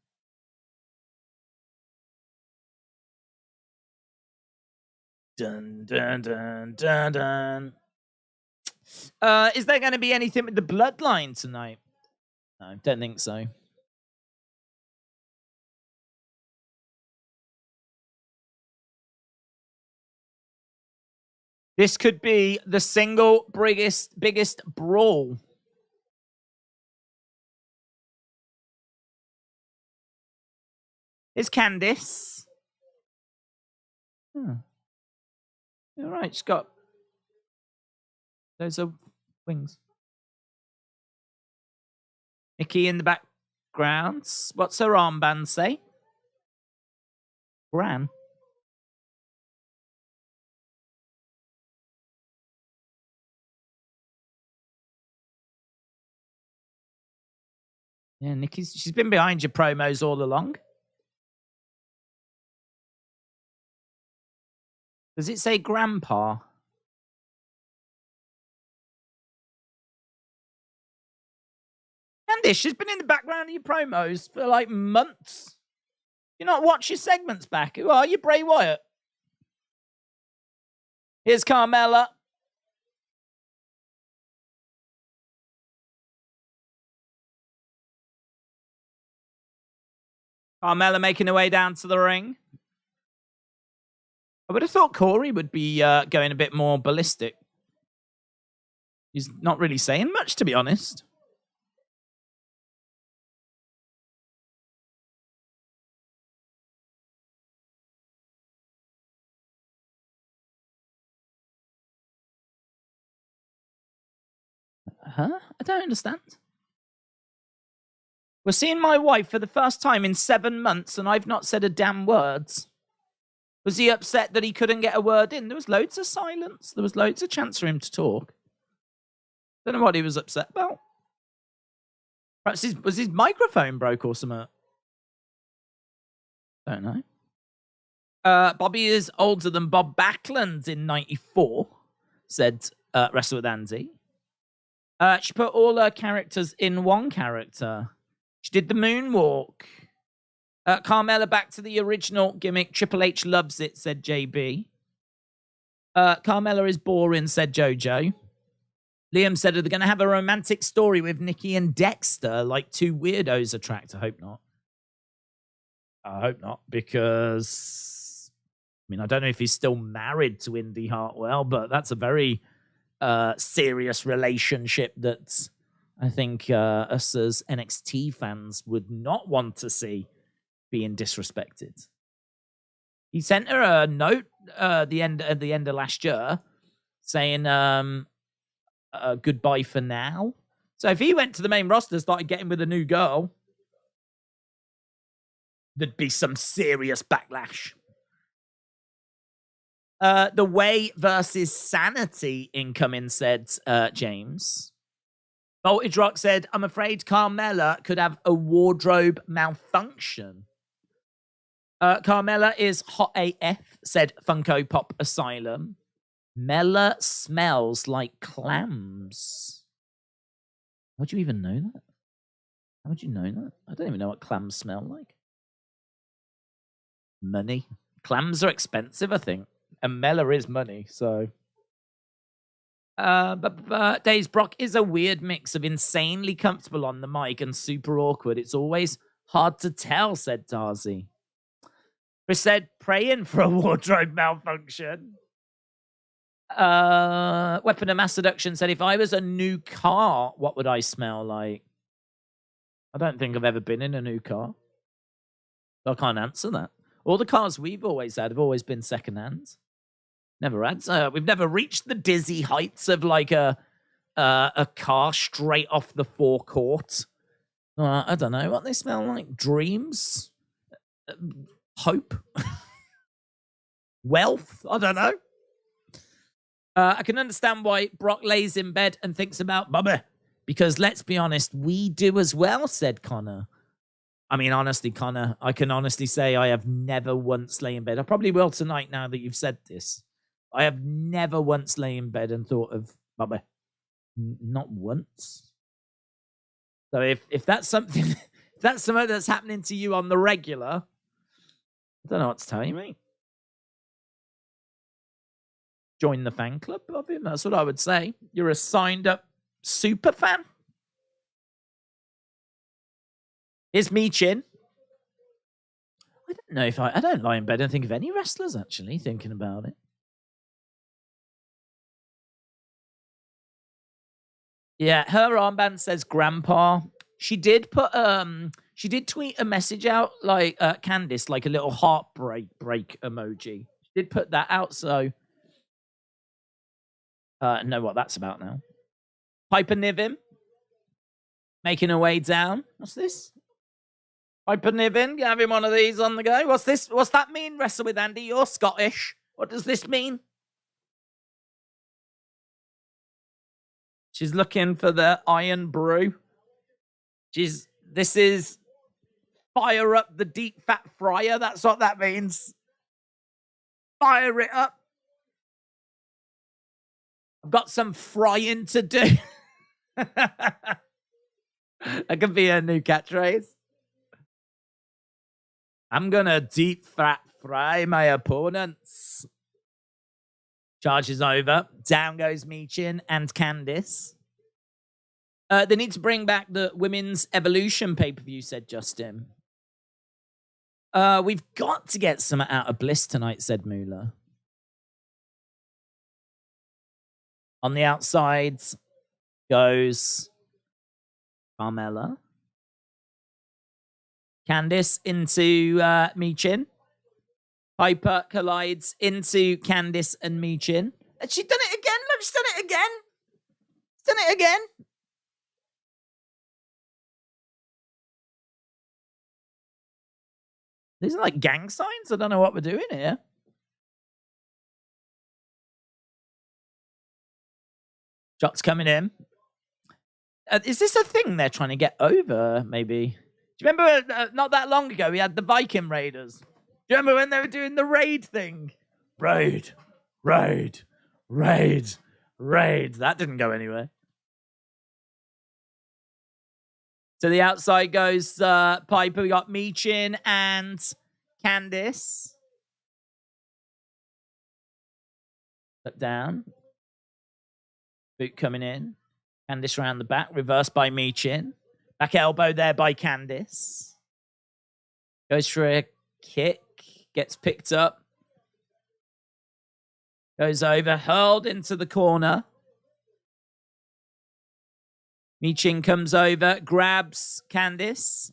Dun, dun, dun, dun, dun. Is there going to be anything with the bloodline tonight? No, don't think so. This could be the single biggest brawl. Is Candice? All right, she's got those are wings. Nikki in the background. What's her armband say? Gran. Yeah, she's been behind your promos all along. Does it say Grandpa? Candice, she's been in the background of your promos for like months. You not watch your segments back. Who are you, Bray Wyatt? Here's Carmella. Carmella making her way down to the ring. I would have thought Corey would be going a bit more ballistic. He's not really saying much, to be honest. Huh? I don't understand. We're seeing my wife for the first time in 7 months, and I've not said a damn word. Was he upset that he couldn't get a word in? There was loads of silence. There was loads of chance for him to talk. Don't know what he was upset about. Perhaps was his microphone broke or something? Don't know. Bobby is older than Bob Backlund in 94, said Wrestle with Andy. She put all her characters in one character. She did the moonwalk. Carmella back to the original gimmick. Triple H loves it, said JB. Carmella is boring, said JoJo. Liam said, are they going to have a romantic story with Nikki and Dexter, like two weirdos attract? I hope not. I hope not, because, I mean, I don't know if he's still married to Indy Hartwell, but that's a very serious relationship that I think us as NXT fans would not want to see being disrespected. He sent her a note at the end of last year saying goodbye for now. So if he went to the main roster and started getting with a new girl, there'd be some serious backlash. The Way versus Sanity incoming, said James. Voltage Rock said, I'm afraid Carmella could have a wardrobe malfunction. Carmella is hot AF, said Funko Pop Asylum. Mella smells like clams. How would you even know that? How would you know that? I don't even know what clams smell like. Money. Clams are expensive, I think. And Mella is money, so. But Days Brock is a weird mix of insanely comfortable on the mic and super awkward. It's always hard to tell, said Darcy. Chris said, praying for a wardrobe malfunction. Weapon of Mass Seduction said, if I was a new car, what would I smell like? I don't think I've ever been in a new car. I can't answer that. All the cars we've always had have always been secondhand. Never had. We've never reached the dizzy heights of like a car straight off the forecourt. I don't know what they smell like. Dreams? Hope? Wealth? I don't know. I can understand why Brock lays in bed and thinks about Bubba. Because let's be honest, we do as well, said Connor. I mean, honestly, Connor, I can honestly say I have never once lay in bed. I probably will tonight now that you've said this. I have never once lay in bed and thought of Bubba. Not once. So if that's something, if that's something that's happening to you on the regular, I don't know what to tell you, mate. Join the fan club of him. That's what I would say. You're a signed up super fan. Here's me, Chin. I don't know if I don't lie in bed and think of any wrestlers, actually, thinking about it. Yeah, her armband says grandpa. She did put she did tweet a message out like Candice, like a little heartbreak emoji. She did put that out, so know what that's about now. Piper Niven making her way down. What's this? Piper Niven, having one of these on the go. What's this? What's that mean? Wrestle with Andy. You're Scottish. What does this mean? She's looking for the Iron Brew. This is fire up the deep fat fryer. That's what that means. Fire it up. I've got some frying to do. That could be a new catchphrase. I'm gonna deep fat fry my opponents. Charges over. Down goes Michin and Candice. They need to bring back the Women's Evolution pay-per-view, said Justin. We've got to get some out of Bliss tonight, said Moolah. On the outside goes Carmella. Candice into Michin. Piper collides into Candice and Michin. And she's done it again. Look, she's done it again. She's done it again. These are like gang signs. I don't know what we're doing here. Shots coming in. Is this a thing they're trying to get over, maybe? Do you remember not that long ago we had the Viking Raiders? Do you remember when they were doing the raid thing? Raid. That didn't go anywhere. To the outside goes Piper. We got Michin and Candice. Up down. Boot coming in. Candice around the back. Reversed by Michin. Back elbow there by Candice. Goes for a kick. Gets picked up. Goes over. Hurled into the corner. Michin comes over. Grabs Candice.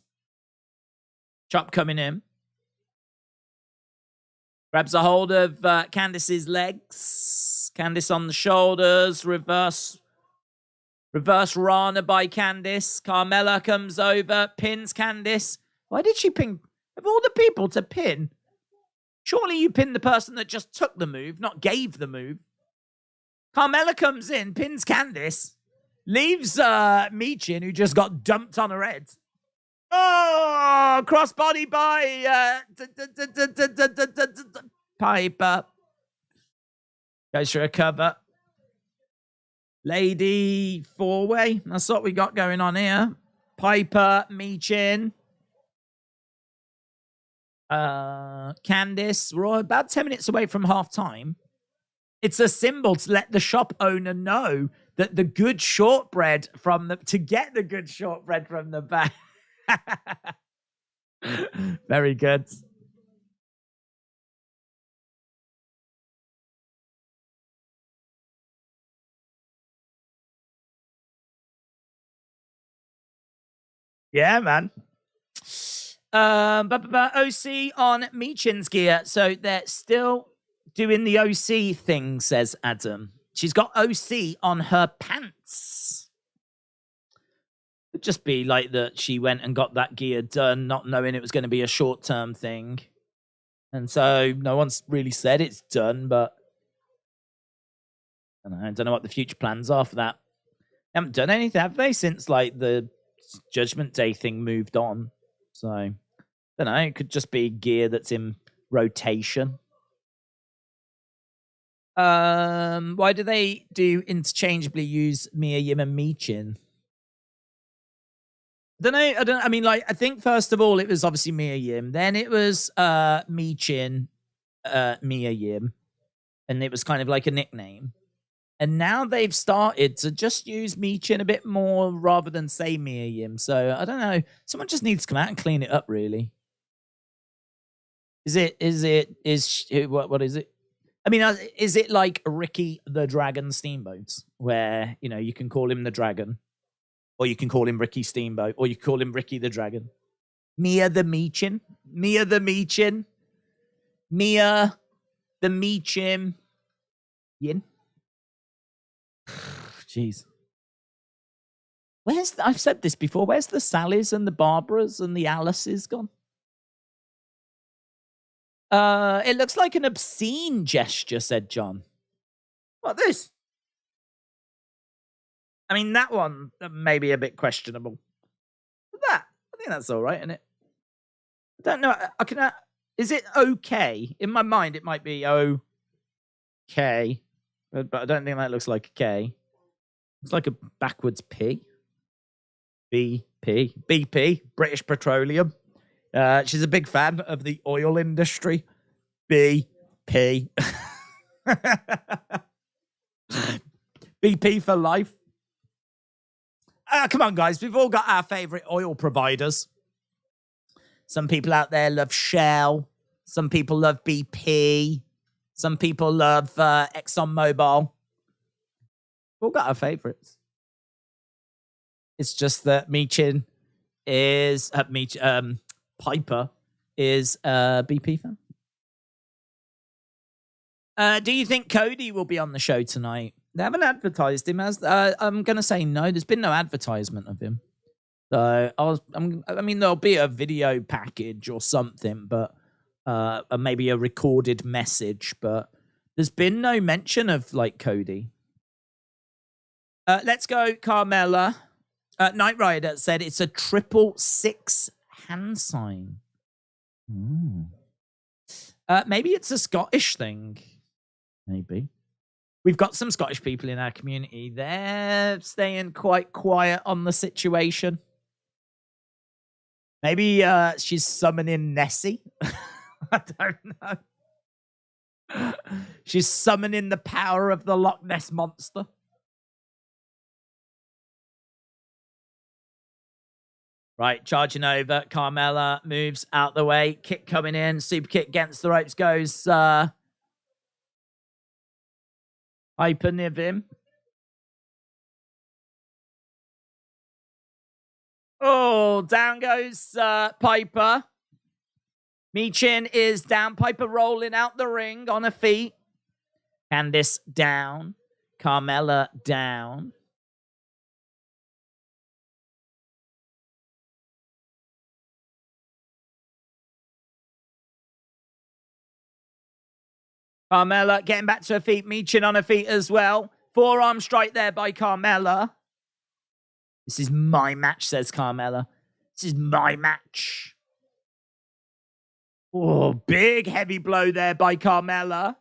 Chop coming in. Grabs a hold of Candice's legs. Candice on the shoulders. Reverse Rana by Candice. Carmella comes over. Pins Candice. Why did she pin? Of all the people to pin, surely you pin the person that just took the move, not gave the move. Carmella comes in, pins Candice. Leaves Michin, who just got dumped on her head. Oh, crossbody by Piper. Goes for a cover. Lady four-way. That's what we got going on here. Piper, Michin. Candice. We're all about 10 minutes away from half-time. It's a symbol to let the shop owner know that the good shortbread to get the good shortbread from the back. Very good. Yeah, man. OC on Michin's gear. So they're still doing the OC thing, says Adam. She's got OC on her pants. It'd just be like that she went and got that gear done, not knowing it was going to be a short-term thing. And so no one's really said it's done, but I don't know what the future plans are for that. They haven't done anything, have they, since like the Judgment Day thing moved on? So, I don't know. It could just be gear that's in rotation. Why do they interchangeably use Mia Yim and Michin? I think first of all it was obviously Mia Yim. Then it was Michin, Mia Yim, and it was kind of like a nickname. And now they've started to just use Michin a bit more rather than say Mia Yim. So I don't know. Someone just needs to come out and clean it up, really. What is it? I mean, is it like Ricky the Dragon Steamboat, where, you can call him the Dragon, or you can call him Ricky Steamboat, or you call him Ricky the Dragon? Mia the Michin. Mia the Michin. Mia the Michin. Yin. Jeez. I've said this before, where's the Sallys and the Barbaras and the Alices gone? It looks like an obscene gesture, said John. What, this? I mean, that one may be a bit questionable. But I think that's all right, isn't it? I don't know. Is it okay? In my mind, it might be okay. But I don't think that looks like a K. It's like a backwards P. BP, British Petroleum. She's a big fan of the oil industry. BP. BP for life. Come on, guys. We've all got our favorite oil providers. Some people out there love Shell. Some people love BP. Some people love ExxonMobil. We've all got our favorites. It's just that Michin is Piper is a BP fan. Do you think Cody will be on the show tonight? They haven't advertised him as. I'm going to say no. There's been no advertisement of him. So there'll be a video package or something, but maybe a recorded message, but there's been no mention of like Cody. Let's go, Carmella. Knight Rider said it's a 666 hand sign. Maybe it's a Scottish thing. Maybe. We've got some Scottish people in our community. They're staying quite quiet on the situation. Maybe she's summoning Nessie. I don't know. She's summoning the power of the Loch Ness Monster. Right, charging over. Carmella moves out the way. Kick coming in. Super kick against the ropes goes Piper near him. Oh, down goes Piper. Michin is down. Piper rolling out the ring on her feet. Candice down. Carmella down. Carmella getting back to her feet. Michin on her feet as well. Forearm strike there by Carmella. This is my match, says Carmella. This is my match. Oh, big heavy blow there by Carmella.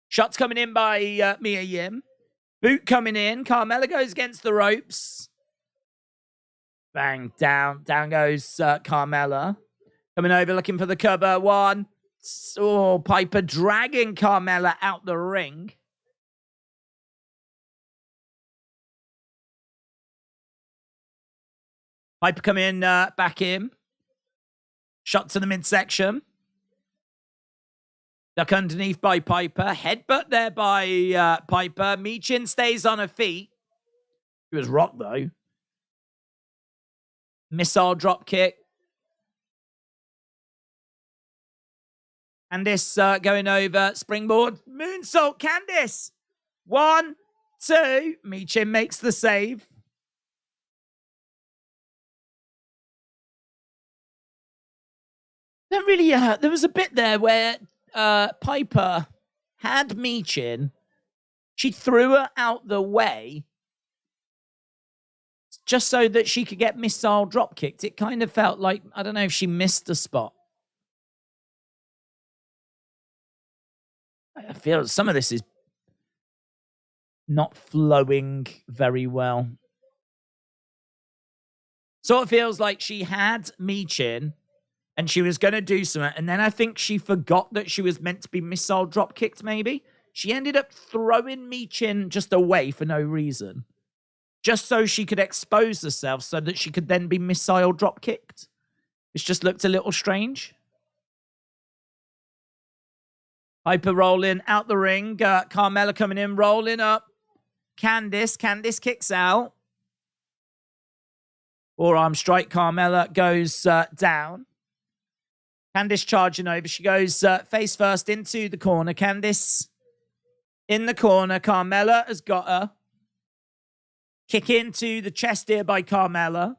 Shots coming in by Mia Yim. Boot coming in. Carmella goes against the ropes. Bang, down. Down goes Carmella. Coming over, looking for the cover. One. Oh, Piper dragging Carmella out the ring. Piper coming back in. Shot to the midsection. Duck underneath by Piper. Headbutt there by Piper. Michin stays on her feet. She was rocked, though. Missile drop kick. Candice going over. Springboard. Moonsault. Candice. 1, 2. Michin makes the save. Don't really. There was a bit there where Piper had Michin. She threw her out the way just so that she could get missile drop kicked. It kind of felt like, I don't know if she missed a spot. I feel some of this is not flowing very well. Sort of feels like she had Michin and she was going to do something. And then I think she forgot that she was meant to be missile drop kicked, maybe. She ended up throwing Michin just away for no reason. Just so she could expose herself so that she could then be missile drop kicked. It's just looked a little strange. Piper rolling out the ring. Carmella coming in, rolling up. Candice. Candice kicks out. Forearm strike. Carmella goes down. Candice charging over. She goes face first into the corner. Candice in the corner. Carmella has got her. Kick into the chest here by Carmella.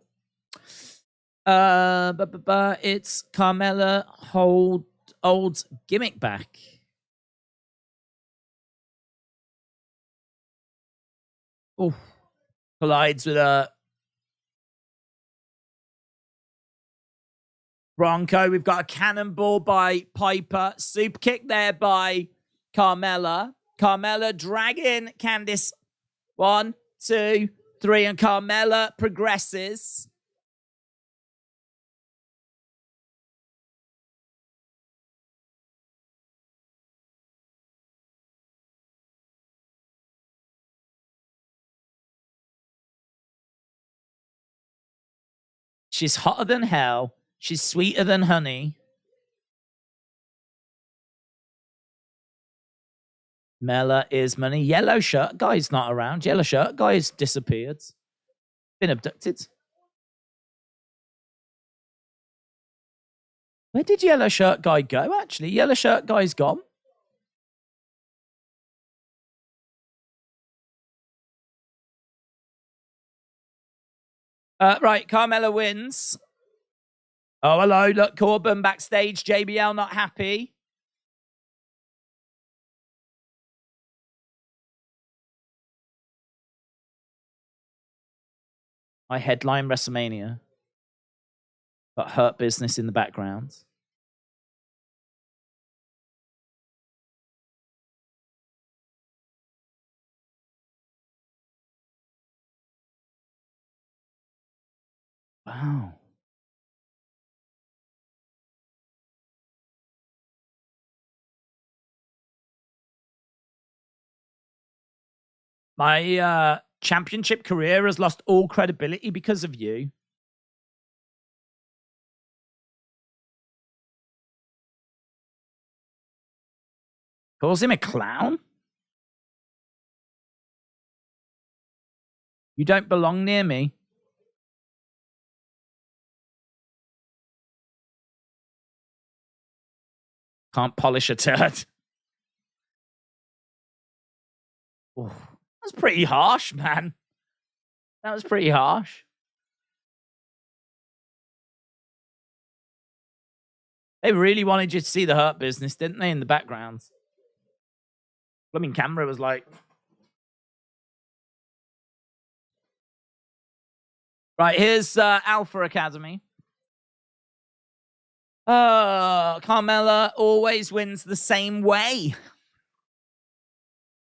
It's Carmella holds gimmick back. Oh, collides with a Bronco. We've got a cannonball by Piper. Super kick there by Carmella. Carmella dragging Candice. 1, 2, 3, and Carmella progresses. She's hotter than hell. She's sweeter than honey. Mella is money. Yellow shirt guy's not around. Yellow shirt guy's disappeared. Been abducted. Where did yellow shirt guy go, actually? Yellow shirt guy's gone. Right, Carmella wins. Oh, hello. Look, Corbin backstage. JBL not happy. I headline WrestleMania, but Hurt Business in the background. Wow. My championship career has lost all credibility because of you. Calls him a clown? You don't belong near me. Can't polish a turd. Ooh, that's pretty harsh, man. That was pretty harsh. They really wanted you to see the Hurt Business, didn't they, in the background? Blooming camera was like... Right, here's Alpha Academy. Carmella always wins the same way.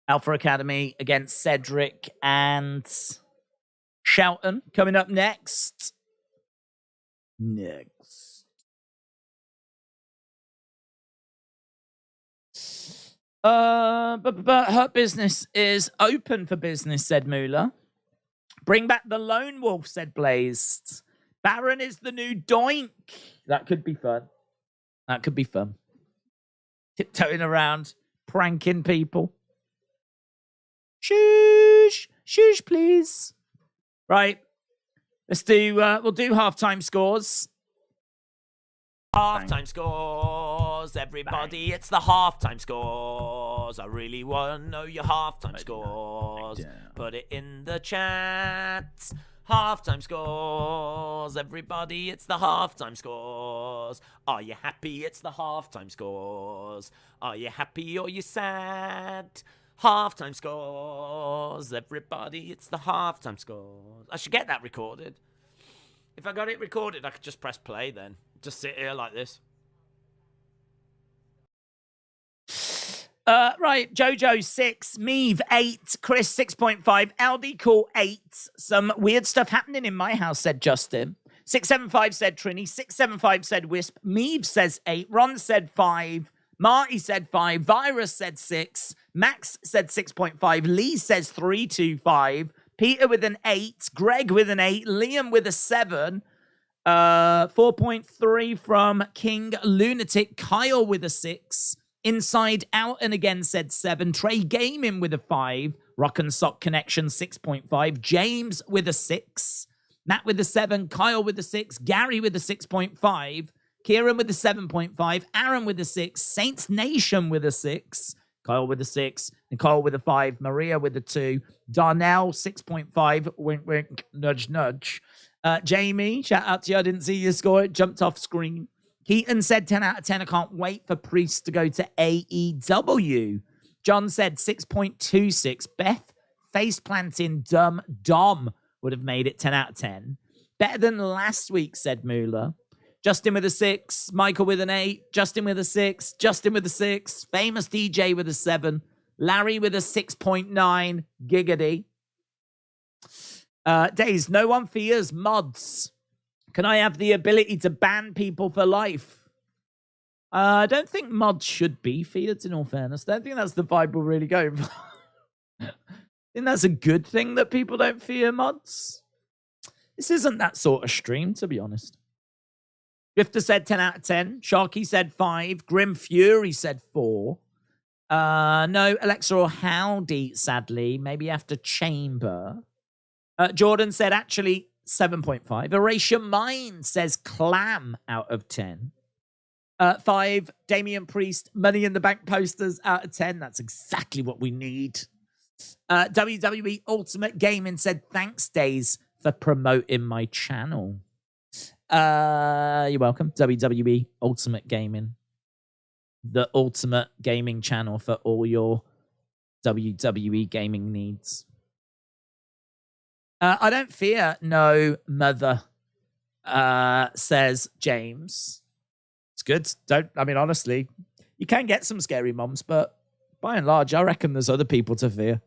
Alpha Academy against Cedric and Shelton coming up next. But Hurt Business is open for business, said Moolah. Bring back the Lone Wolf, said Blazed. Baron is the new Doink. That could be fun. That could be fun. Tiptoeing around, pranking people. Shush, shush, please. Right. Let's do, we'll do halftime scores. Halftime scores, everybody. Bang. It's the halftime scores. I really want to know your halftime scores. Put it in the chat. Halftime scores, everybody. It's the halftime scores. Are you happy? It's the halftime scores. Are you happy or you sad? Halftime scores, everybody. It's the halftime scores. I should get that recorded. If I got it recorded, I could just press play then. Just sit here like this. Right, Jojo 6, Meave 8, Chris 6.5, LD Cool 8. Some weird stuff happening in my house, said Justin. 675 said Trini, 675 said Wisp, Meave says 8, Ron said 5, Marty said 5, Virus said 6, Max said 6.5, Lee says 325, Peter with an 8, Greg with an 8, Liam with a 7, 4.3 from King Lunatic, Kyle with a 6, Inside Out and again said 7, Trey Gaming with a 5, Rock and Sock Connection 6.5, James with a 6, Matt with a 7, Kyle with a 6, Gary with a 6.5, Kieran with a 7.5, Aaron with a 6, Saints Nation with a 6, Kyle with a 6, Nicole with a 5, Maria with a 2, Darnell 6.5, wink, wink, nudge, nudge. Jamie, shout out to you. I didn't see you score. It jumped off screen. Keaton said 10 out of 10. I can't wait for Priest to go to AEW. John said 6.26. Beth face planting dumb Dom would have made it 10 out of 10. Better than last week, said Moolah. Justin with a 6. Michael with an 8. Justin with a 6. Justin with a 6. Famous DJ with a 7. Larry with a 6.9. Giggity. Days, no one fears mods. Can I have the ability to ban people for life? I don't think mods should be feared, in all fairness. I don't think that's the vibe we're really going for. I think that's a good thing that people don't fear mods. This isn't that sort of stream, to be honest. Drifter said 10 out of 10. Sharky said 5. Grim Fury said 4. No, Alexa or Howdy, sadly. Maybe after Chamber. Jordan said actually 7.5. Erase Your Mind says clam out of 10. 5. Damian Priest, Money in the Bank posters out of 10. That's exactly what we need. WWE Ultimate Gaming said thanks, Days, for promoting my channel. You're welcome. WWE Ultimate Gaming. The ultimate gaming channel for all your WWE gaming needs. I don't fear no mother, says James. It's good. Honestly, you can get some scary moms, but by and large, I reckon there's other people to fear. Do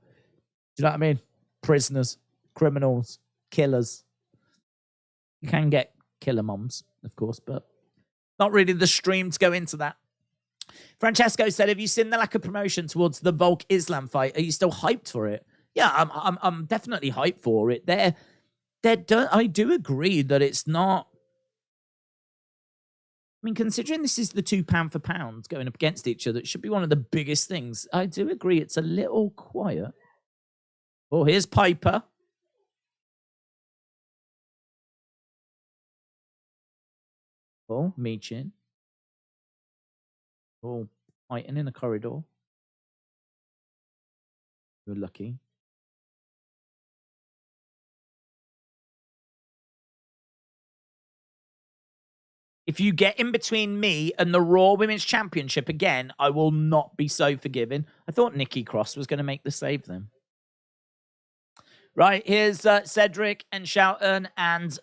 you know what I mean? Prisoners, criminals, killers. You can get killer moms, of course, but not really the stream to go into that. Francesco said, have you seen the lack of promotion towards the Volk Islam fight? Are you still hyped for it? Yeah, I'm definitely hyped for it. I do agree that it's not. I mean, considering this is the £2 for pound going up against each other, it should be one of the biggest things. I do agree it's a little quiet. Oh, here's Piper. Oh, Michin. Oh, fighting in the corridor. You're lucky. If you get in between me and the Raw Women's Championship again, I will not be so forgiving. I thought Nikki Cross was going to make the save then. Right, here's Cedric and Shelton and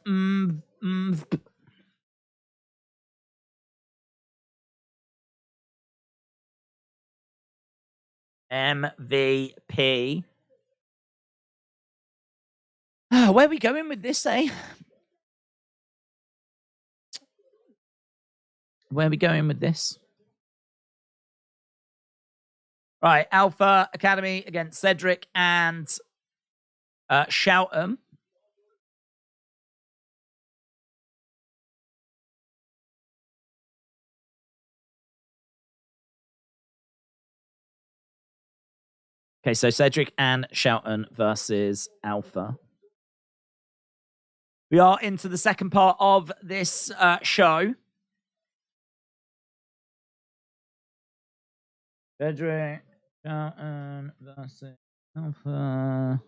MVP. Where are we going with this, eh? Where are we going with this? Right, Alpha Academy against Cedric and Shelton. Okay, so Cedric and Shelton versus Alpha. We are into the second part of this show. Cedric, Shelton versus Alpha.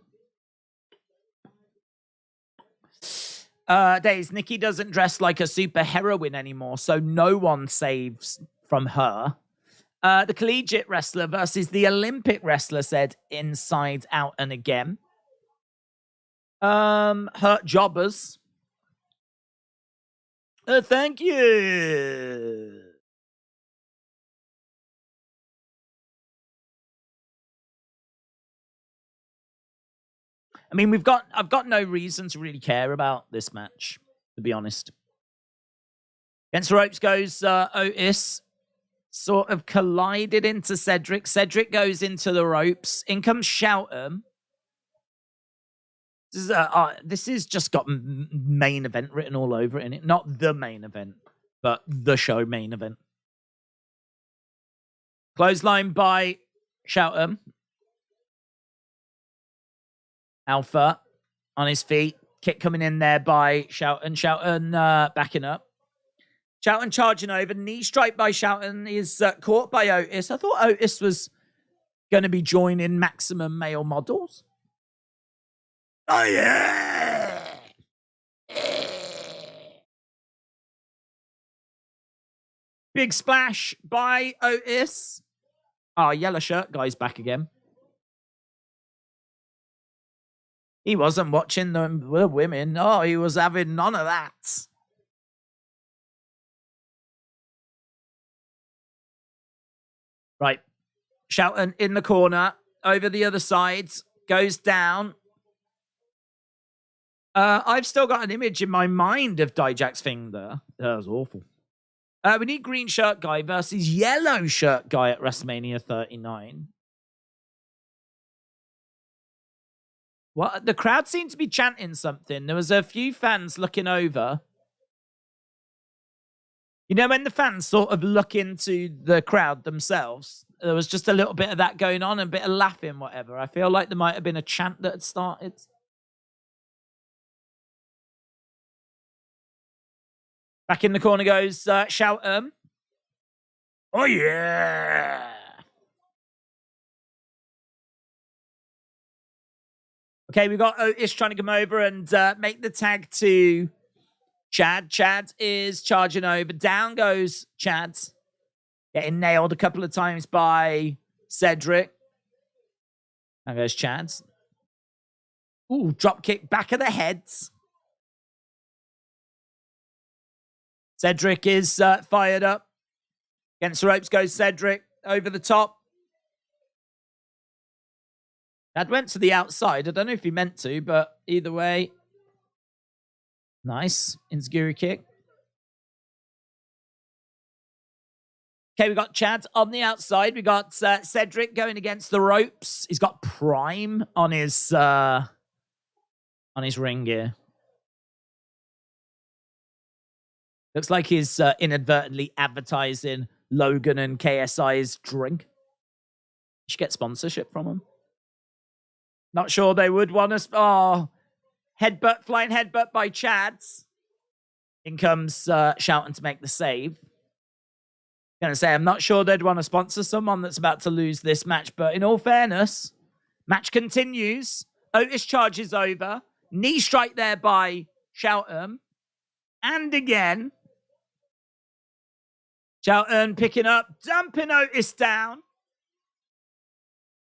Days, Nikki doesn't dress like a super heroine anymore, so no one saves from her. The collegiate wrestler versus the Olympic wrestler, said Inside Out and Again. Hurt jobbers. Thank you. I mean, I've got no reason to really care about this match, to be honest. Against the ropes goes Otis. Sort of collided into Cedric. Cedric goes into the ropes. In comes Shelton. This is just got main event written all over it in it. Not the main event, but the show main event. Clothesline by Shelton. Alpha on his feet. Kick coming in there by Shelton. Shelton backing up. Shelton charging over. Knee strike by Shelton is caught by Otis. I thought Otis was going to be joining Maximum Male Models. Oh, yeah. Big splash by Otis. Oh, yellow shirt guy's back again. He wasn't watching the women. Oh, he was having none of that. Right. Shelton in the corner. Over the other side. Goes down. I've still got an image in my mind of Dijak's thing there. That was awful. We need green shirt guy versus yellow shirt guy at WrestleMania 39. What? The crowd seemed to be chanting something. There was a few fans looking over. You know, when the fans sort of look into the crowd themselves, there was just a little bit of that going on, a bit of laughing, whatever. I feel like there might have been a chant that had started. Back in the corner goes Shelton. Oh, yeah. Okay, we've got Otis trying to come over and make the tag to Chad. Chad is charging over. Down goes Chad. Getting nailed a couple of times by Cedric. There goes Chad. Ooh, drop kick back of the heads. Cedric is fired up. Against the ropes goes Cedric. Over the top. Chad went to the outside. I don't know if he meant to, but either way. Nice. Enziguri kick. Okay, we got Chad on the outside. We got Cedric going against the ropes. He's got Prime on his ring gear. Looks like he's inadvertently advertising Logan and KSI's drink. You should get sponsorship from them. Not sure they would want us. Oh, headbutt, flying headbutt by Chads. In comes Shouting to make the save. Gonna say, I'm not sure they'd want to sponsor someone that's about to lose this match, but in all fairness, match continues. Otis charges over. Knee strike there by Shoughton. And again. Shoughton picking up, dumping Otis down.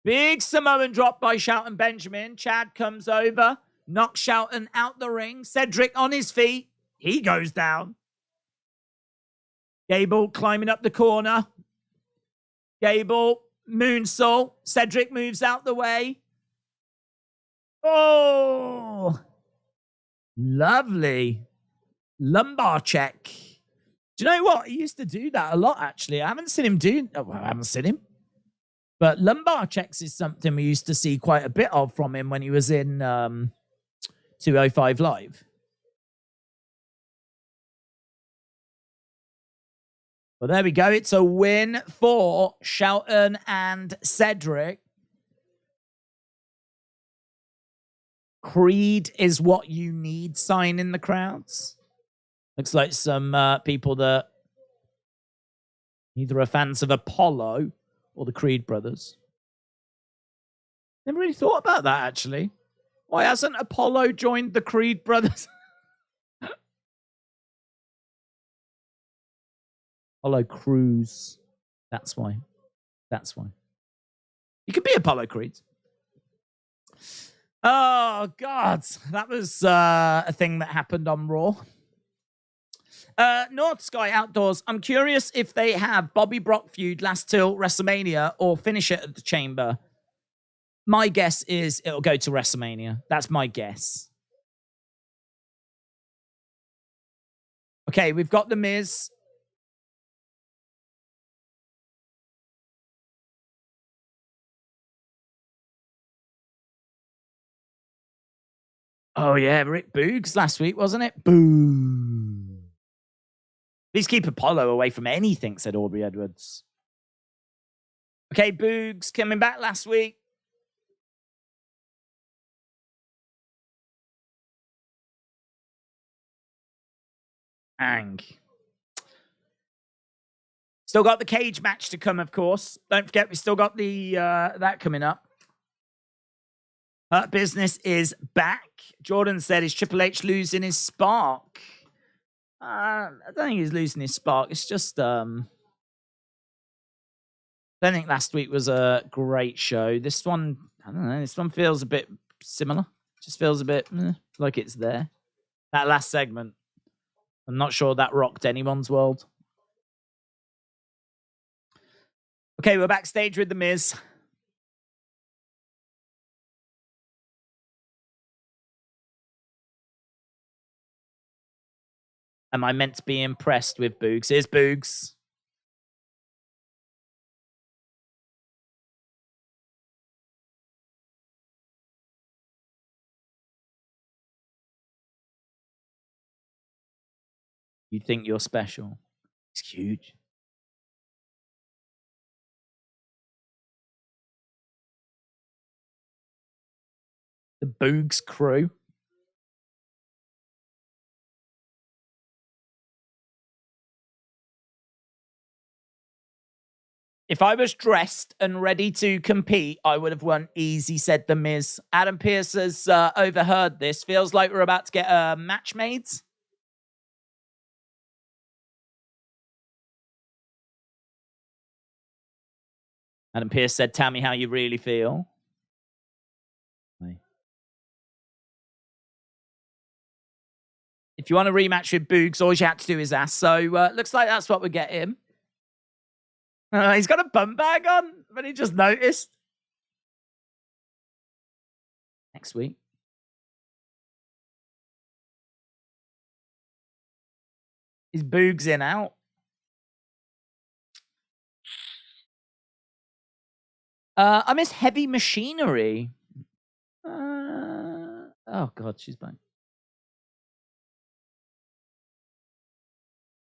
Big Samoan drop by Shoughton Benjamin. Chad comes over, knocks Shoughton out the ring. Cedric on his feet. He goes down. Gable climbing up the corner. Gable, moonsault. Cedric moves out the way. Oh, lovely. Lumbar check. Do you know what? He used to do that a lot, actually. I haven't seen him do... Oh, well, I haven't seen him. But lumbar checks is something we used to see quite a bit of from him when he was in 205 Live. Well, there we go. It's a win for Shoughton and Cedric. Creed is what you need sign in the crowds. Looks like some people that either are fans of Apollo or the Creed brothers. Never really thought about that, actually. Why hasn't Apollo joined the Creed brothers? Apollo Crews. That's why. That's why. You could be Apollo Creed. Oh, God. That was a thing that happened on Raw. North Sky Outdoors. I'm curious if they have Bobby Brock feud last till WrestleMania or finish it at the Chamber. My guess is it'll go to WrestleMania. That's my guess. Okay, we've got The Miz. Oh, yeah, Rick Boogs last week, wasn't it? Boo. Please keep Apollo away from anything, said Aubrey Edwards. Okay, Boogs coming back last week. Ang. Still got the cage match to come, of course. Don't forget, we still got the that coming up. Business is back. Jordan said, is Triple H losing his spark? I don't think he's losing his spark. It's just, I don't think last week was a great show. This one, I don't know. This one feels a bit similar. Just feels a bit like it's there. That last segment, I'm not sure that rocked anyone's world. Okay, we're backstage with The Miz. Am I meant to be impressed with Boogs? Here's Boogs. You think you're special. It's huge. The Boogs crew. If I was dressed and ready to compete, I would have won easy, said The Miz. Adam Pearce has overheard this. Feels like we're about to get a match made. Adam Pearce said, tell me how you really feel. If you want a rematch with Boogs, all you have to do is ask. So, looks like that's what we're getting. He's got a bum bag on, but he just noticed. Next week. Is Boogs in out? I miss Heavy Machinery. Oh, God, she's back.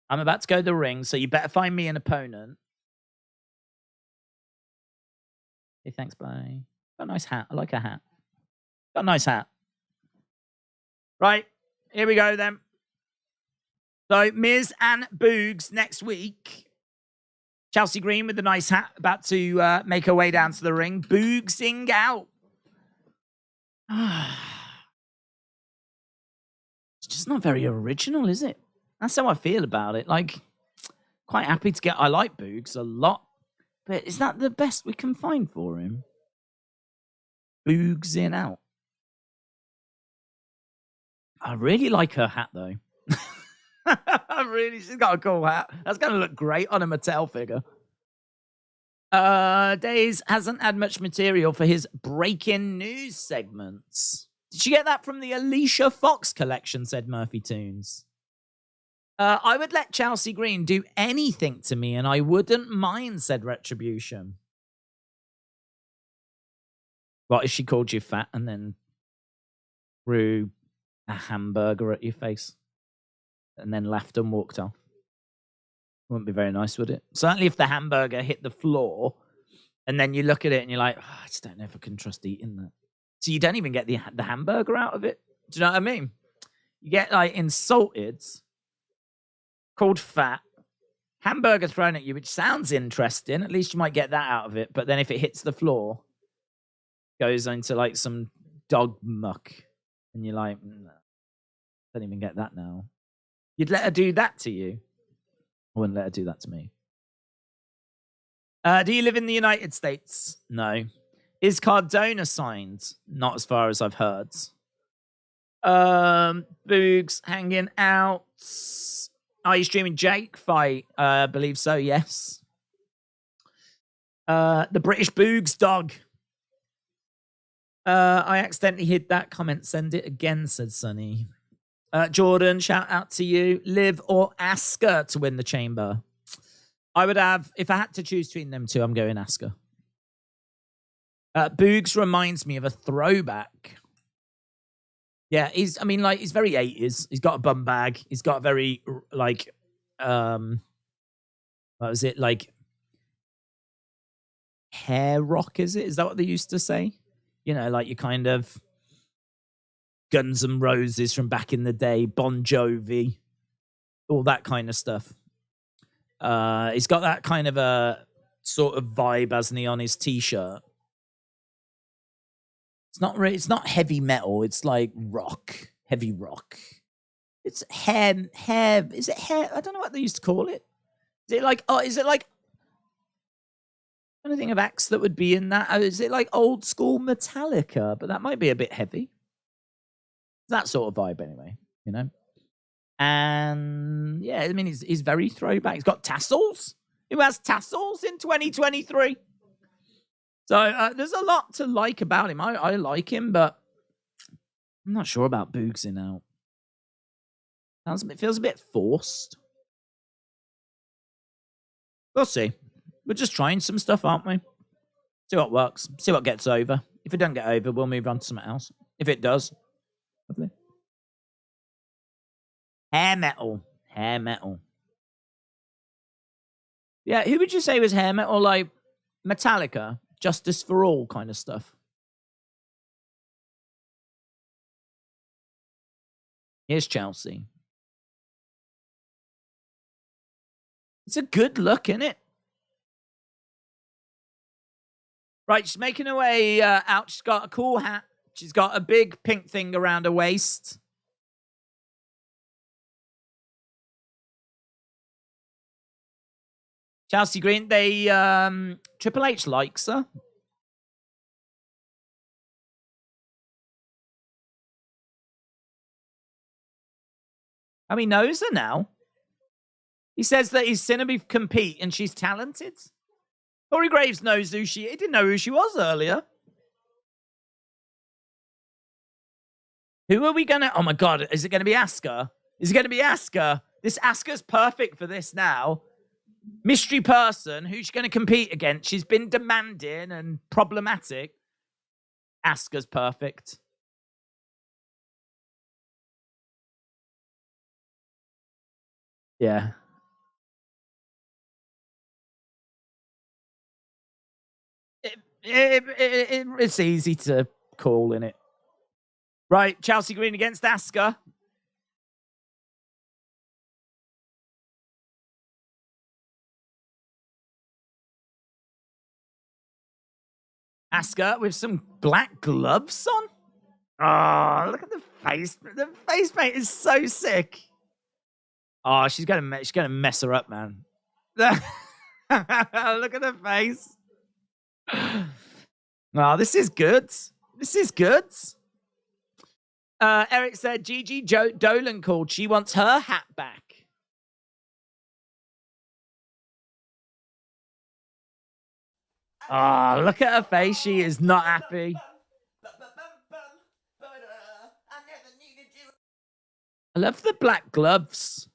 I'm about to go to the ring, so you better find me an opponent. Hey, thanks, bye. Got a nice hat. I like a hat. Got a nice hat. Right, here we go then. So, Miz and Boogs next week. Chelsea Green with a nice hat, about to make her way down to the ring. Boogsing out. It's just not very original, is it? That's how I feel about it. Like, quite happy to get... I like Boogs a lot. But is that the best we can find for him? Boogs in out. I really like her hat, though. She's got a cool hat. That's going to look great on a Mattel figure. Days hasn't had much material for his breaking news segments. Did you get that from the Alicia Fox collection, said Murphy Toons. I would let Chelsea Green do anything to me and I wouldn't mind, said Retribution. What if she called you fat and then threw a hamburger at your face and then left and walked off? Wouldn't be very nice, would it? Certainly if the hamburger hit the floor and then you look at it and you're like, oh, I just don't know if I can trust eating that. So you don't even get the hamburger out of it. Do you know what I mean? You get like insulted, called fat, hamburger thrown at you, which sounds interesting. At least you might get that out of it. But then if it hits the floor, goes into like some dog muck and you're like, no, don't even get that now. You'd let her do that to you? I wouldn't let her do that to me. Do you live in the United States? No. Is Cardona signed? Not as far as I've heard. Boogs hanging out. Are you streaming Jake fight? I believe so, yes. The British Boogs dog. I accidentally hid that comment. Send it again, said Sonny. Jordan, shout out to you. Liv or Asuka to win the chamber? I would have, if I had to choose between them two, I'm going Asuka. Boogs reminds me of a throwback. Yeah, he's very 80s. He's got a bum bag. He's got a very, like, what was it? Like, hair rock, is it? Is that what they used to say? You know, like you kind of Guns N' Roses from back in the day, Bon Jovi, all that kind of stuff. He's got that kind of a sort of vibe, hasn't he, on his t-shirt? It's not heavy metal. It's like rock, heavy rock. It's hair. Is it hair? I don't know what they used to call it. Is it like anything of acts that would be in that? Or is it like old school Metallica? But that might be a bit heavy. That sort of vibe anyway, you know? And yeah, I mean, he's very throwback. He's got tassels. Who has tassels in 2023? So there's a lot to like about him. I like him, but I'm not sure about Boogsing out. It feels a bit forced. We'll see. We're just trying some stuff, aren't we? See what works. See what gets over. If it doesn't get over, we'll move on to something else. If it does, lovely. Hair metal. Yeah, who would you say was hair metal? Like Metallica, Justice for All kind of stuff. Here's Chelsea. It's a good look, isn't it? Right, she's making her way out. She's got a cool hat. She's got a big pink thing around her waist. Chelsea Green, they Triple H likes her. He knows her now. He says that he's seen her compete and she's talented. Corey Graves knows who she is. He didn't know who she was earlier. Who are we going to... Oh, my God. Is it going to be Asuka? Is it going to be Asuka? This Asuka's perfect for this now. Mystery person. Who's she going to compete against? She's been demanding and problematic. Asuka's perfect. Yeah. It's easy to call, innit? Right, Chelsea Green against Asuka. Asuka with some black gloves on. Oh, look at the face. The face paint is so sick. Oh, she's gonna mess her up, man. Look at her face. Oh, this is good. This is good. Eric said Gigi Dolan called. She wants her hat back. Oh, look at her face. She is not happy. I love the black gloves.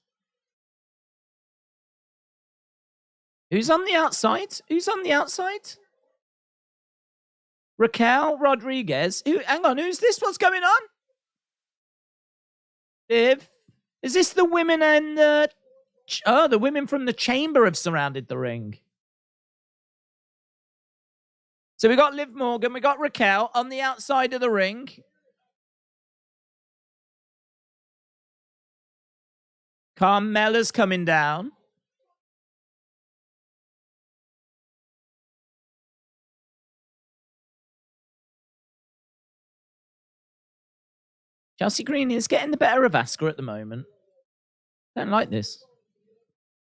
Who's on the outside? Who's on the outside? Raquel Rodriguez. Hang on, who's this? What's going on? Viv? Is this the women and the... Oh, the women from the chamber have surrounded the ring. So we got Liv Morgan, we got Raquel on the outside of the ring. Carmella's coming down. Chelsea Green is getting the better of Asuka at the moment. Don't like this.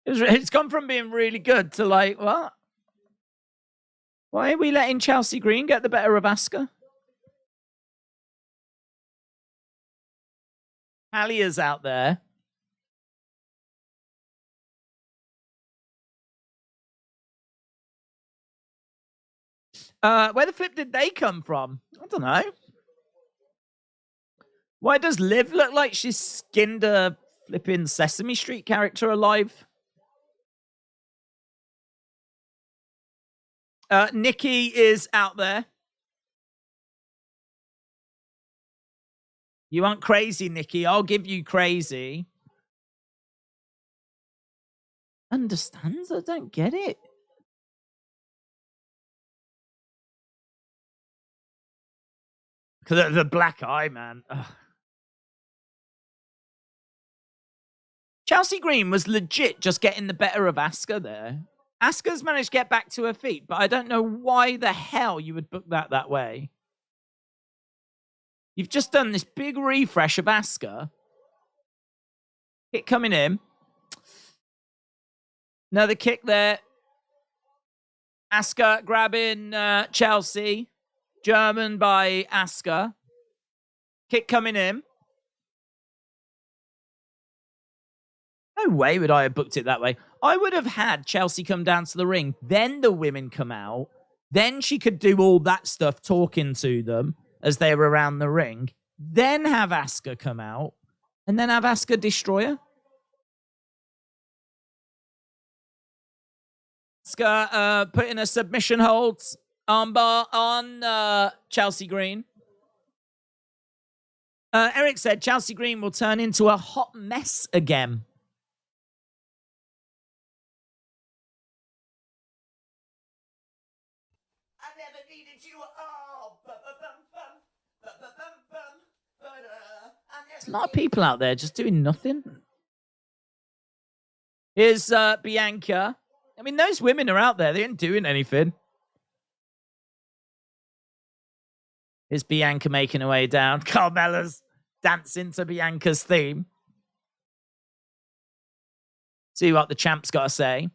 It's gone from being really good to like, what? Why are we letting Chelsea Green get the better of Asuka? Elias out there. Where the flip did they come from? I don't know. Why does Liv look like she's skinned a flipping Sesame Street character alive? Nikki is out there. You want crazy, Nikki? I'll give you crazy. Understands? I don't get it. The black eye, man. Ugh. Chelsea Green was legit just getting the better of Asuka there. Asuka's managed to get back to her feet, but I don't know why the hell you would book that way. You've just done this big refresh of Asuka. Kick coming in. Another kick there. Asuka grabbing Chelsea. German by Asuka. Kick coming in. No way would I have booked it that way. I would have had Chelsea come down to the ring, then the women come out, then she could do all that stuff talking to them as they were around the ring, then have Asuka come out, and then have Asuka destroy her. Asuka putting a submission hold armbar on Chelsea Green. Eric said Chelsea Green will turn into a hot mess again. There's a lot of people out there just doing nothing. Here's Bianca. I mean, those women are out there. They ain't doing anything. Here's Bianca making her way down. Carmella's dancing to Bianca's theme. See what the champ's got to say.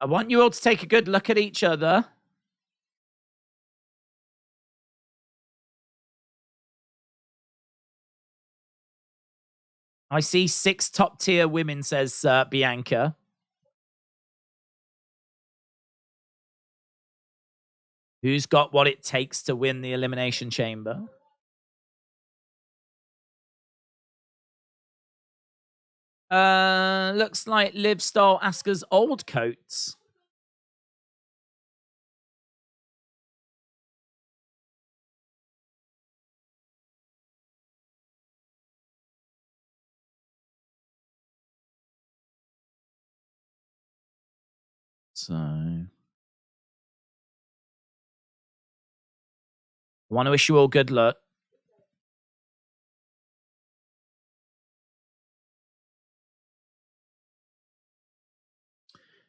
I want you all to take a good look at each other. I see 6 top-tier women, says Bianca. Who's got what it takes to win the Elimination Chamber? Looks like Liv stole Asuka's old coats. So, I want to wish you all good luck.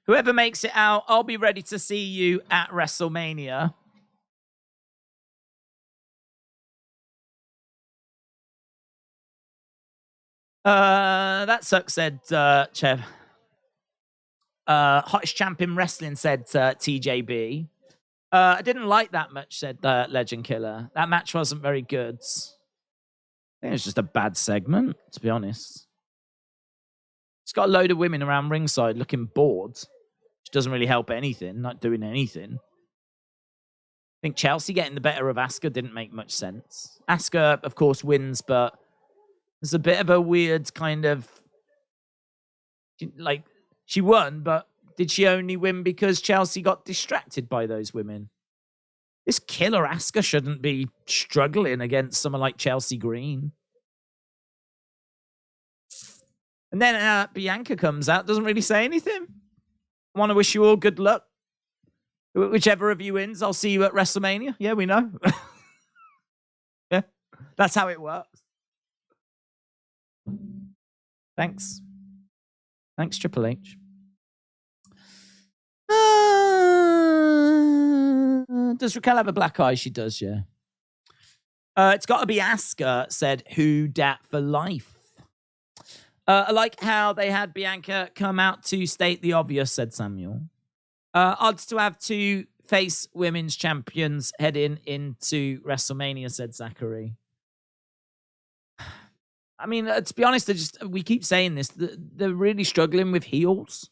Whoever makes it out, I'll be ready to see you at WrestleMania. That sucks, said Chev. Hottest champion wrestling, said TJB. I didn't like that much, said Legend Killer. That match wasn't very good. I think it was just a bad segment, to be honest. It's got a load of women around ringside looking bored, which doesn't really help anything, not doing anything. I think Chelsea getting the better of Asuka didn't make much sense. Asuka, of course, wins, but there's a bit of a weird kind of... Like, she won, but did she only win because Chelsea got distracted by those women? This killer Asuka shouldn't be struggling against someone like Chelsea Green. And then Bianca comes out, doesn't really say anything. I want to wish you all good luck. Whichever of you wins, I'll see you at WrestleMania. Yeah, we know. Yeah, that's how it works. Thanks. Thanks, Triple H. Does Raquel have a black eye? She does, yeah. It's got to be Asuka, said Who Dat for life. I like how they had Bianca come out to state the obvious, said Samuel. Odds to have 2 face women's champions heading into WrestleMania, said Zachary. I mean, to be honest, we keep saying this. They're really struggling with heels.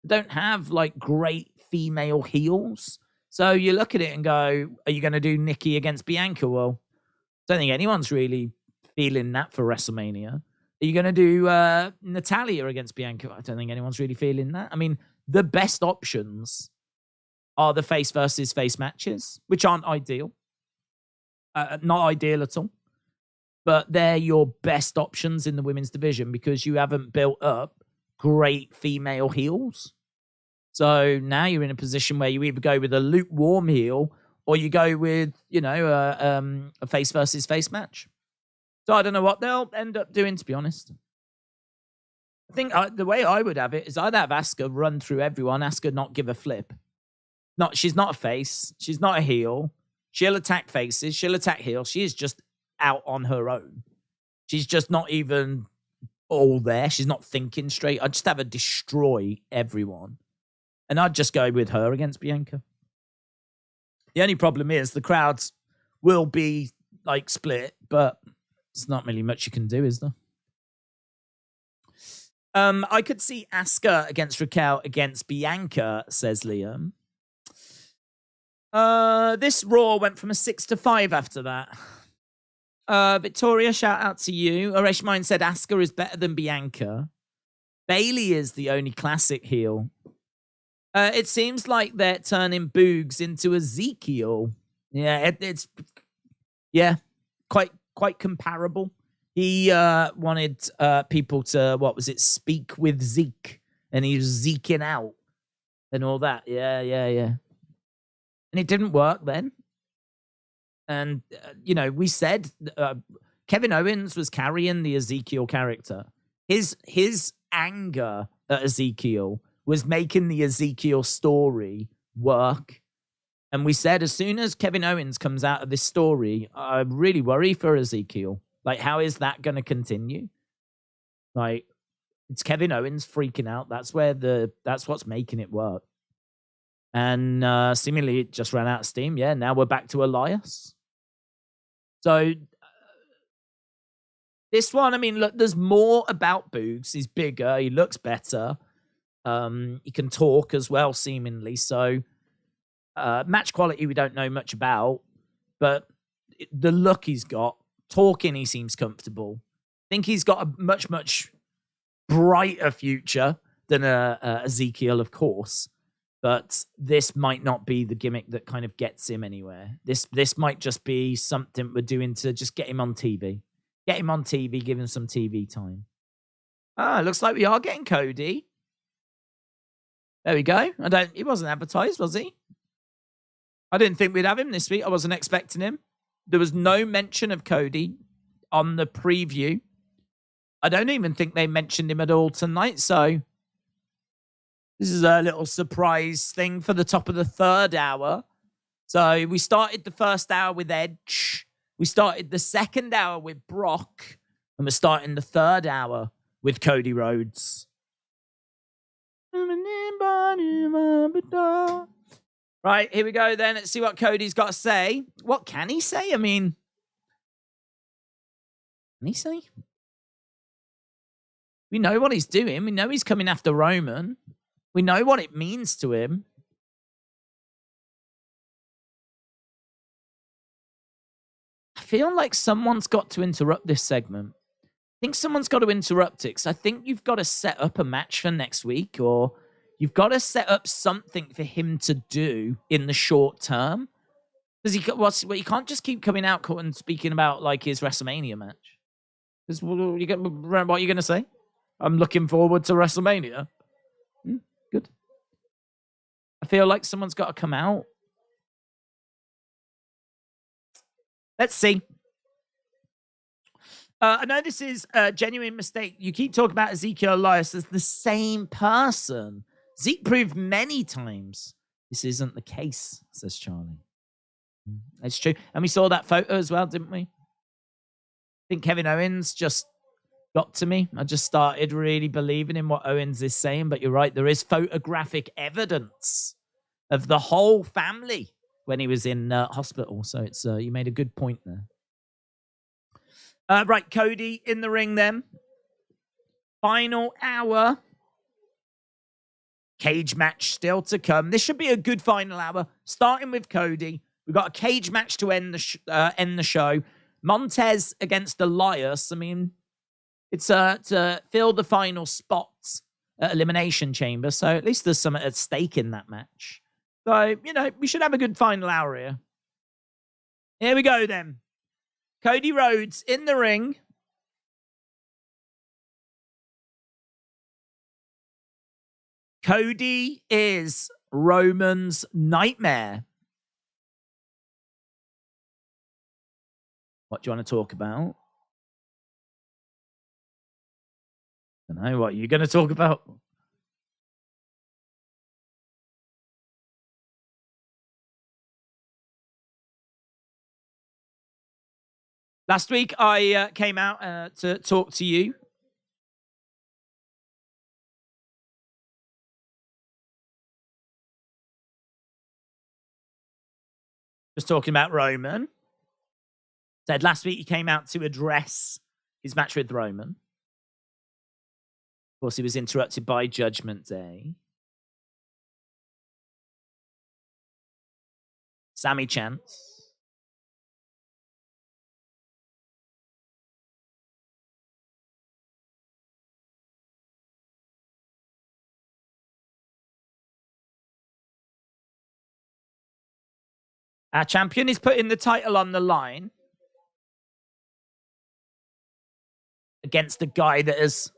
They don't have, like, great female heels. So you look at it and go, are you going to do Nikki against Bianca? Well, I don't think anyone's really feeling that for WrestleMania. Are you going to do Natalia against Bianca? I don't think anyone's really feeling that. I mean, the best options are the face versus face matches, which aren't ideal. Not ideal at all. But they're your best options in the women's division because you haven't built up great female heels. So now you're in a position where you either go with a lukewarm heel or you go with, a face versus face match. So I don't know what they'll end up doing, to be honest. I think the way I would have it is I'd have Asuka run through everyone, Asuka not give a flip. She's not a face. She's not a heel. She'll attack faces. She'll attack heels. She is just out on her own. She's just not even all there. She's not thinking straight. I'd just have her destroy everyone. And I'd just go with her against Bianca. The only problem is the crowds will be like split, but there's not really much you can do, is there? I could see Asuka against Raquel against Bianca, says Liam. This Raw went from a 6 to 5 after that. Victoria, shout out to you. Oresh Mine said Asuka is better than Bianca. Bayley is the only classic heel. It seems like they're turning Boogs into Ezekiel. Yeah, it's quite comparable. He wanted people to, speak with Zeke. And he was Zeking out and all that. Yeah. And it didn't work then. And, we said Kevin Owens was carrying the Ezekiel character. His anger at Ezekiel was making the Ezekiel story work. And we said as soon as Kevin Owens comes out of this story, I really worry for Ezekiel. Like, how is that going to continue? Like, it's Kevin Owens freaking out. That's what's making it work. And seemingly it just ran out of steam. Yeah, now we're back to Elias. So this one, I mean, look, there's more about Boogs. He's bigger. He looks better. He can talk as well, seemingly. So match quality, we don't know much about. But the look he's got, talking, he seems comfortable. I think he's got a much, much brighter future than Ezekiel, of course. But this might not be the gimmick that kind of gets him anywhere. This might just be something we're doing to just get him on TV. Get him on TV, give him some TV time. Ah, looks like we are getting Cody. There we go. He wasn't advertised, was he? I didn't think we'd have him this week. I wasn't expecting him. There was no mention of Cody on the preview. I don't even think they mentioned him at all tonight, so this is a little surprise thing for the top of the third hour. So we started the first hour with Edge. We started the second hour with Brock. And we're starting the third hour with Cody Rhodes. Right, here we go then. Let's see what Cody's got to say. What can he say? I mean, can he say? We know what he's doing. We know he's coming after Roman. We know what it means to him. I feel like someone's got to interrupt this segment. I think someone's got to interrupt it, because I think you've got to set up a match for next week, or you've got to set up something for him to do in the short term. Because he can't just keep coming out and speaking about like his WrestleMania match. What are you going to say? I'm looking forward to WrestleMania. Good. I feel like someone's got to come out. Let's see. I know this is a genuine mistake. You keep talking about Ezekiel Elias as the same person. Zeke proved many times this isn't the case, says Charlie. It's true. And we saw that photo as well, didn't we? I think Kevin Owens just got to me. I just started really believing in what Owens is saying, but you're right. There is photographic evidence of the whole family when he was in hospital. So it's you made a good point there. Right, Cody in the ring then. Final hour. Cage match still to come. This should be a good final hour. Starting with Cody. We've got a cage match to end the show. Montez against Elias. I mean, it's to fill the final spots at Elimination Chamber. So at least there's something at stake in that match. So, we should have a good final hour here. Here we go then. Cody Rhodes in the ring. Cody is Roman's nightmare. What do you want to talk about? I don't know. What are you going to talk about? Last week, I came out to talk to you. Just talking about Roman. Said last week he came out to address his match with Roman. Of course, he was interrupted by Judgment Day. Sammy Chance. Our champion is putting the title on the line against the guy that has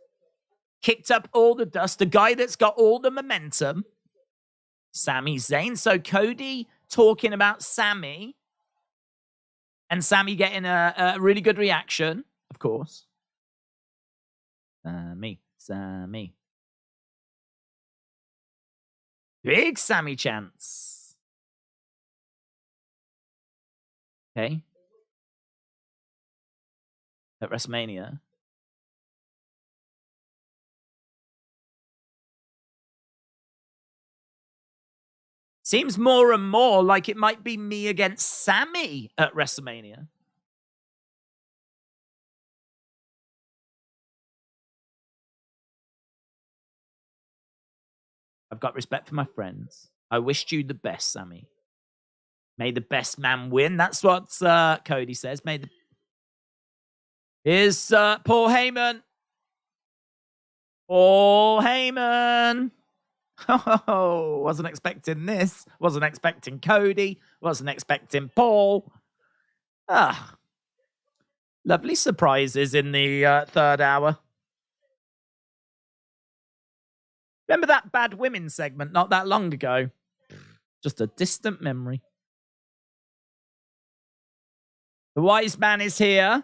kicked up all the dust, the guy that's got all the momentum, Sami Zayn. So Cody talking about Sami, and Sami getting a really good reaction, of course. Sami. Big Sami chance. Okay. At WrestleMania. Seems more and more like it might be me against Sammy at WrestleMania. I've got respect for my friends. I wished you the best, Sammy. May the best man win. That's what Cody says. Here's Paul Heyman. Paul Heyman. Oh, wasn't expecting this. Wasn't expecting Cody. Wasn't expecting Paul. Lovely surprises in the third hour. Remember that bad women segment not that long ago? Just a distant memory. The wise man is here.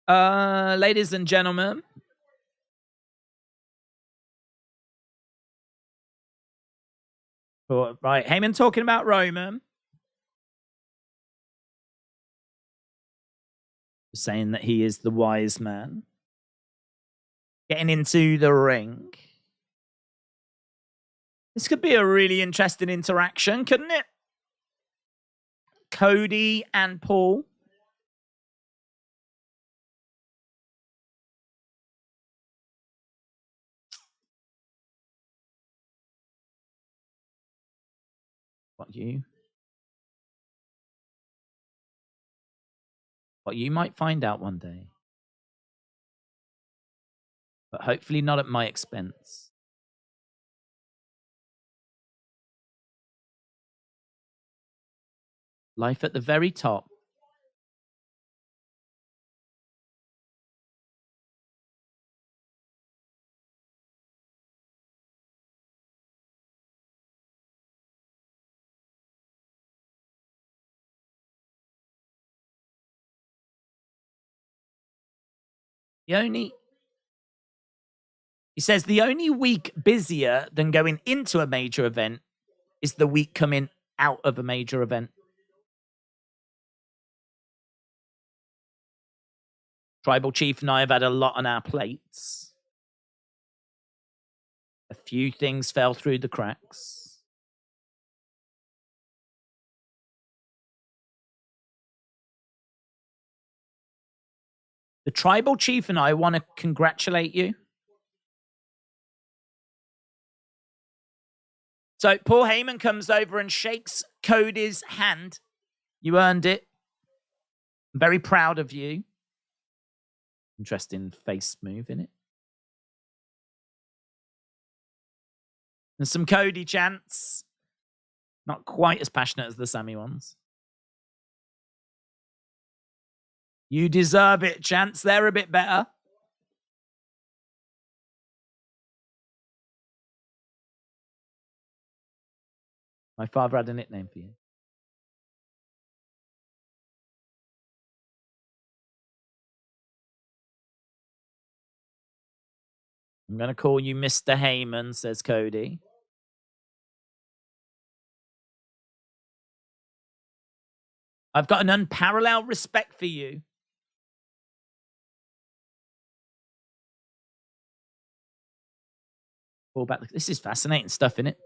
Ladies and gentlemen. Right, Heyman talking about Roman. Saying that he is the wise man. Getting into the ring. This could be a really interesting interaction, couldn't it? Cody and Paul. What you might find out one day. But hopefully not at my expense. Life at the very top. He says the only week busier than going into a major event is the week coming out of a major event. Tribal Chief and I have had a lot on our plates. A few things fell through the cracks. The Tribal Chief and I want to congratulate you. So Paul Heyman comes over and shakes Cody's hand. You earned it. I'm very proud of you. Interesting face move, innit? And some Cody chants. Not quite as passionate as the Sammy ones. You deserve it, chants. They're a bit better. My father had a nickname for you. I'm going to call you Mr. Heyman, says Cody. I've got an unparalleled respect for you. All back. This is fascinating stuff, isn't it?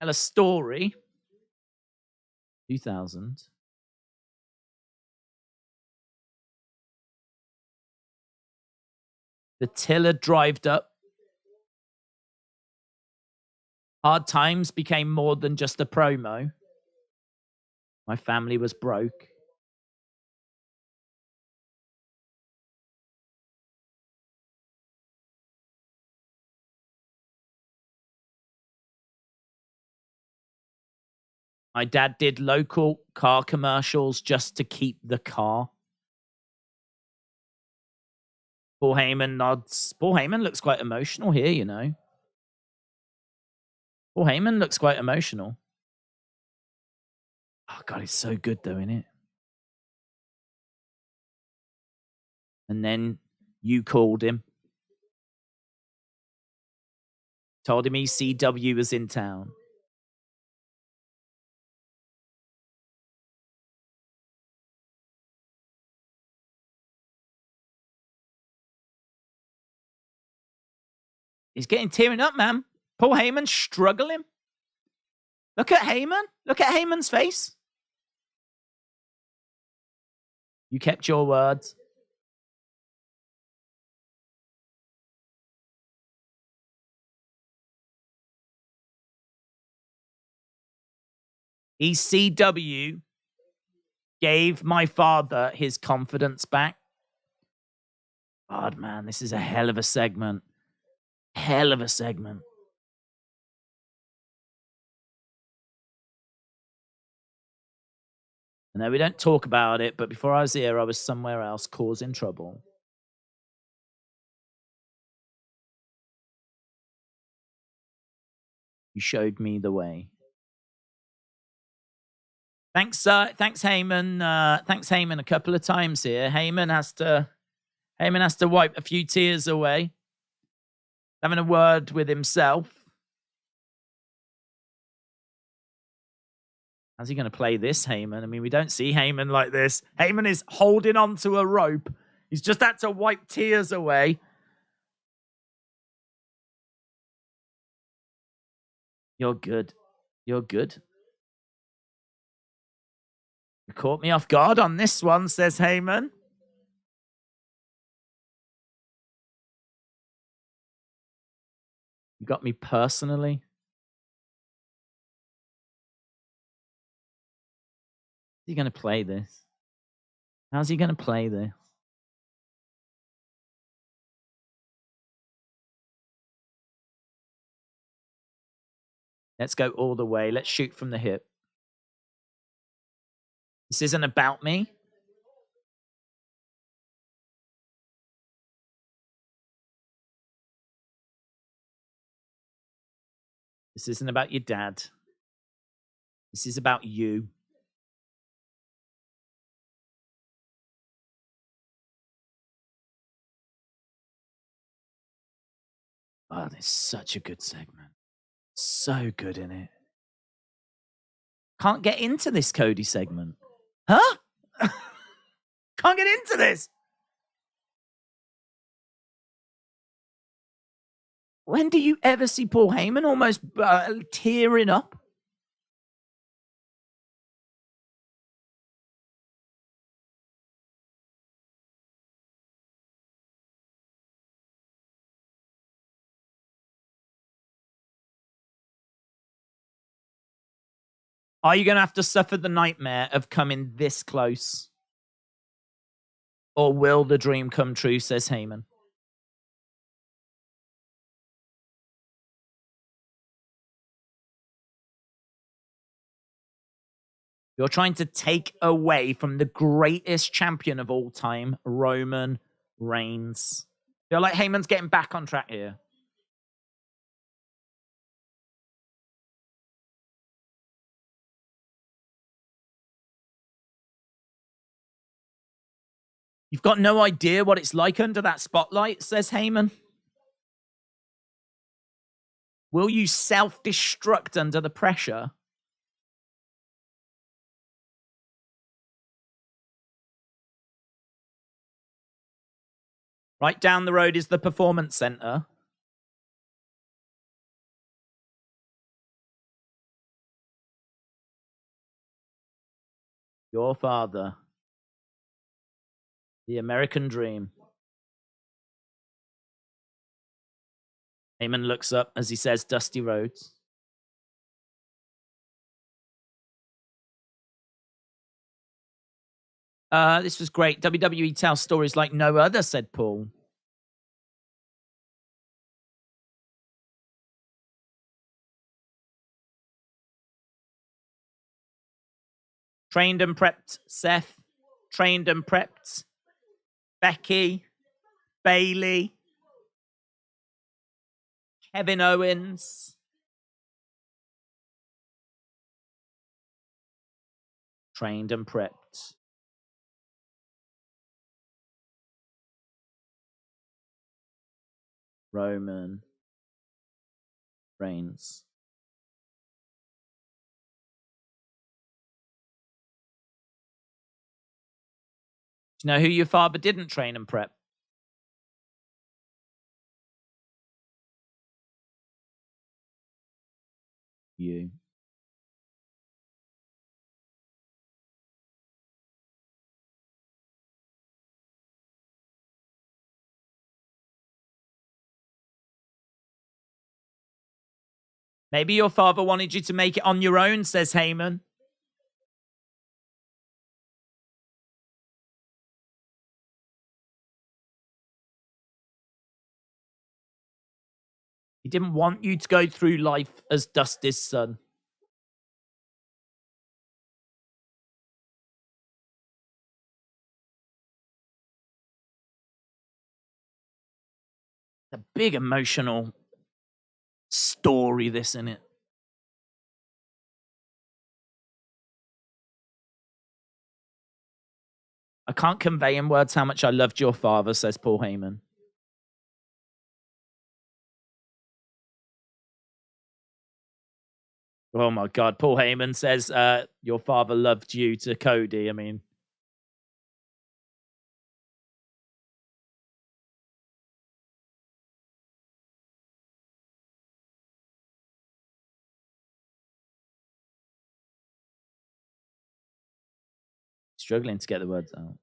Tell a story. 2000. The tiller drived up. Hard times became more than just a promo. My family was broke. My dad did local car commercials just to keep the car. Paul Heyman nods. Paul Heyman looks quite emotional here, you know. Paul Heyman looks quite emotional. Oh, God, it's so good, though, isn't it? And then you called him. Told him ECW was in town. He's getting tearing up, man. Paul Heyman's struggling. Look at Heyman. Look at Heyman's face. You kept your words. ECW gave my father his confidence back. God, man, this is a hell of a segment. Hell of a segment. I know we don't talk about it, but before I was here, I was somewhere else causing trouble. You showed me the way. Thanks, Heyman. Thanks, Heyman, a couple of times here. Heyman has to wipe a few tears away. Having a word with himself. How's he going to play this, Heyman? I mean, we don't see Heyman like this. Heyman is holding on to a rope. He's just had to wipe tears away. You're good. You're good. You caught me off guard on this one, says Heyman. You got me personally. How's he going to play this? How's he going to play this? Let's go all the way. Let's shoot from the hip. This isn't about me. This isn't about your dad. This is about you. Oh, this is such a good segment. So good in it. Can't get into this Cody segment. Huh? Can't get into this. When do you ever see Paul Heyman almost tearing up? Are you going to have to suffer the nightmare of coming this close? Or will the dream come true, says Heyman. You're trying to take away from the greatest champion of all time, Roman Reigns. Feel like Heyman's getting back on track here. You've got no idea what it's like under that spotlight, says Heyman. Will you self-destruct under the pressure? Right down the road is the Performance Center. Your father. The American dream. Heyman looks up as he says, Dusty Rhodes. This was great. WWE tells stories like no other, said Paul. Trained and prepped Seth. Trained and prepped Becky. Bayley. Kevin Owens. Trained and prepped. Roman. Reigns. Do you know who your father didn't train and prep? You. Maybe your father wanted you to make it on your own, says Heyman. He didn't want you to go through life as Dusty's son. A big emotional story, this, isn't it? I can't convey in words how much I loved your father, says Paul Heyman. Oh my God. Paul Heyman says, your father loved you to Cody. I mean, struggling to get the words out.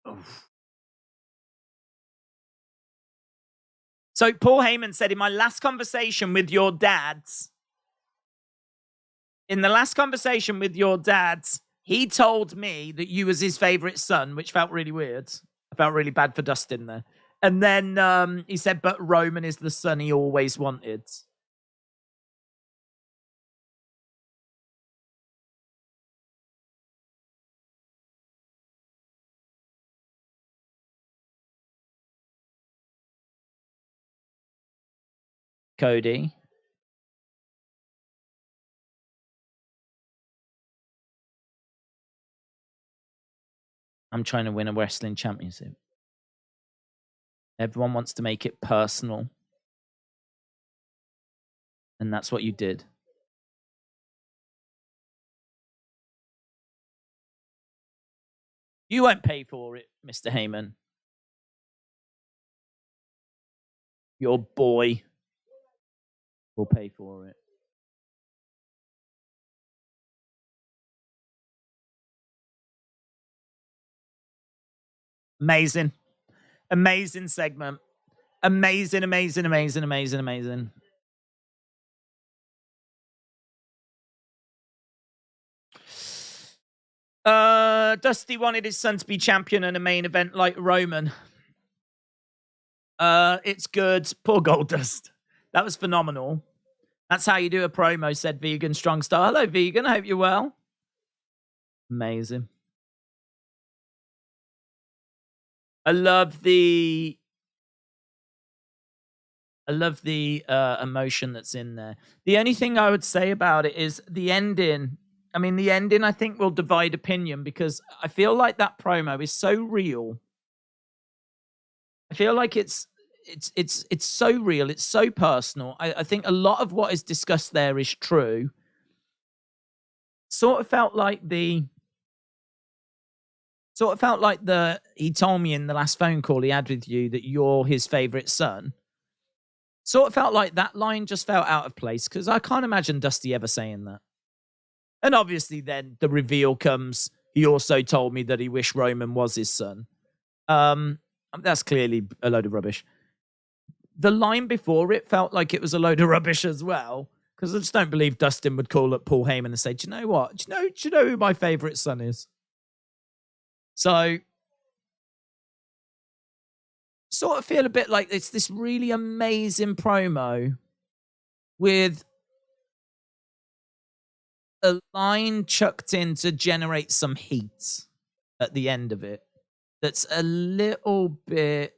Oof. So Paul Heyman said, in my last conversation with your dads, he told me that you was his favorite son, which felt really weird. I felt really bad for Dustin there. And then he said, but Roman is the son he always wanted. Cody. I'm trying to win a wrestling championship. Everyone wants to make it personal. And that's what you did. You won't pay for it, Mr. Heyman. Your boy will pay for it. Amazing. Amazing segment. Amazing, amazing, amazing, amazing, amazing. Dusty wanted his son to be champion in a main event like Roman. It's good. Poor Goldust. That was phenomenal. That's how you do a promo, said Vegan Strong Star. Hello, Vegan. I hope you're well. Amazing. I love the emotion that's in there. The only thing I would say about it is the ending. I mean, the ending, I think, will divide opinion because I feel like that promo is so real. I feel like it's so real. It's so personal. I think a lot of what is discussed there is true. Sort of felt like he told me in the last phone call he had with you that you're his favorite son. Sort of felt like that line just felt out of place because I can't imagine Dusty ever saying that. And obviously then the reveal comes. He also told me that he wished Roman was his son. That's clearly a load of rubbish. The line before it felt like it was a load of rubbish as well. Because I just don't believe Dustin would call up Paul Heyman and say, do you know what? Do you know who my favorite son is? So sort of feel a bit like it's this really amazing promo with a line chucked in to generate some heat at the end of it. That's a little bit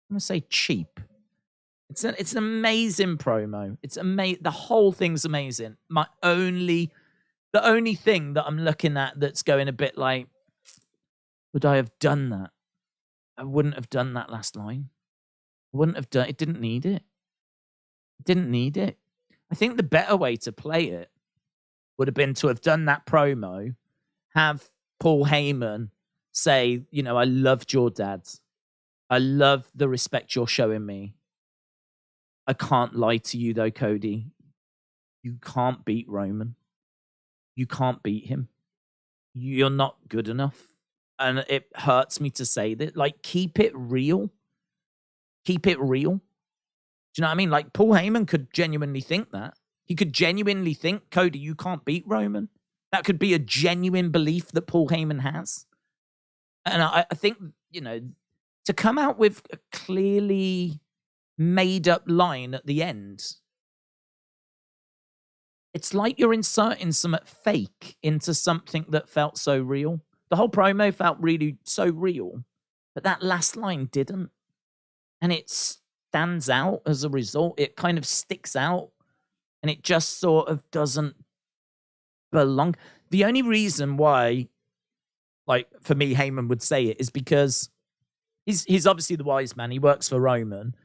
going to say cheap. It's an amazing promo. It's amazing. The whole thing's amazing. The only thing that I'm looking at that's going a bit like, would I have done that? I wouldn't have done that last line. I wouldn't have done it. Didn't need it. Didn't need it. I think the better way to play it would have been to have done that promo, have Paul Heyman say, you know, I loved your dad. I love the respect you're showing me. I can't lie to you though, Cody. You can't beat Roman. You can't beat him. You're not good enough. And it hurts me to say that. Like, keep it real. Keep it real. Do you know what I mean? Like, Paul Heyman could genuinely think that. He could genuinely think, Cody, you can't beat Roman. That could be a genuine belief that Paul Heyman has. And I think, you know, to come out with a clearly made up line at the end, it's like you're inserting something fake into something that felt so real. The whole promo felt really so real, but that last line didn't. And it stands out as a result. It kind of sticks out, and it just sort of doesn't belong. The only reason why, like, for me, Heyman would say it is because he's obviously the wise man. He works for Roman,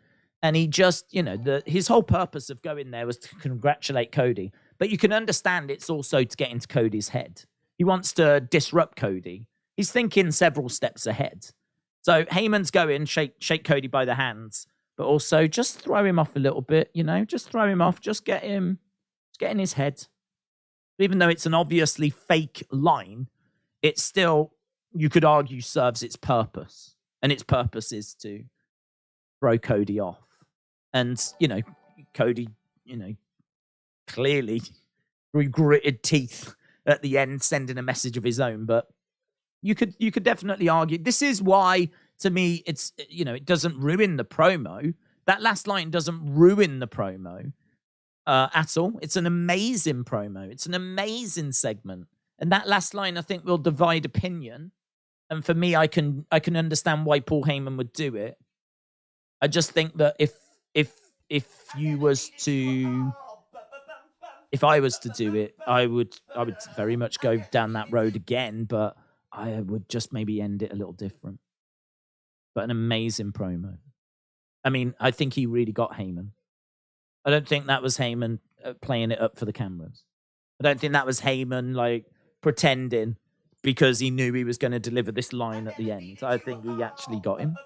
and he just, you know, his whole purpose of going there was to congratulate Cody. But you can understand it's also to get into Cody's head. He wants to disrupt Cody. He's thinking several steps ahead. So Heyman's going, shake Cody by the hands, but also just throw him off a little bit, you know, just throw him off, just get in his head. Even though it's an obviously fake line, it still, you could argue, serves its purpose. And its purpose is to throw Cody off. And, you know, Cody, you know, clearly through gritted teeth at the end, sending a message of his own. But you could definitely argue. This is why, to me, it's, you know, it doesn't ruin the promo. That last line doesn't ruin the promo at all. It's an amazing promo. It's an amazing segment. And that last line, I think, will divide opinion. And for me, I can understand why Paul Heyman would do it. I just think that if I was to do it, I would very much go down that road again, but I would just maybe end it a little different. But an amazing promo. I mean, I think he really got Heyman. I don't think that was Heyman playing it up for the cameras. I don't think that was Heyman, like, pretending because he knew he was going to deliver this line at the end. I think he actually got him.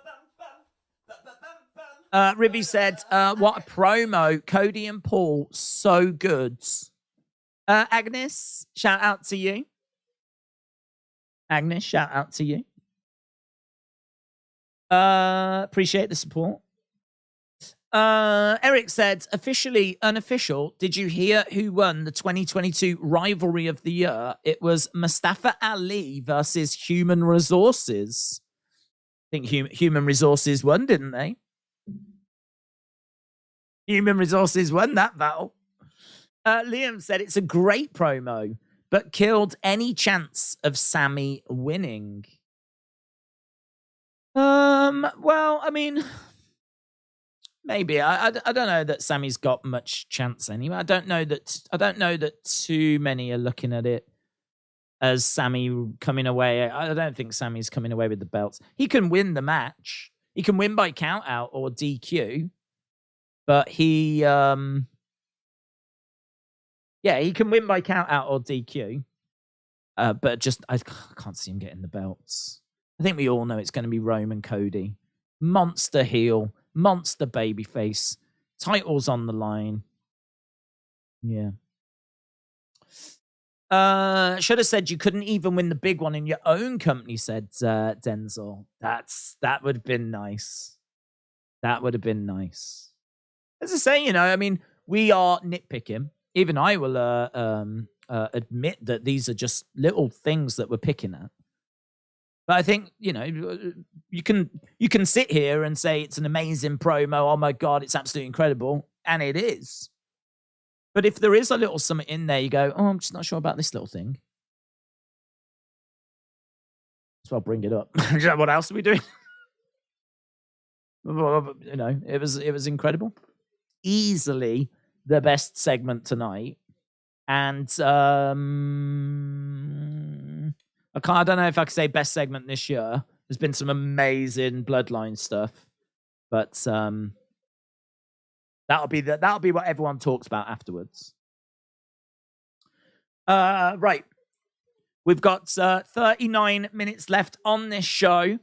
Ribby said, what a promo. Cody and Paul, so good. Agnes, shout out to you. Agnes, shout out to you. Appreciate the support. Eric said, officially unofficial, did you hear who won the 2022 rivalry of the year? It was Mustafa Ali versus Human Resources. I think Human Resources won, didn't they? Human Resources won that battle. Liam said, it's a great promo, but killed any chance of Sammy winning. Well, I mean, maybe. I don't know that Sammy's got much chance anyway. I don't know that too many are looking at it as Sammy coming away. I don't think Sammy's coming away with the belts. He can win the match. He can win by count out or DQ. But he can win by count out or DQ. But just I can't see him getting the belts. I think we all know it's going to be Roman Cody. Monster heel, monster babyface, titles on the line. Yeah. Should have said you couldn't even win the big one in your own company, said Denzel. That would have been nice. That would have been nice. As I say, you know, I mean, we are nitpicking. Even I will admit that these are just little things that we're picking at. But I think, you know, you can sit here and say it's an amazing promo. Oh my God, it's absolutely incredible. And it is. But if there is a little something in there, you go, oh, I'm just not sure about this little thing. So I'll bring it up. What else are we doing? You know, it was incredible. Easily the best segment tonight. And I don't know if I could say best segment this year. There's been some amazing Bloodline stuff, but that'll be what everyone talks about afterwards. Right. We've got 39 minutes left on this show.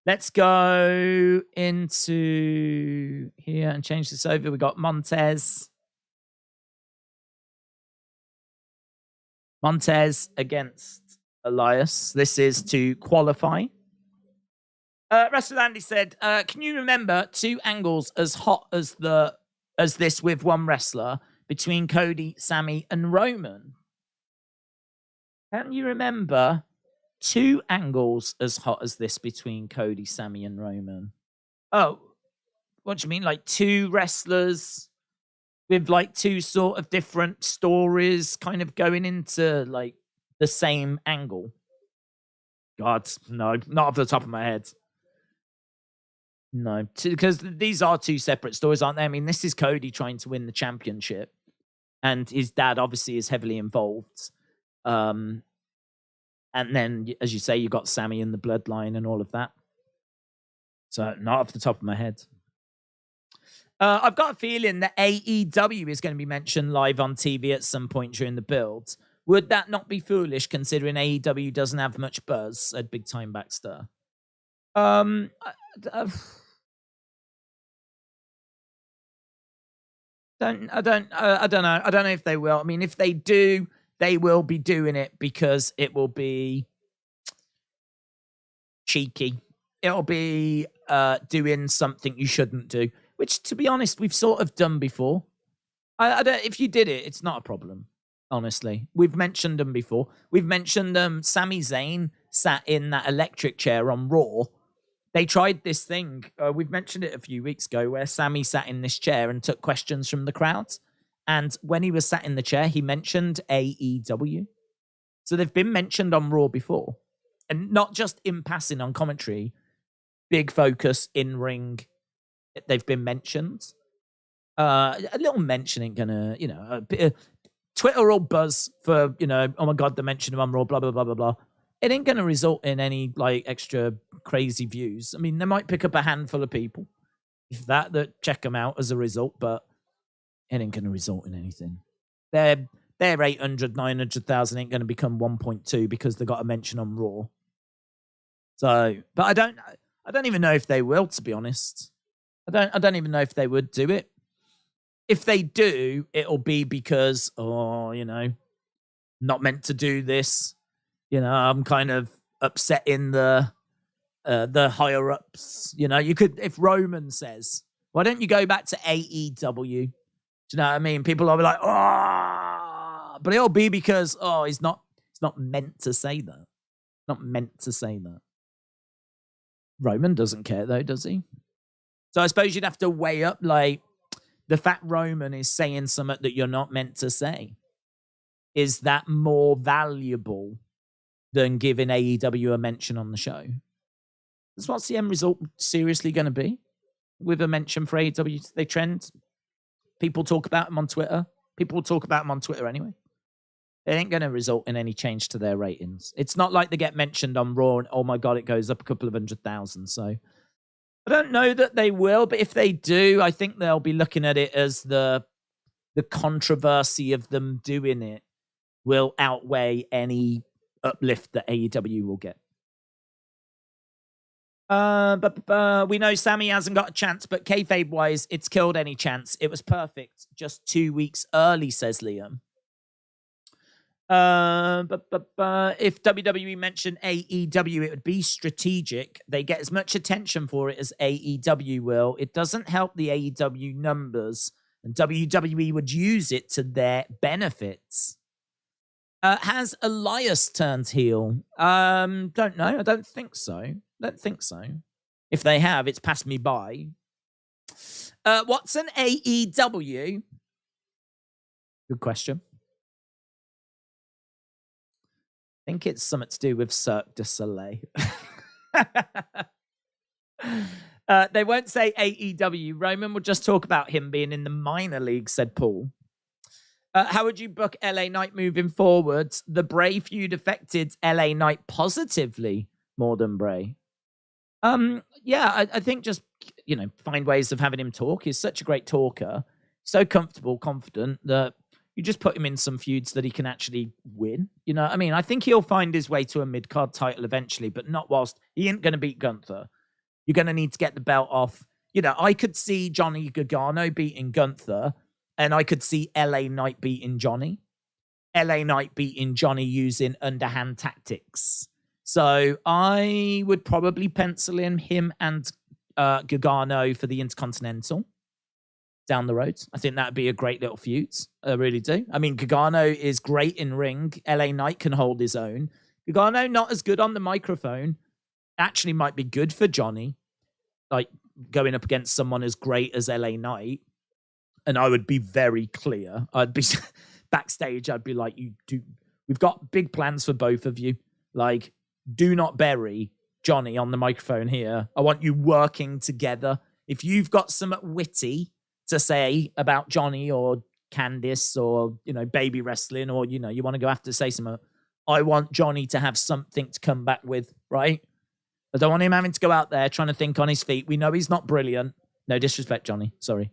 Let's go into here and change this over. We got Montez. Montez against Elias. This is to qualify. Wrestler Andy said, can you remember 2 angles as hot as this with one wrestler between Cody, Sammy, and Roman? Can you remember 2 angles as hot as this between Cody, Sammy, and Roman? Oh, what do you mean? Like 2 wrestlers with like 2 sort of different stories kind of going into like the same angle? God, no, not off the top of my head. No, because these are 2 separate stories, aren't they? I mean, this is Cody trying to win the championship, and his dad obviously is heavily involved. And then, as you say, you got Sammy and the bloodline and all of that. So, not off the top of my head. I've got a feeling that AEW is going to be mentioned live on TV at some point during the build. Would that not be foolish, considering AEW doesn't have much buzz at Big Time Baxter? I don't know. I don't know if they will. I mean, if they do, they will be doing it because it will be cheeky. It'll be doing something you shouldn't do, which, to be honest, we've sort of done before. I don't. If you did it, it's not a problem. Honestly, we've mentioned them before. We've mentioned them. Sami Zayn sat in that electric chair on Raw. They tried this thing. We've mentioned it a few weeks ago where Sami sat in this chair and took questions from the crowd. And when he was sat in the chair, he mentioned AEW. So they've been mentioned on Raw before. And not just in passing on commentary. Big focus in ring. They've been mentioned. A little mention ain't gonna, Twitter will buzz for, oh my God, they mentioned him on Raw, blah, blah, blah, blah, blah. It ain't going to result in any extra crazy views. I mean, they might pick up a handful of people, if that check them out as a result, but it ain't going to result in anything. Their 800, 900,000 ain't going to become 1.2 because they got a mention on Raw. So, but I don't even know if they will, to be honest. I don't even know if they would do it. If they do, it'll be because, not meant to do this. I'm kind of upsetting the higher ups. You could, if Roman says, "Why don't you go back to AEW?" Do you know what I mean? People will be like, "Oh," but it'll be because, he's not meant to say that. Not meant to say that. Roman doesn't care though, does he? So I suppose you'd have to weigh up the fact Roman is saying something that you're not meant to say. Is that more valuable than giving AEW a mention on the show? What's the end result seriously going to be? With a mention for AEW, they trend. People talk about them on Twitter. People will talk about them on Twitter anyway. It ain't going to result in any change to their ratings. It's not like they get mentioned on Raw and, oh my God, it goes up a couple of 100,000. So I don't know that they will, but if they do, I think they'll be looking at it as the controversy of them doing it will outweigh any uplift that AEW will get. But we know Sammy hasn't got a chance, but kayfabe-wise, it's killed any chance. It was perfect just 2 weeks early, says Liam. If WWE mentioned AEW, it would be strategic. They get as much attention for it as AEW will. It doesn't help the AEW numbers, and WWE would use it to their benefits. Has Elias turned heel? Don't know. I don't think so. If they have, it's passed me by. What's an AEW? Good question. I think it's something to do with Cirque du Soleil. They won't say AEW. Roman will just talk about him being in the minor league, said Paul. How would you book LA Knight moving forward? The Bray feud affected LA Knight positively more than Bray. Yeah, I think just, find ways of having him talk. He's such a great talker. So comfortable, confident that you just put him in some feuds that he can actually win. I think he'll find his way to a mid-card title eventually, but not whilst he ain't going to beat Gunther. You're going to need to get the belt off. I could see Johnny Gargano beating Gunther, and I could see LA Knight beating Johnny. LA Knight beating Johnny using underhand tactics. So I would probably pencil in him and Gargano for the Intercontinental down the road. I think that would be a great little feud. I really do. Gargano is great in ring. LA Knight can hold his own. Gargano not as good on the microphone. Actually might be good for Johnny. Like going up against someone as great as LA Knight. And I would be very clear. I'd be backstage. I'd be like, we've got big plans for both of you. Like, do not bury Johnny on the microphone here. I want you working together. If you've got something witty to say about Johnny or Candice or, baby wrestling or, you want to go after say something, I want Johnny to have something to come back with, right? I don't want him having to go out there trying to think on his feet. We know he's not brilliant. No disrespect, Johnny. Sorry.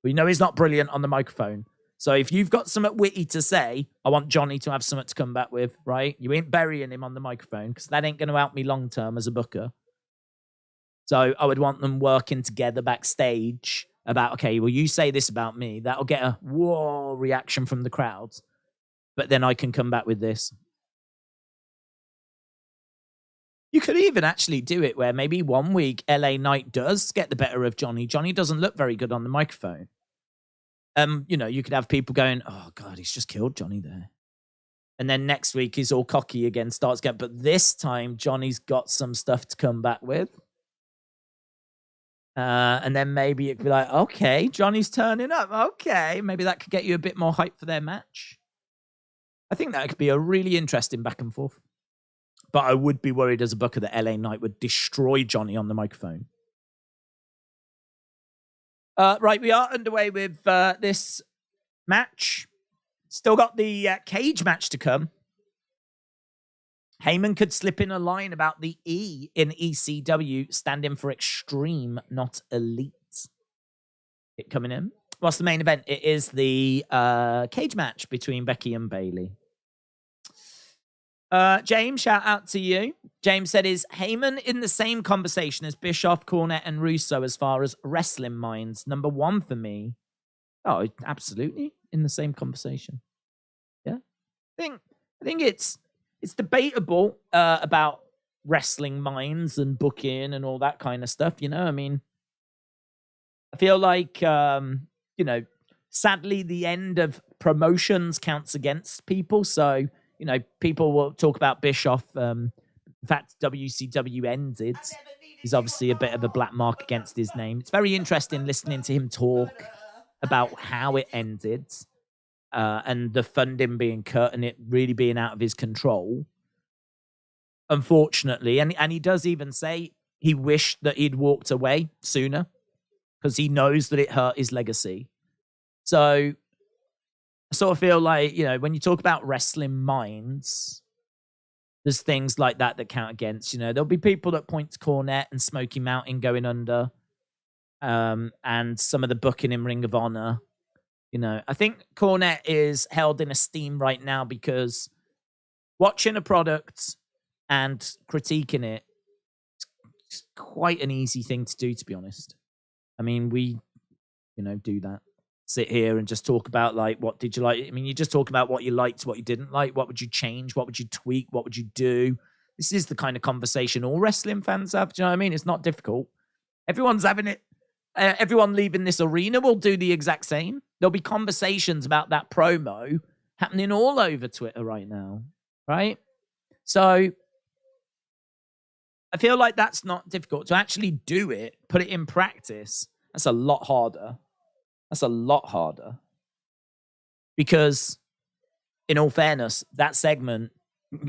We know he's not brilliant on the microphone. So if you've got something witty to say, I want Johnny to have something to come back with, right? You ain't burying him on the microphone because that ain't going to help me long term as a booker. So I would want them working together backstage about, okay, well, you say this about me. That'll get a whoa reaction from the crowds. But then I can come back with this. You could even actually do it where maybe one week LA Knight does get the better of Johnny. Johnny doesn't look very good on the microphone. You could have people going, oh, God, he's just killed Johnny there. And then next week he's all cocky again, starts getting, but this time Johnny's got some stuff to come back with. And then maybe it could be like, okay, Johnny's turning up. Okay, maybe that could get you a bit more hype for their match. I think that could be a really interesting back and forth. But I would be worried as a booker that LA Knight would destroy Johnny on the microphone. Right, we are underway with this match. Still got the cage match to come. Heyman could slip in a line about the E in ECW, standing for extreme, not elite. It coming in. What's the main event? It is the cage match between Becky and Bayley. James, shout out to you. James said, is Heyman in the same conversation as Bischoff, Cornette, and Russo as far as wrestling minds? Number one for me. Oh, absolutely in the same conversation. Yeah. I think it's debatable about wrestling minds and booking and all that kind of stuff, I feel like, sadly, the end of promotions counts against people. So, people will talk about Bischoff. The fact WCW ended is obviously a bit of a black mark against his name. It's very interesting listening to him talk about how it ended and the funding being cut and it really being out of his control. Unfortunately, and he does even say he wished that he'd walked away sooner because he knows that it hurt his legacy. So I sort of feel like, when you talk about wrestling minds, there's things like that count against, there'll be people that point to Cornette and Smoky Mountain going under, and some of the booking in Ring of Honor. I think Cornette is held in esteem right now because watching a product and critiquing it is quite an easy thing to do, to be honest. We, do that. Sit here and just talk about, like, what did you like? You just talk about what you liked, what you didn't like, what would you change, what would you tweak, what would you do? This is the kind of conversation all wrestling fans have. Do you know what I mean? It's not difficult. Everyone's having it. Everyone leaving this arena will do the exact same. There'll be conversations about that promo happening all over Twitter right now, right? So I feel like that's not difficult. To actually do it, put it in practice, that's a lot harder. That's a lot harder. Because, in all fairness, that segment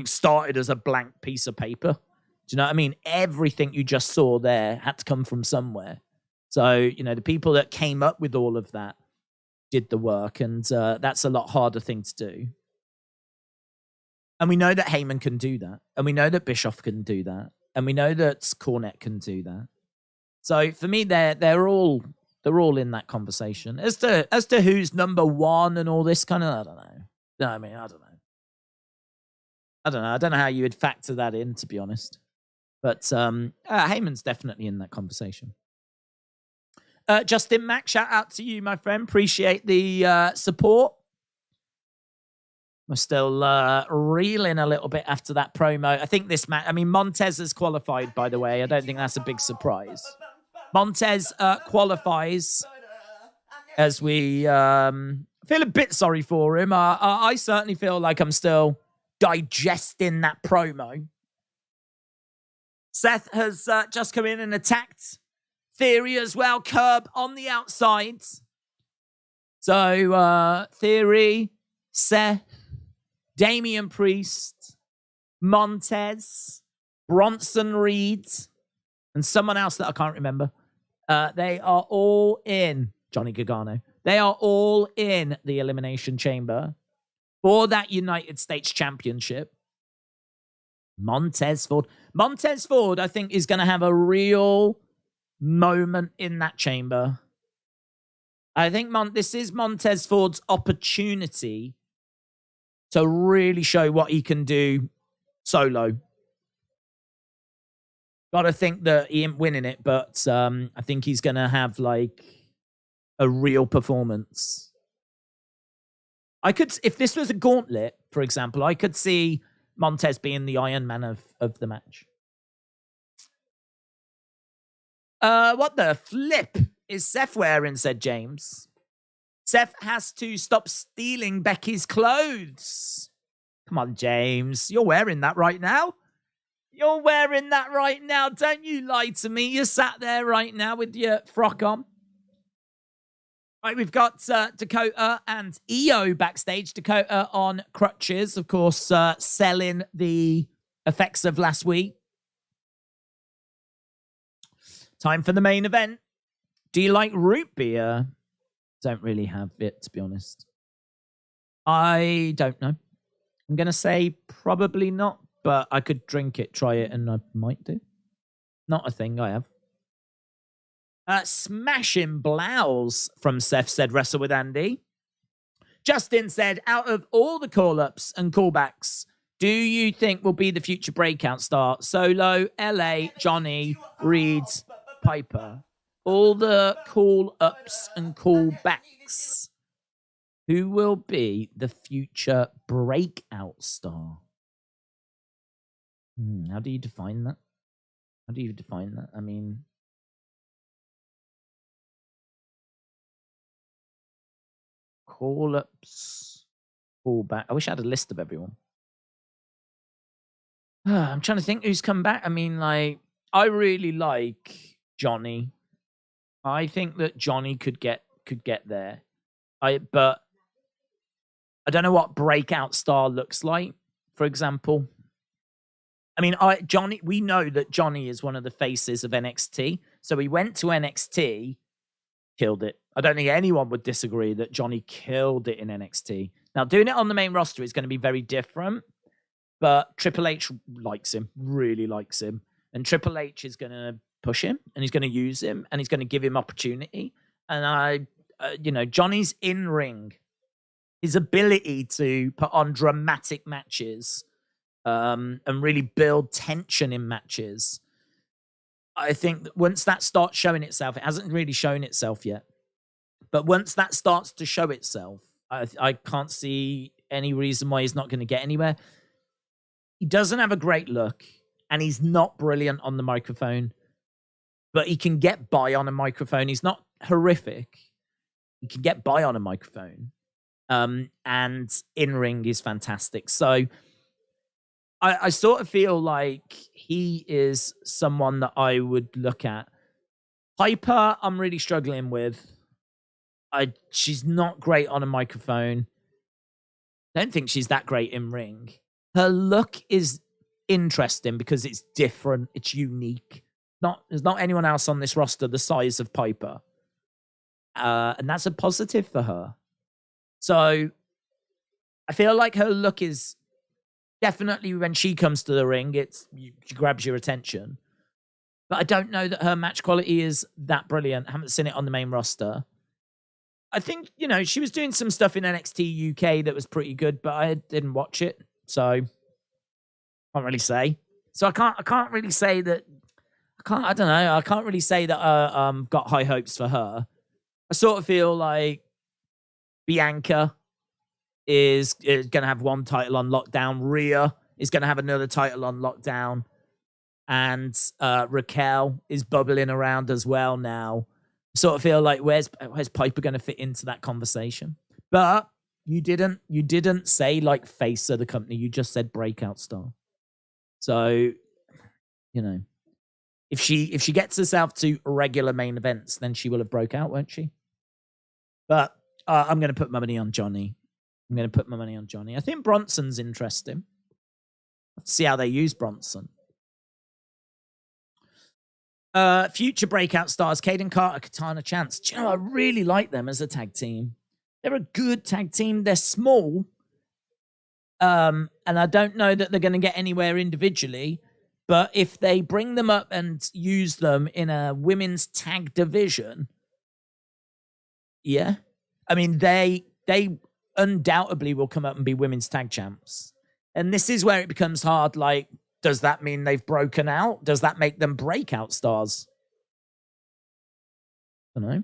started as a blank piece of paper. Do you know what I mean? Everything you just saw there had to come from somewhere. So, you know, the people that came up with all of that did the work, and that's a lot harder thing to do. And we know that Heyman can do that, and we know that Bischoff can do that, and we know that Cornette can do that. So for me, they're all in that conversation. As to who's number one and all this kind of, I don't know. No, I mean, I don't know. I don't know how you would factor that in, to be honest. But Heyman's definitely in that conversation. Justin Mack, shout out to you, my friend. Appreciate the support. We're still reeling a little bit after that promo. I think this match, I mean, Montez has qualified, by the way. I don't think that's a big surprise. Montez qualifies as we feel a bit sorry for him. I certainly feel like I'm still digesting that promo. Seth has just come in and attacked Theory as well. Curb on the outside. So Theory, Seth, Damian Priest, Montez, Bronson Reed, and someone else that I can't remember. They are all in, Johnny Gargano. They are all in the Elimination Chamber for that United States Championship. Montez Ford, I think, is going to have a real moment in that chamber. I think this is Montez Ford's opportunity to really show what he can do solo. Got to think that he ain't winning it, but I think he's going to have like a real performance. I could, if this was a gauntlet, for example, I could see Montez being the Iron Man of the match. What the flip is Seth wearing, said James. Seth has to stop stealing Becky's clothes. Come on, James. You're wearing that right now. You're wearing that right now. Don't you lie to me. You're sat there right now with your frock on. Right, we've got Dakota and Io backstage. Dakota on crutches, of course, selling the effects of last week. Time for the main event. Do you like root beer? Don't really have it, to be honest. I don't know. I'm going to say probably not, but I could drink it, try it, and I might do. Not a thing I have. Smashing blouse from Seth said, wrestle with Andy. Justin said, out of all the call-ups and callbacks, do you think will be the future breakout star? Solo, LA, Johnny, Reed, Piper. All the call-ups and callbacks. Who will be the future breakout star? How do you define that? I mean, call-ups, callback. I wish I had a list of everyone. I'm trying to think who's come back. I mean, like, I really like Johnny. I think that Johnny could get there. But I don't know what breakout star looks like, for example. I mean, Johnny, we know that Johnny is one of the faces of NXT. So he went to NXT, killed it. I don't think anyone would disagree that Johnny killed it in NXT. Now, doing it on the main roster is going to be very different, but Triple H likes him, really likes him. And Triple H is going to push him, and he's going to use him, and he's going to give him opportunity. And Johnny's in-ring, his ability to put on dramatic matches and really build tension in matches, I think that once that starts showing itself, it hasn't really shown itself yet, but once that starts to show itself, I can't see any reason why he's not going to get anywhere. He doesn't have a great look, and he's not brilliant on the microphone, but he can get by on a microphone. He's not horrific. He can get by on a microphone. And in-ring is fantastic. So I sort of feel like he is someone that I would look at. Piper, I'm really struggling with. She's not great on a microphone. I don't think she's that great in ring. Her look is interesting because it's different. It's unique. There's not anyone else on this roster the size of Piper. And that's a positive for her. So I feel like her look is definitely, when she comes to the ring, she grabs your attention. But I don't know that her match quality is that brilliant. I haven't seen it on the main roster. I think, she was doing some stuff in NXT UK that was pretty good, but I didn't watch it. So I can't really say. So I can't really say that. I don't know. I can't really say that I got high hopes for her. I sort of feel like Bianca is going to have one title on lockdown. Rhea is going to have another title on lockdown. And Raquel is bubbling around as well now. Sort of feel like, where's Piper going to fit into that conversation? But you didn't say like face of the company. You just said breakout star. So, if she gets herself to regular main events, then she will have broke out, won't she? But I'm going to put my money on Johnny. I think Bronson's interesting. Let's see how they use Bronson. Future breakout stars, Caden Carter, Katana Chance. Do you know, I really like them as a tag team. They're a good tag team. They're small. And I don't know that they're going to get anywhere individually. But if they bring them up and use them in a women's tag division, yeah. I mean, they undoubtedly will come up and be women's tag champs. And this is where it becomes hard. Like, does that mean they've broken out? Does that make them breakout stars? I don't know.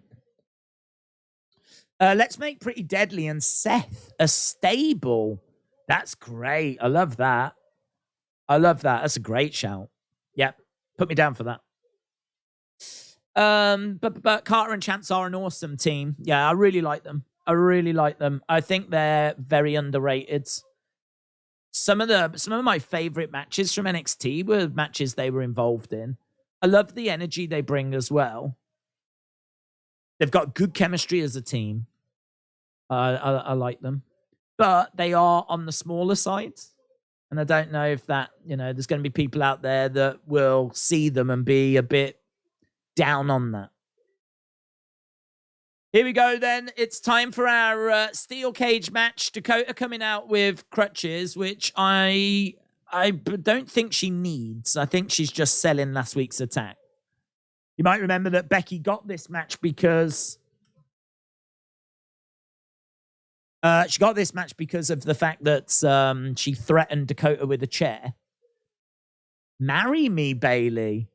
Let's make Pretty Deadly and Seth a stable. That's great. I love that. That's a great shout. Yep. Put me down for that. But Carter and Chance are an awesome team. Yeah, I really like them. I think they're very underrated. Some of my favorite matches from NXT were matches they were involved in. I love the energy they bring as well. They've got good chemistry as a team. I like them. But they are on the smaller side. And I don't know if that, there's going to be people out there that will see them and be a bit down on that. Here we go then. It's time for our steel cage match. Dakota coming out with crutches, which I don't think she needs. I think she's just selling last week's attack. You might remember that Becky got this match because she got this match because of the fact that she threatened Dakota with a chair. Marry me, Bayley.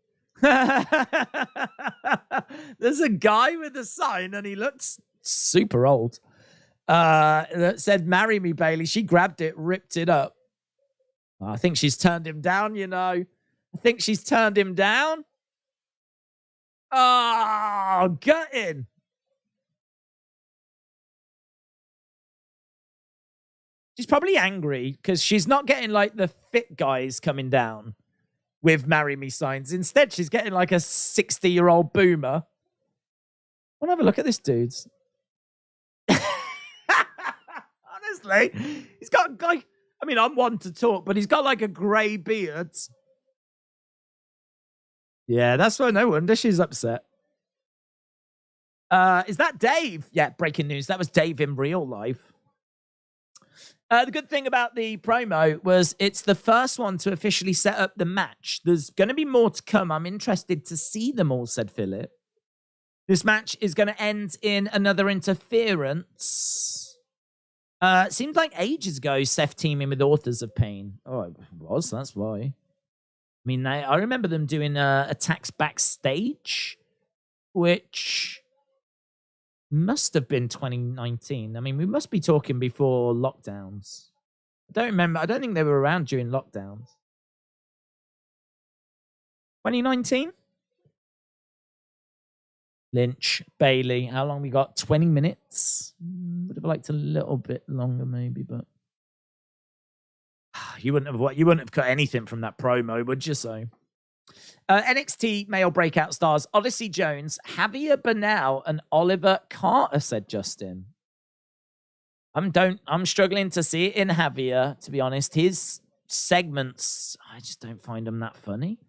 There's a guy with a sign and he looks super old that said, marry me, Bayley. She grabbed it, ripped it up. I think she's turned him down, I think she's turned him down. Oh, gutting. She's probably angry because she's not getting like the fit guys coming down with marry me signs. Instead, she's getting like a 60-year-old boomer. I want to have a look at this dude's. Honestly, he's got like, I mean, I'm one to talk, but he's got like a grey beard. Yeah, that's why no wonder she's upset. Is that Dave? Yeah, breaking news. That was Dave in real life. The good thing about the promo was it's the first one to officially set up the match. There's going to be more to come. I'm interested to see them all, said Philip. This match is going to end in another interference. It seemed like ages ago, Seth teaming with Authors of Pain. Oh, it was. That's why. I mean, I remember them doing attacks backstage, which must have been 2019. I mean, we must be talking before lockdowns. I don't remember. I don't think they were around during lockdowns. 2019? Lynch, Bayley. How long we got? 20 minutes? Would have liked a little bit longer maybe, but you wouldn't have cut anything from that promo, would you? So NXT male breakout stars Odyssey Jones, Javier Bernal, and Oliver Carter, said Justin. I'm struggling to see it in Javier, to be honest. His segments, I just don't find them that funny.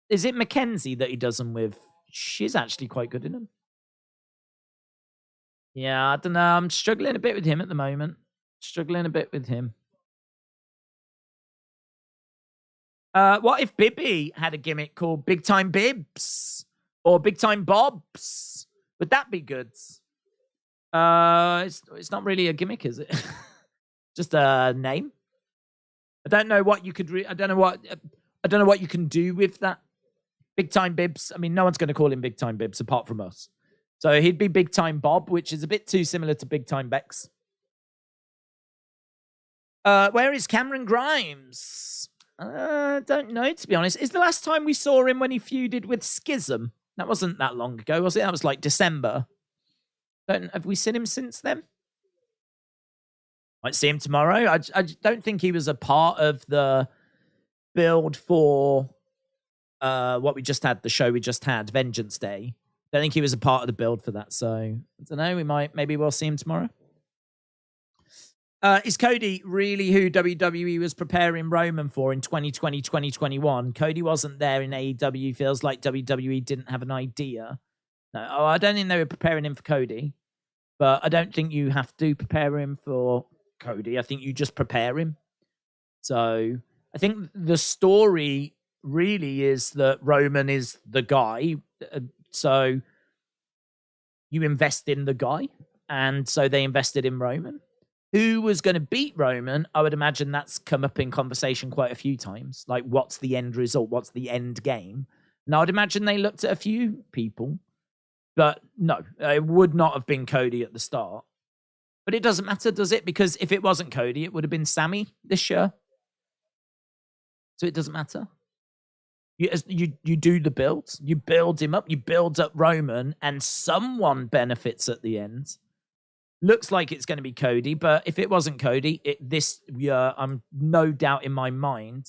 Is it Mackenzie that he does them with? She's actually quite good in them. Yeah, I don't know. I'm struggling a bit with him at the moment. Struggling a bit with him. What if Bibby had a gimmick called Big Time Bibs or Big Time Bobs? Would that be good? It's not really a gimmick, is it? Just a name. I don't know what you could. I don't know what you can do with that. Big Time Bibs. I mean, no one's going to call him Big Time Bibs apart from us. So he'd be Big Time Bob, which is a bit too similar to Big Time Bex. Where is Cameron Grimes? Don't know, to be honest. Is the last time we saw him when he feuded with Schism? That wasn't that long ago, was it? That was like December. Have we seen him since then? Might see him tomorrow. I don't think he was a part of the build for what we just had, the show we just had, Vengeance Day. Don't think he was a part of the build for that. So, I don't know. Maybe we'll see him tomorrow. Is Cody really who WWE was preparing Roman for in 2020, 2021? Cody wasn't there in AEW. Feels like WWE didn't have an idea. No, I don't think they were preparing him for Cody. But I don't think you have to prepare him for Cody. I think you just prepare him. So I think the story really is that Roman is the guy. So you invest in the guy. And so they invested in Roman. Who was going to beat Roman? I would imagine that's come up in conversation quite a few times. Like, what's the end result? What's the end game? And I would imagine they looked at a few people. But no, it would not have been Cody at the start. But it doesn't matter, does it? Because if it wasn't Cody, it would have been Sammy this year. So it doesn't matter. You do the build. You build him up. You build up Roman. And someone benefits at the end. Looks like it's going to be Cody, but if it wasn't Cody, this year, I'm no doubt in my mind,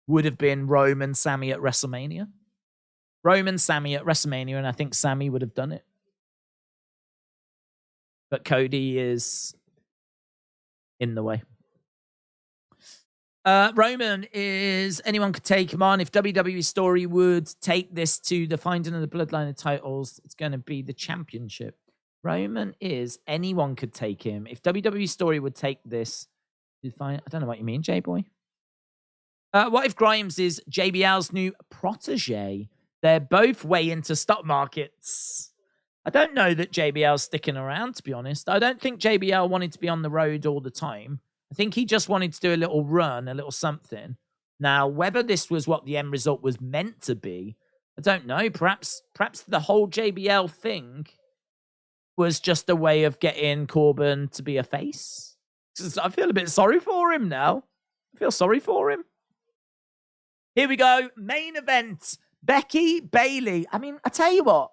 would have been Roman, Sammy at WrestleMania. Roman, Sammy at WrestleMania, and I think Sammy would have done it. But Cody is in the way. Roman is, anyone could take him on. If WWE Story would take this to the Finding of the Bloodline of titles, it's going to be the championship. Roman is, anyone could take him. If WWE Story would take this, I don't know what you mean, J-Boy. What if Grimes is JBL's new protege? They're both way into stock markets. I don't know that JBL's sticking around, to be honest. I don't think JBL wanted to be on the road all the time. I think he just wanted to do a little run, a little something. Now, whether this was what the end result was meant to be, I don't know. Perhaps the whole JBL thing was just a way of getting Corbin to be a face. I feel a bit sorry for him now. I feel sorry for him. Here we go. Main event. Becky, Bayley. I mean, I tell you what.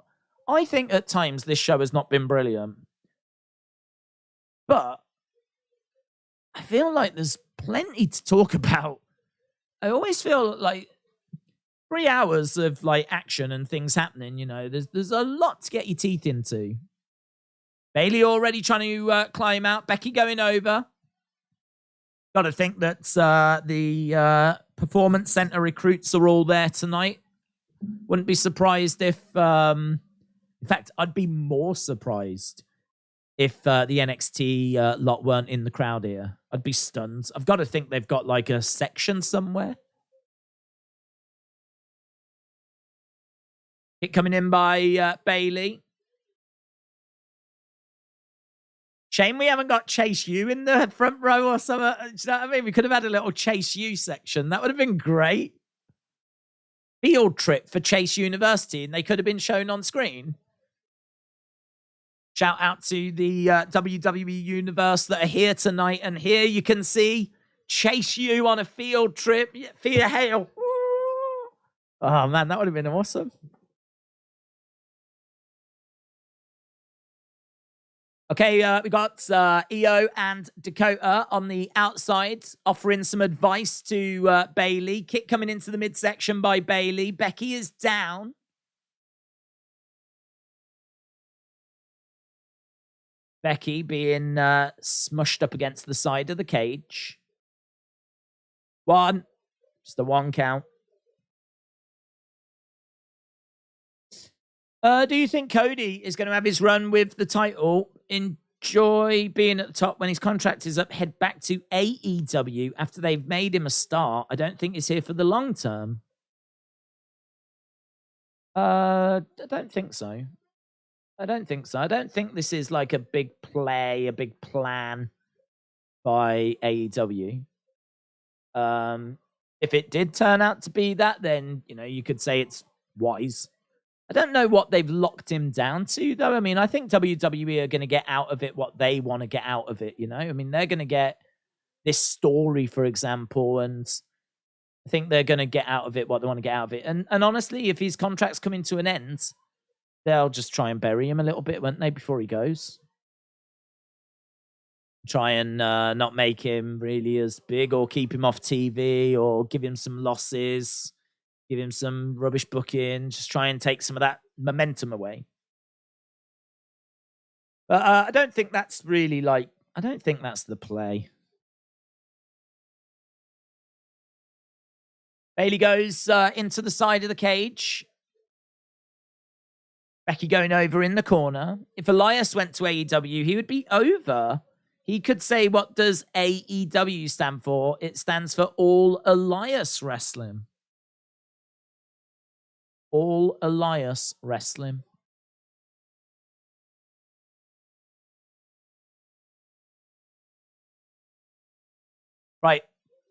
I think at times this show has not been brilliant. But I feel like there's plenty to talk about. I always feel like 3 hours of like action and things happening, you know. There's a lot to get your teeth into. Bayley already trying to climb out. Becky going over. Got to think that the Performance Center recruits are all there tonight. Wouldn't be surprised if... in fact, I'd be more surprised if the NXT lot weren't in the crowd here. I'd be stunned. I've got to think they've got like a section somewhere. Hit coming in by Bayley. Shame we haven't got Chase U in the front row or something. Do you know what I mean? We could have had a little Chase U section. That would have been great. Field trip for Chase University, and they could have been shown on screen. Shout out to the WWE Universe that are here tonight. And here you can see Chase U on a field trip. Thea Hale. Oh, man, that would have been awesome. Okay, we got Io and Dakota on the outside, offering some advice to Bayley. Kick coming into the midsection by Bayley. Becky is down. Becky being smushed up against the side of the cage. 1. Just the 1 count. Do you think Cody is going to have his run with the title? Enjoy being at the top when his contract is up. Head back to AEW after they've made him a star. I don't think he's here for the long term. I don't think so. I don't think this is like a big play, a big plan by AEW. If it did turn out to be that, then, you could say it's wise. I don't know what they've locked him down to, though. I mean, I think WWE are going to get out of it what they want to get out of it, I mean, they're going to get this story, for example, and I think they're going to get out of it what they want to get out of it. And honestly, if his contract's coming to an end, they'll just try and bury him a little bit, won't they, before he goes? Try and not make him really as big, or keep him off TV, or give him some losses, give him some rubbish booking, just try and take some of that momentum away. But I don't think that's really I don't think that's the play. Bayley goes into the side of the cage. Becky going over in the corner. If Elias went to AEW, he would be over. He could say, what does AEW stand for? It stands for All Elias Wrestling. All Elias Wrestling. Right.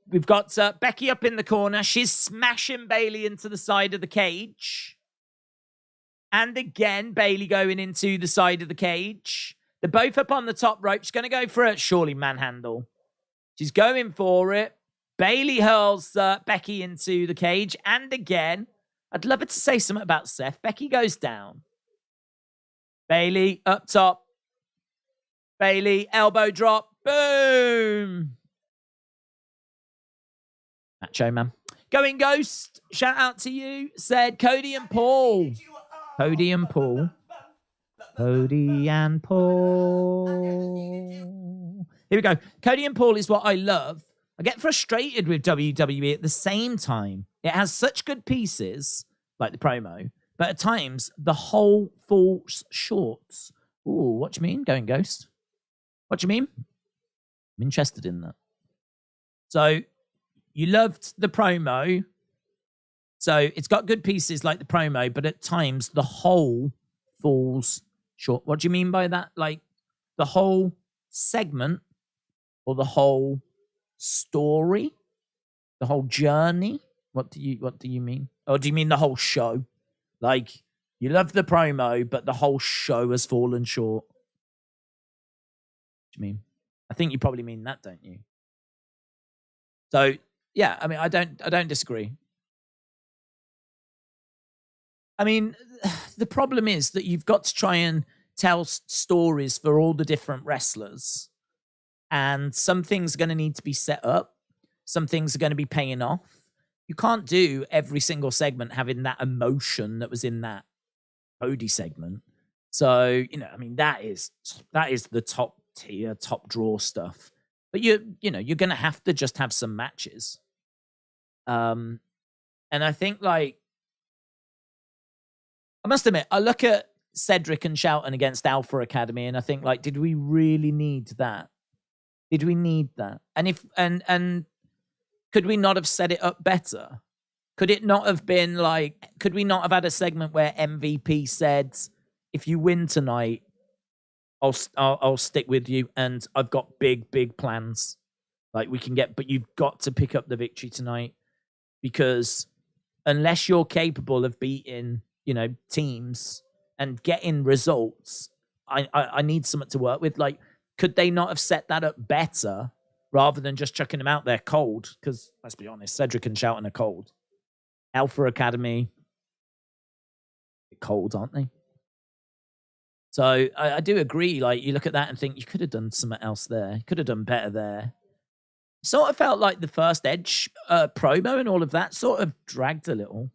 We've got Becky up in the corner. She's smashing Bayley into the side of the cage. And again, Bayley going into the side of the cage. They're both up on the top rope. She's going to go for a surely manhandle. She's going for it. Bayley hurls Becky into the cage. And again, I'd love her to say something about Seth. Becky goes down. Bayley up top. Bayley elbow drop. Boom. Macho Man. Going Ghost. Shout out to you. Said Cody and Paul. Cody and Paul. Cody and Paul. Here we go. Cody and Paul is what I love. I get frustrated with WWE at the same time. It has such good pieces, like the promo, but at times the whole falls short. Ooh, what do you mean, Going Ghost? What do you mean? I'm interested in that. So, you loved the promo. So, it's got good pieces like the promo, but at times the whole falls short. What do you mean by that? Like the whole segment or the whole story? The whole journey? What do you mean? Or do you mean the whole show? Like you love the promo, but the whole show has fallen short. What do you mean? I think you probably mean that, don't you? So yeah, I mean, I don't disagree. I mean, the problem is that you've got to try and tell stories for all the different wrestlers. And some things are going to need to be set up. Some things are going to be paying off. You can't do every single segment having that emotion that was in that Cody segment. So, I mean, that is the top tier, top draw stuff. But you're going to have to just have some matches. And I think I must admit, I look at Cedric and Shelton against Alpha Academy, and I think, did we really need that? Did we need that? And and could we not have set it up better? Could it not have been could we not have had a segment where MVP said, if you win tonight, I'll stick with you, and I've got big plans. We can but you've got to pick up the victory tonight, because unless you're capable of beating teams and getting results, I need something to work with. Could they not have set that up better rather than just chucking them out there cold? Because let's be honest, Cedric and Shelton are cold. Alpha Academy, cold, aren't they? So I do agree. You look at that and think you could have done something else there. You could have done better there. Sort of felt like the first Edge promo and all of that sort of dragged a little.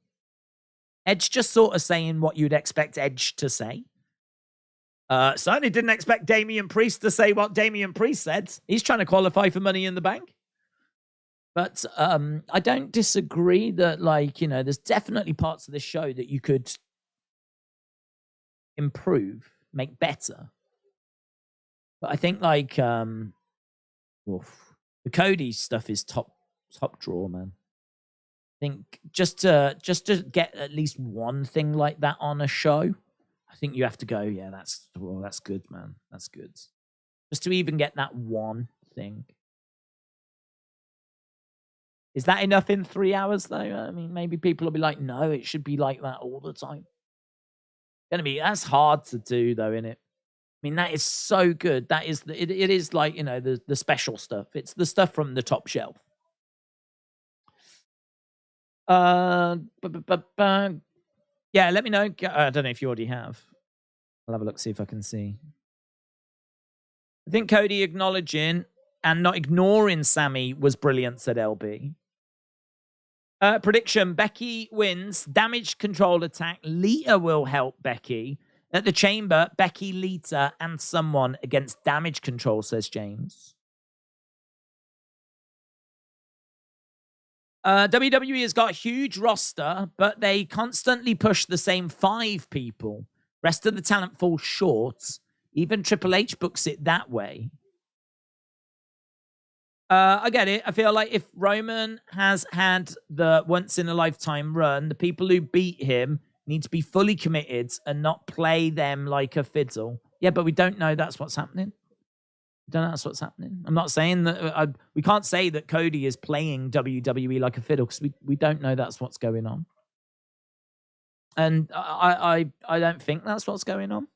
Edge just sort of saying what you'd expect Edge to say. Certainly didn't expect Damian Priest to say what Damian Priest said. He's trying to qualify for Money in the Bank. But I don't disagree that, like, you know, there's definitely parts of this show that you could improve, make better. But I think, like, oof, the Cody stuff is top drawer, man. I think just to get at least one thing like that on a show, I think you have to go, yeah, that's good, man. That's good. Just to even get that one thing. Is that enough in 3 hours, though? I mean, maybe people will be like, no, it should be like that all the time. That's hard to do, though, isn't it? I mean, that is so good. That is, it is like, you know, the special stuff. It's the stuff from the top shelf. Yeah, let me know. I don't know if you already have. I'll have a look, see if I can see. I think Cody acknowledging and not ignoring Sammy was brilliant, said LB. Prediction, Becky wins. Damage control attack. Lita will help Becky. At the chamber, Becky, Lita, and someone against damage control, says James. WWE has got a huge roster, but they constantly push the same 5 people. Rest of the talent falls short. Even Triple H books it that way. I get it. I feel like if Roman has had the once-in-a-lifetime run, the people who beat him need to be fully committed and not play them like a fiddle. Yeah, but we don't know that's what's happening. We don't know that's what's happening. I'm not saying that... we can't say that Cody is playing WWE like a fiddle because we don't know that's what's going on. And I don't think that's what's going on.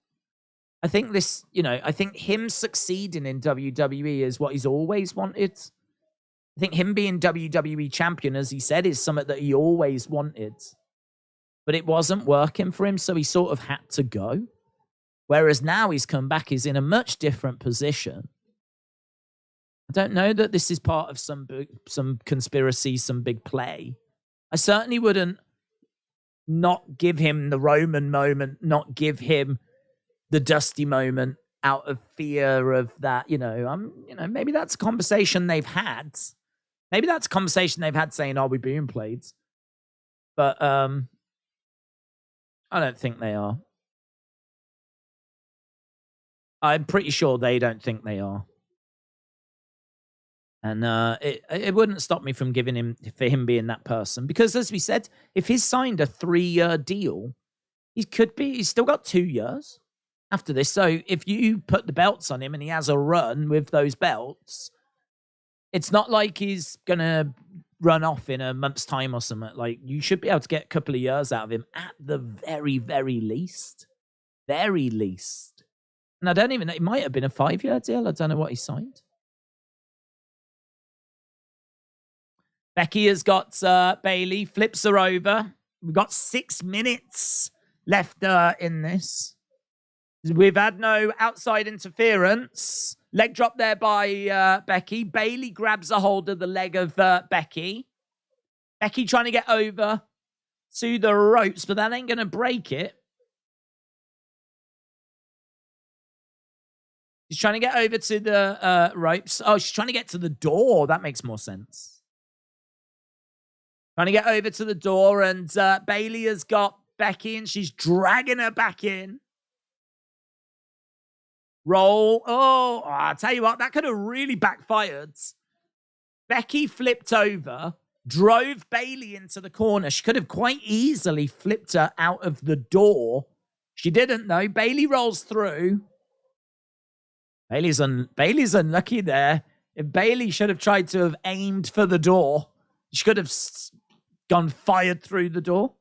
I think this, you know, I think him succeeding in WWE is what he's always wanted. I think him being WWE champion, as he said, is something that he always wanted. But it wasn't working for him, so he sort of had to go. Whereas now he's come back, he's in a much different position. I don't know that this is part of some conspiracy, some big play. I certainly wouldn't not give him the Roman moment, not give him the Dusty moment out of fear of that, maybe that's a conversation they've had. Maybe that's a conversation they've had saying, "Are we being played?" But I don't think they are. I'm pretty sure they don't think they are. And it wouldn't stop me from giving him, for him being that person. Because as we said, if he's signed a 3-year deal, he's still got 2 years after this. So if you put the belts on him and he has a run with those belts, it's not like he's going to run off in a month's time or something. Like, you should be able to get a couple of years out of him at the very, very least. Very least. And I don't even know, it might have been a 5-year deal. I don't know what he signed. Becky has got Bayley, flips her over. We've got 6 minutes left in this. We've had no outside interference. Leg drop there by Becky. Bayley grabs a hold of the leg of Becky. Becky trying to get over to the ropes, but that ain't going to break it. She's trying to get over to the ropes. Oh, she's trying to get to the door. That makes more sense. Trying to get over to the door, and Bayley has got Becky, and she's dragging her back in. Roll. Oh, I'll tell you what, that could have really backfired. Becky flipped over, drove Bayley into the corner. She could have quite easily flipped her out of the door. She didn't, though. Bayley rolls through. Bayley's unlucky there. If Bayley should have tried to have aimed for the door, she could have gone fired through the door.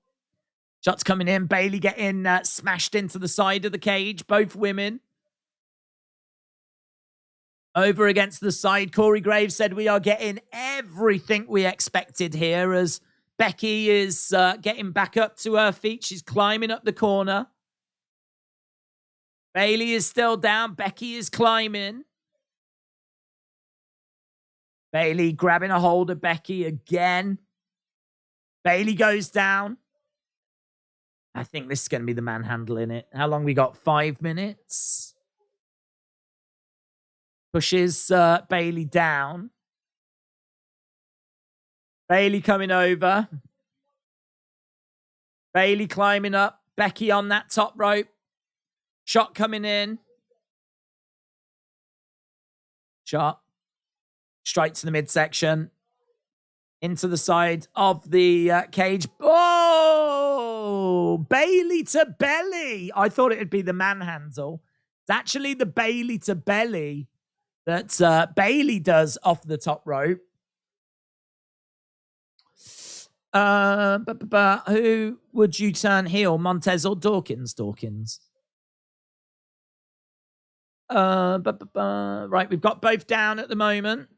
Shots coming in. Bayley getting smashed into the side of the cage. Both women. Over against the side. Corey Graves said we are getting everything we expected here as Becky is getting back up to her feet. She's climbing up the corner. Bayley is still down. Becky is climbing. Bayley grabbing a hold of Becky again. Bayley goes down. I think this is going to be the man handling it. How long we got? 5 minutes. Pushes Bayley down. Bayley coming over. Bayley climbing up. Becky on that top rope. Shot coming in. Shot. Straight to the midsection. Into the side of the cage. Oh! Bayley to belly. I thought it would be the manhandle. It's actually the Bayley to belly that Bayley does off the top rope. Who would you turn heel, Montez or Dawkins? Dawkins. Right, we've got both down at the moment.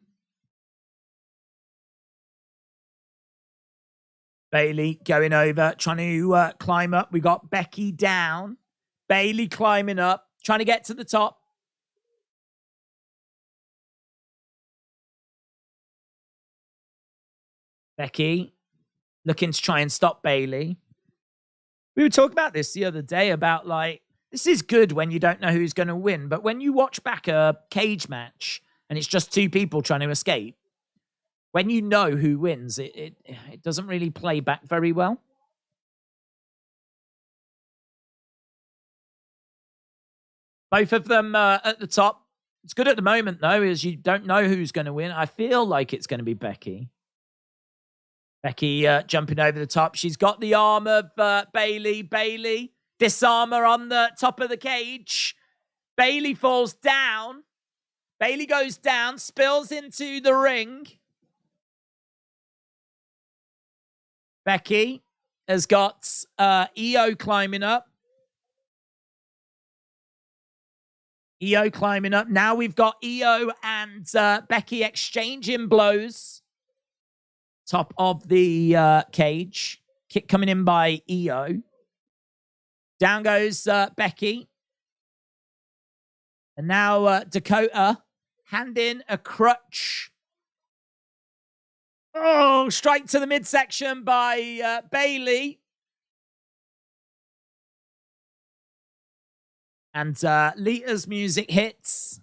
Bayley going over, trying to climb up. We got Becky down. Bayley climbing up, trying to get to the top. Becky looking to try and stop Bayley. We were talking about this the other day about, like, this is good when you don't know who's going to win. But when you watch back a cage match and it's just two people trying to escape, when you know who wins, it doesn't really play back very well. Both of them at the top. It's good at the moment, though, is you don't know who's going to win. I feel like it's going to be Becky. Becky jumping over the top. She's got the arm of Bayley. Bayley, disarmer on the top of the cage. Bayley falls down. Bayley goes down, spills into the ring. Becky has got EO climbing up. EO climbing up. Now we've got EO and Becky exchanging blows. Top of the cage. Kick coming in by EO. Down goes Becky. And now Dakota handing a crutch. Oh, straight to the midsection by Bayley. And Lita's music hits.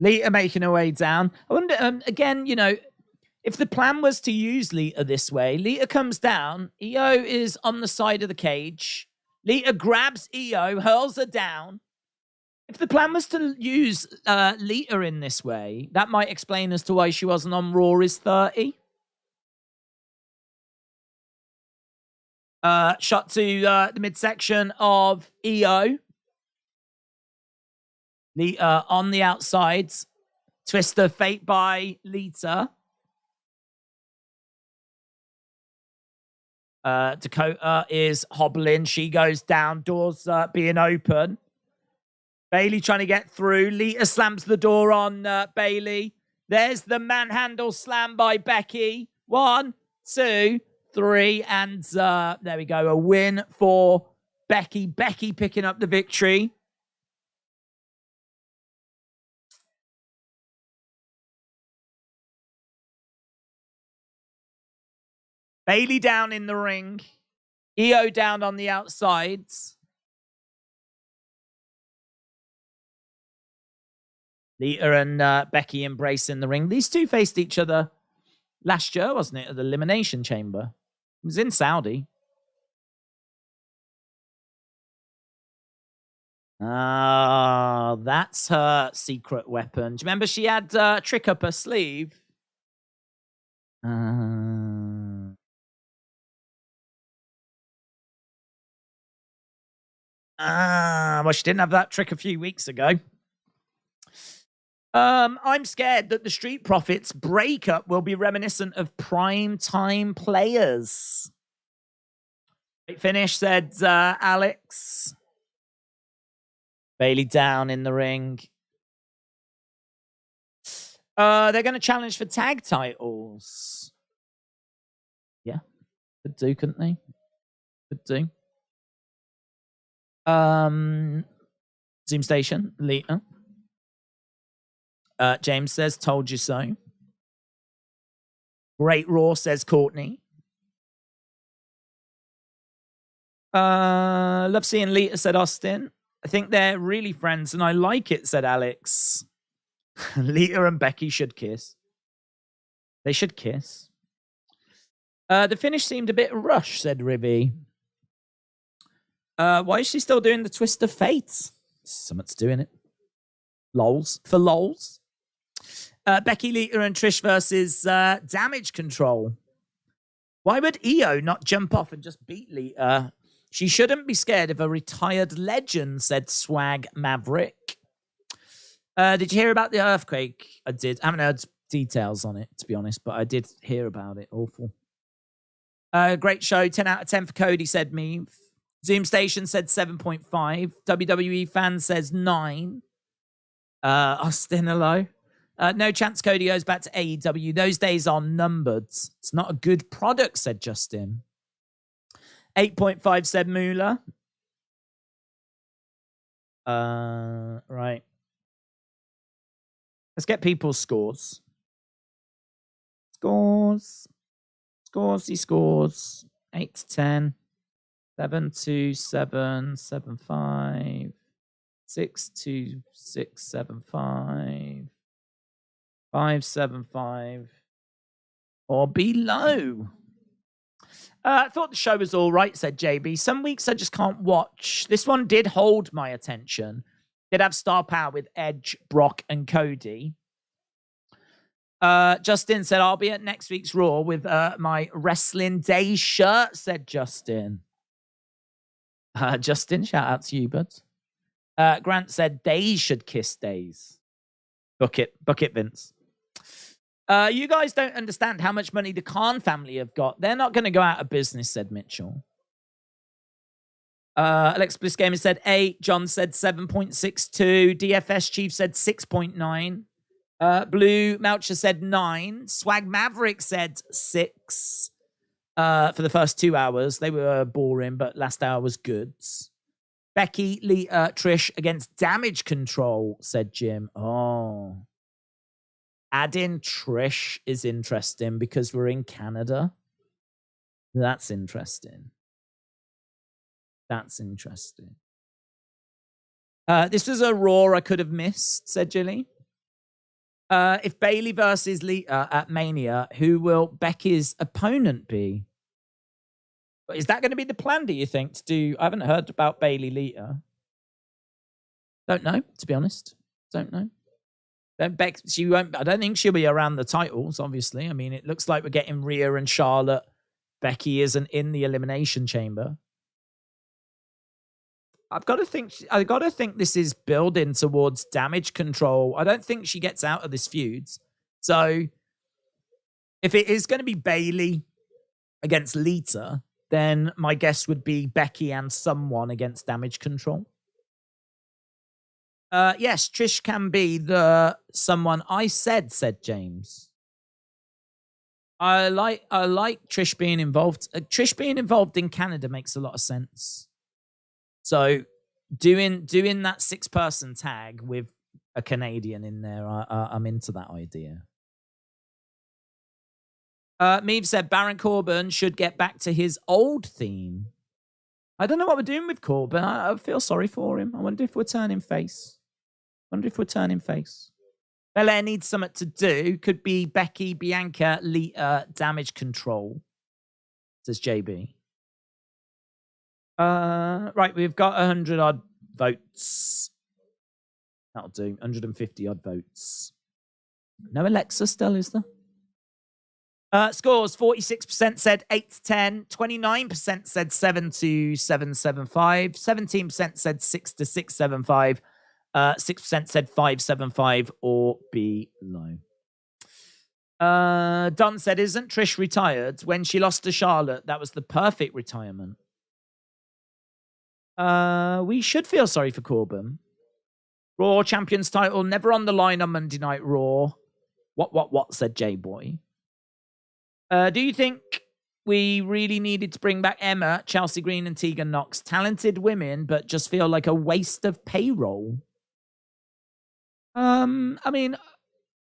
Lita making her way down. I wonder, again, you know, if the plan was to use Lita this way, Lita comes down. EO is on the side of the cage. Lita grabs EO, hurls her down. If the plan was to use Lita in this way, that might explain as to why she wasn't on Raw is 30. Shot to the midsection of EO. Lita on the outside. Twist of fate by Lita. Dakota is hobbling. She goes down. Doors being open. Bayley trying to get through. Lita slams the door on Bayley. There's the manhandle slam by Becky. 1, 2, 3. And there we go. A win for Becky. Becky picking up the victory. Bayley down in the ring. EO down on the outsides. Lita and Becky embracing the ring. These two faced each other last year, wasn't it? At the Elimination Chamber. It was in Saudi. Oh, that's her secret weapon. Do you remember she had a trick up her sleeve? Well, she didn't have that trick a few weeks ago. I'm scared that the Street Profits breakup will be reminiscent of prime time players. Great finish, said Alex. Bayley down in the ring. They're going to challenge for tag titles. Yeah, could do, couldn't they? Could do. Zoom Station, Lita. James says, told you so. Great Raw, says Courtney. Love seeing Lita, said Austin. I think they're really friends, and I like it, said Alex. Lita and Becky should kiss. They should kiss. The finish seemed a bit rushed, said Ribby. Why is she still doing the twist of fate? Someone's doing it. Lols. For lols. Becky, Lita, and Trish versus Damage Control. Why would Io not jump off and just beat Lita? She shouldn't be scared of a retired legend, said Swag Maverick. Did you hear about the earthquake? I did. I haven't heard details on it, to be honest, but I did hear about it. Awful. Great show. 10 out of 10 for Cody, said me. Zoom Station said 7.5. WWE fan says 9. Austin, hello. No chance Cody goes back to AEW. Those days are numbered. It's not a good product, said Justin. 8.5 said Moolah. Right. Let's get people's scores. Scores. 8 to 10. 7 to 7. 7 5. 6 to 6 7 5. 5 7 5. Or below. I thought the show was all right, said JB. Some weeks I just can't watch. This one did hold my attention. Did have star power with Edge, Brock, and Cody. Justin said, I'll be at next week's Raw with my Wrestling Day shirt, said Justin. Justin, shout out to you, bud. Grant said, Days should kiss Days. Book it, Vince. You guys don't understand how much money the Khan family have got. They're not going to go out of business, said Mitchell. Alex Bliss Gamer said 8. John said 7.62. DFS Chief said 6.9. Blue Moucher said 9. Swag Maverick said 6. For the first 2 hours. They were boring, but last hour was good. Becky, Lita, Trish against Damage Control, said Jim. Oh. Adding Trish is interesting because we're in Canada. That's interesting. This was a Raw I could have missed, said Jilly. If Bayley versus Lita at Mania, who will Becky's opponent be? Is that going to be the plan, do you think, to do... I haven't heard about Bayley Lita. Don't know, to be honest. Don't know. I don't think she'll be around the titles, obviously. I mean, it looks like we're getting Rhea and Charlotte. Becky isn't in the Elimination Chamber. I've got to think this is building towards Damage Control. I don't think she gets out of this feud. So if it is going to be Bayley against Lita, then my guess would be Becky and someone against Damage Control. Yes, Trish can be the someone I said James. I like Trish being involved. Trish being involved in Canada makes a lot of sense. So doing that 6-person tag with a Canadian in there, I'm into that idea. Meave said Baron Corbin should get back to his old theme. I don't know what we're doing with Corbin. I feel sorry for him. I wonder if we're turning face. Belair needs something to do. Could be Becky, Bianca, Lita, Damage Control, says JB. Right, we've got 100 odd votes. That'll do. 150 odd votes. No Alexa still, is there? Scores, 46% said 8 to 10, 29% said 7 to 775, 17% said 6 to 675, 6% said 575 or below. Don said, isn't Trish retired? When she lost to Charlotte, that was the perfect retirement. We should feel sorry for Corbin. Raw Champions title never on the line on Monday Night Raw. What, said J-Boy. Do you think we really needed to bring back Emma, Chelsea Green, and Tegan Nox? Talented women, but just feel like a waste of payroll. I mean,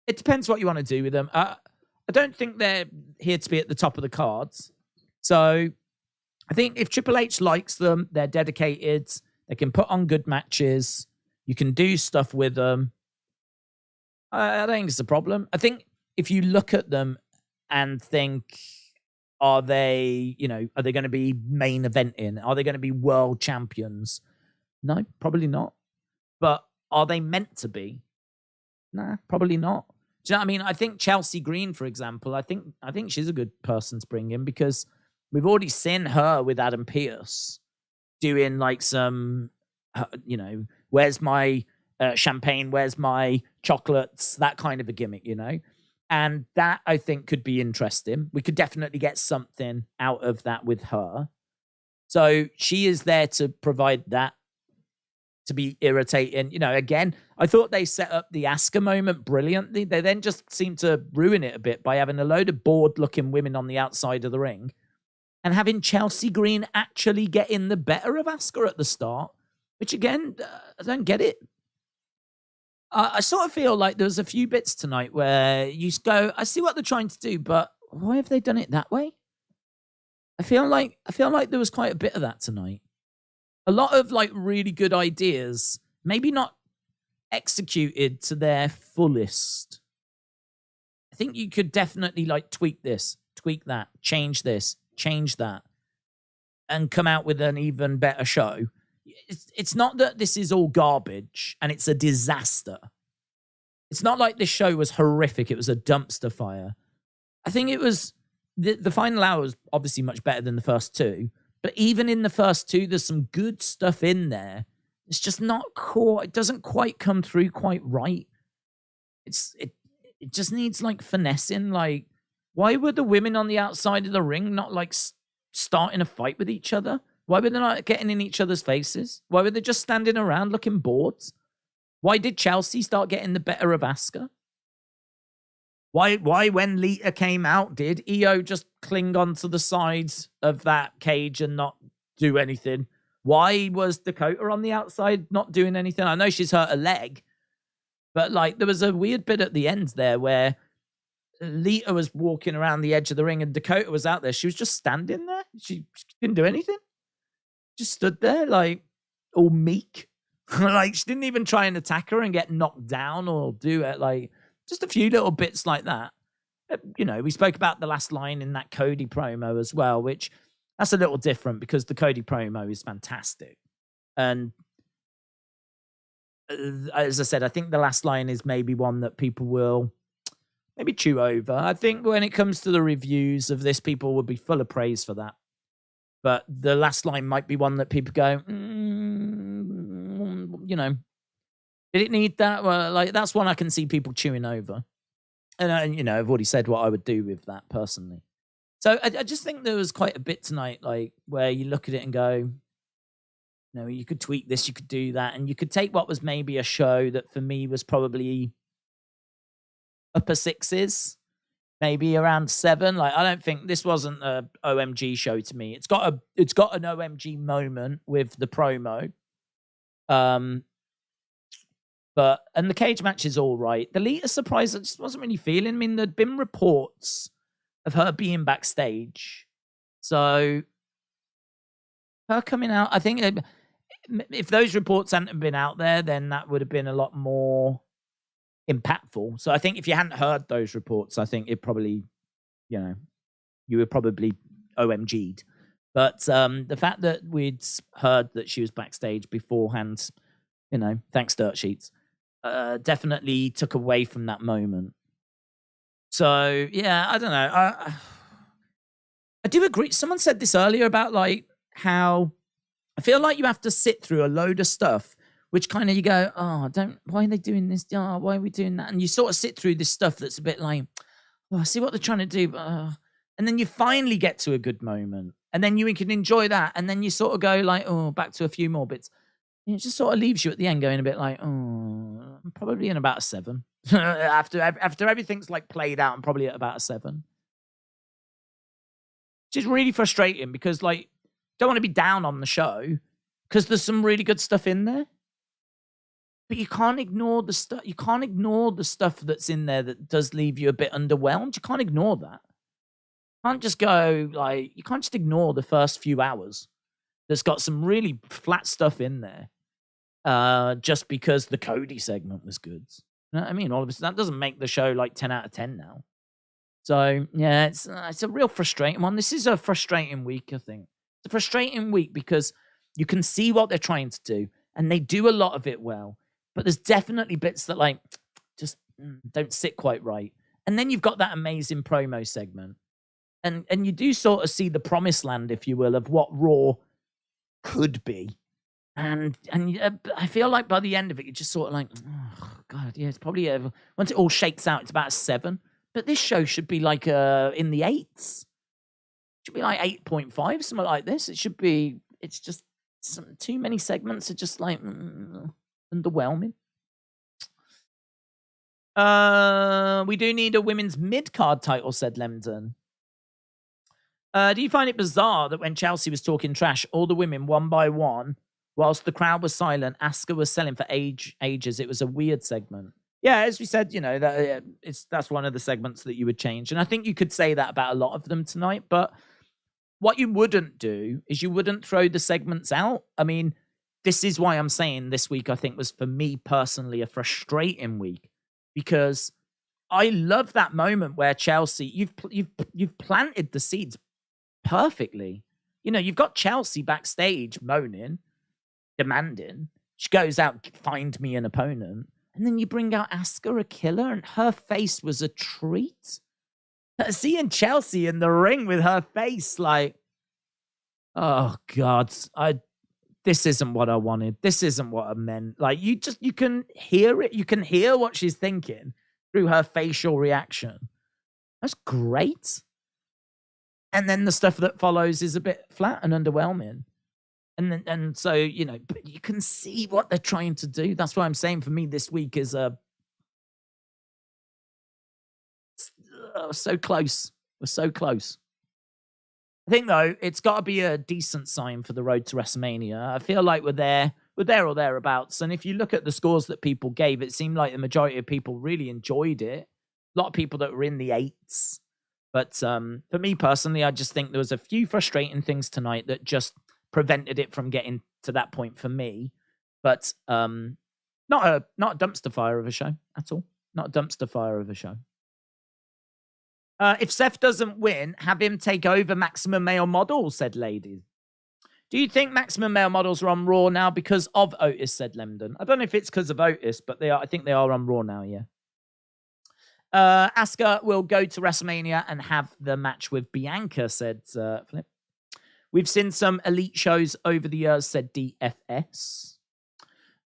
it depends what you want to do with them. I don't think they're here to be at the top of the cards. So I think if Triple H likes them, they're dedicated, They can put on good matches. You can do stuff with them. I don't think it's a problem. I think if you look at them and think, are they going to be main eventing? Are they going to be world champions? No, probably not. But are they meant to be? Nah, probably not. Do you know what I mean? I think Chelsea Green, for example, I think she's a good person to bring in because we've already seen her with Adam Pearce doing like some, where's my champagne, where's my chocolates, that kind of a gimmick, And that, I think, could be interesting. We could definitely get something out of that with her. So she is there to provide that, to be irritating. Again, I thought they set up the Asuka moment brilliantly. They then just seem to ruin it a bit by having a load of bored-looking women on the outside of the ring and having Chelsea Green actually getting the better of Asuka at the start, which, again, I don't get it. I sort of feel like there's a few bits tonight where you go, I see what they're trying to do, but why have they done it that way? I feel like there was quite a bit of that tonight. A lot of like really good ideas, maybe not executed to their fullest. I think you could definitely like tweak this, tweak that, change this, change that, and come out with an even better show. It's not that this is all garbage and it's a disaster. It's not like this show was horrific. It was a dumpster fire. I think it was the final hour was obviously much better than the first two. But even in the first two, there's some good stuff in there. It's just not core. It doesn't quite come through quite right. It just needs like finessing. Like, why were the women on the outside of the ring not like starting a fight with each other? Why were they not getting in each other's faces? Why were they just standing around looking bored? Why did Chelsea start getting the better of Asuka? Why when Lita came out, did Io just cling onto the sides of that cage and not do anything? Why was Dakota on the outside not doing anything? I know she's hurt a leg, but like there was a weird bit at the end there where Lita was walking around the edge of the ring and Dakota was out there. She was just standing there. She didn't do anything. Just stood there like all meek. Like she didn't even try and attack her and get knocked down or do it. Like just a few little bits like that. We spoke about the last line in that Cody promo as well, which that's a little different because the Cody promo is fantastic. And as I said, I think the last line is maybe one that people will maybe chew over. I think when it comes to the reviews of this, people will be full of praise for that. But the last line might be one that people go, did it need that? Well, like that's one I can see people chewing over. And I've already said what I would do with that personally. So I just think there was quite a bit tonight, like where you look at it and go, you could tweak this, you could do that, and you could take what was maybe a show that for me was probably upper sixes. Maybe around 7. Like I don't think this wasn't a OMG show to me. It's got an OMG moment with the promo. And the cage match is all right. The Lita surprise I just wasn't really feeling. I mean, there'd been reports of her being backstage. So her coming out, I think if those reports hadn't been out there, then that would have been a lot more impactful. So I think if you hadn't heard those reports, I think it probably, you were probably OMG'd. But the fact that we'd heard that she was backstage beforehand, thanks Dirt Sheets, definitely took away from that moment. So yeah, I don't know. I do agree. Someone said this earlier about like how I feel like you have to sit through a load of stuff which kind of you go, why are they doing this? Oh, why are we doing that? And you sort of sit through this stuff that's a bit like, I see what they're trying to do. But, and then you finally get to a good moment. And then you can enjoy that. And then you sort of go like, back to a few more bits. And it just sort of leaves you at the end going a bit like, I'm probably in about a 7. after everything's like played out, I'm probably at about a 7. Which is really frustrating because like, don't want to be down on the show because there's some really good stuff in there. But you can't ignore the stuff. You can't ignore the stuff that's in there that does leave you a bit underwhelmed. You can't ignore that. You can't just go like, you can't just ignore the first few hours. that's got some really flat stuff in there. Just because the Cody segment was good. You know what I mean? All of a sudden, that doesn't make the show like 10 out of 10 now. So, yeah, it's a real frustrating one. This is a frustrating week, I think. It's a frustrating week because you can see what they're trying to do, and they do a lot of it well. But there's definitely bits that, like, just don't sit quite right. And then you've got that amazing promo segment. And you do sort of see the promised land, if you will, of what Raw could be. And I feel like by the end of it, you're just sort of like, oh, God, yeah, it's probably, once it all shakes out, it's about a 7. But this show should be like in the 8s. It should be like 8.5, something like this. It should be, it's just too many segments are just like underwhelming. We do need a women's mid-card title, said Lemden. Do you find it bizarre that when Chelsea was talking trash, all the women, one by one, whilst the crowd was silent, Asuka was selling for ages? It was a weird segment. Yeah, as we said, you know, that's one of the segments that you would change. And I think you could say that about a lot of them tonight. But what you wouldn't do is you wouldn't throw the segments out. I mean, this is why I'm saying this week, I think, was for me personally a frustrating week. Because I love that moment where Chelsea, you've planted the seeds perfectly. You know, you've got Chelsea backstage moaning, demanding. She goes out, find me an opponent. And then you bring out Asuka, a killer, and her face was a treat. Seeing Chelsea in the ring with her face, like, oh God, this isn't what I wanted. This isn't what I meant. Like, you can hear it. You can hear what she's thinking through her facial reaction. That's great. And then the stuff that follows is a bit flat and underwhelming. And so, you know, but you can see what they're trying to do. That's why I'm saying for me this week is so close. We're so close. I think, though, it's got to be a decent sign for the road to WrestleMania. I feel like we're there or thereabouts. And if you look at the scores that people gave, it seemed like the majority of people really enjoyed it. A lot of people that were in the 8s. But for me personally, I just think there was a few frustrating things tonight that just prevented it from getting to that point for me. But not a dumpster fire of a show at all. Not a dumpster fire of a show. If Seth doesn't win, have him take over Maximum Male Models, said Lady. Do you think Maximum Male Models are on Raw now because of Otis, said Lemden? I don't know if it's because of Otis, but I think they are on Raw now, yeah. Asuka will go to WrestleMania and have the match with Bianca, said Flip. We've seen some elite shows over the years, said DFS.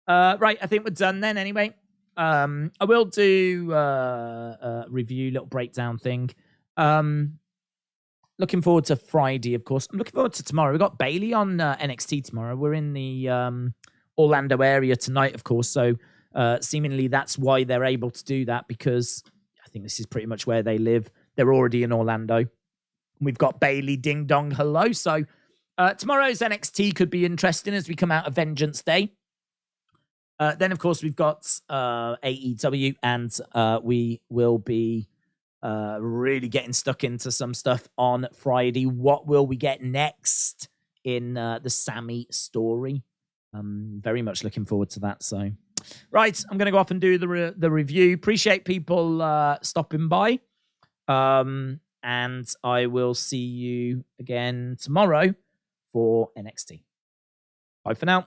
Right, I think we're done then anyway. I will do a review, little breakdown thing. Looking forward to Friday, of course. I'm looking forward to tomorrow. We've got Bayley on NXT tomorrow. We're in the Orlando area tonight, of course. So seemingly that's why they're able to do that, because I think this is pretty much where they live. They're already in Orlando. We've got Bayley, ding dong, hello. So tomorrow's NXT could be interesting as we come out of Vengeance Day. Then, of course, we've got AEW, and we will be really getting stuck into some stuff on Friday. What will we get next in the Sammy story? I'm very much looking forward to that. So, right, I'm going to go off and do the review. Appreciate people stopping by. And I will see you again tomorrow for NXT. Bye for now.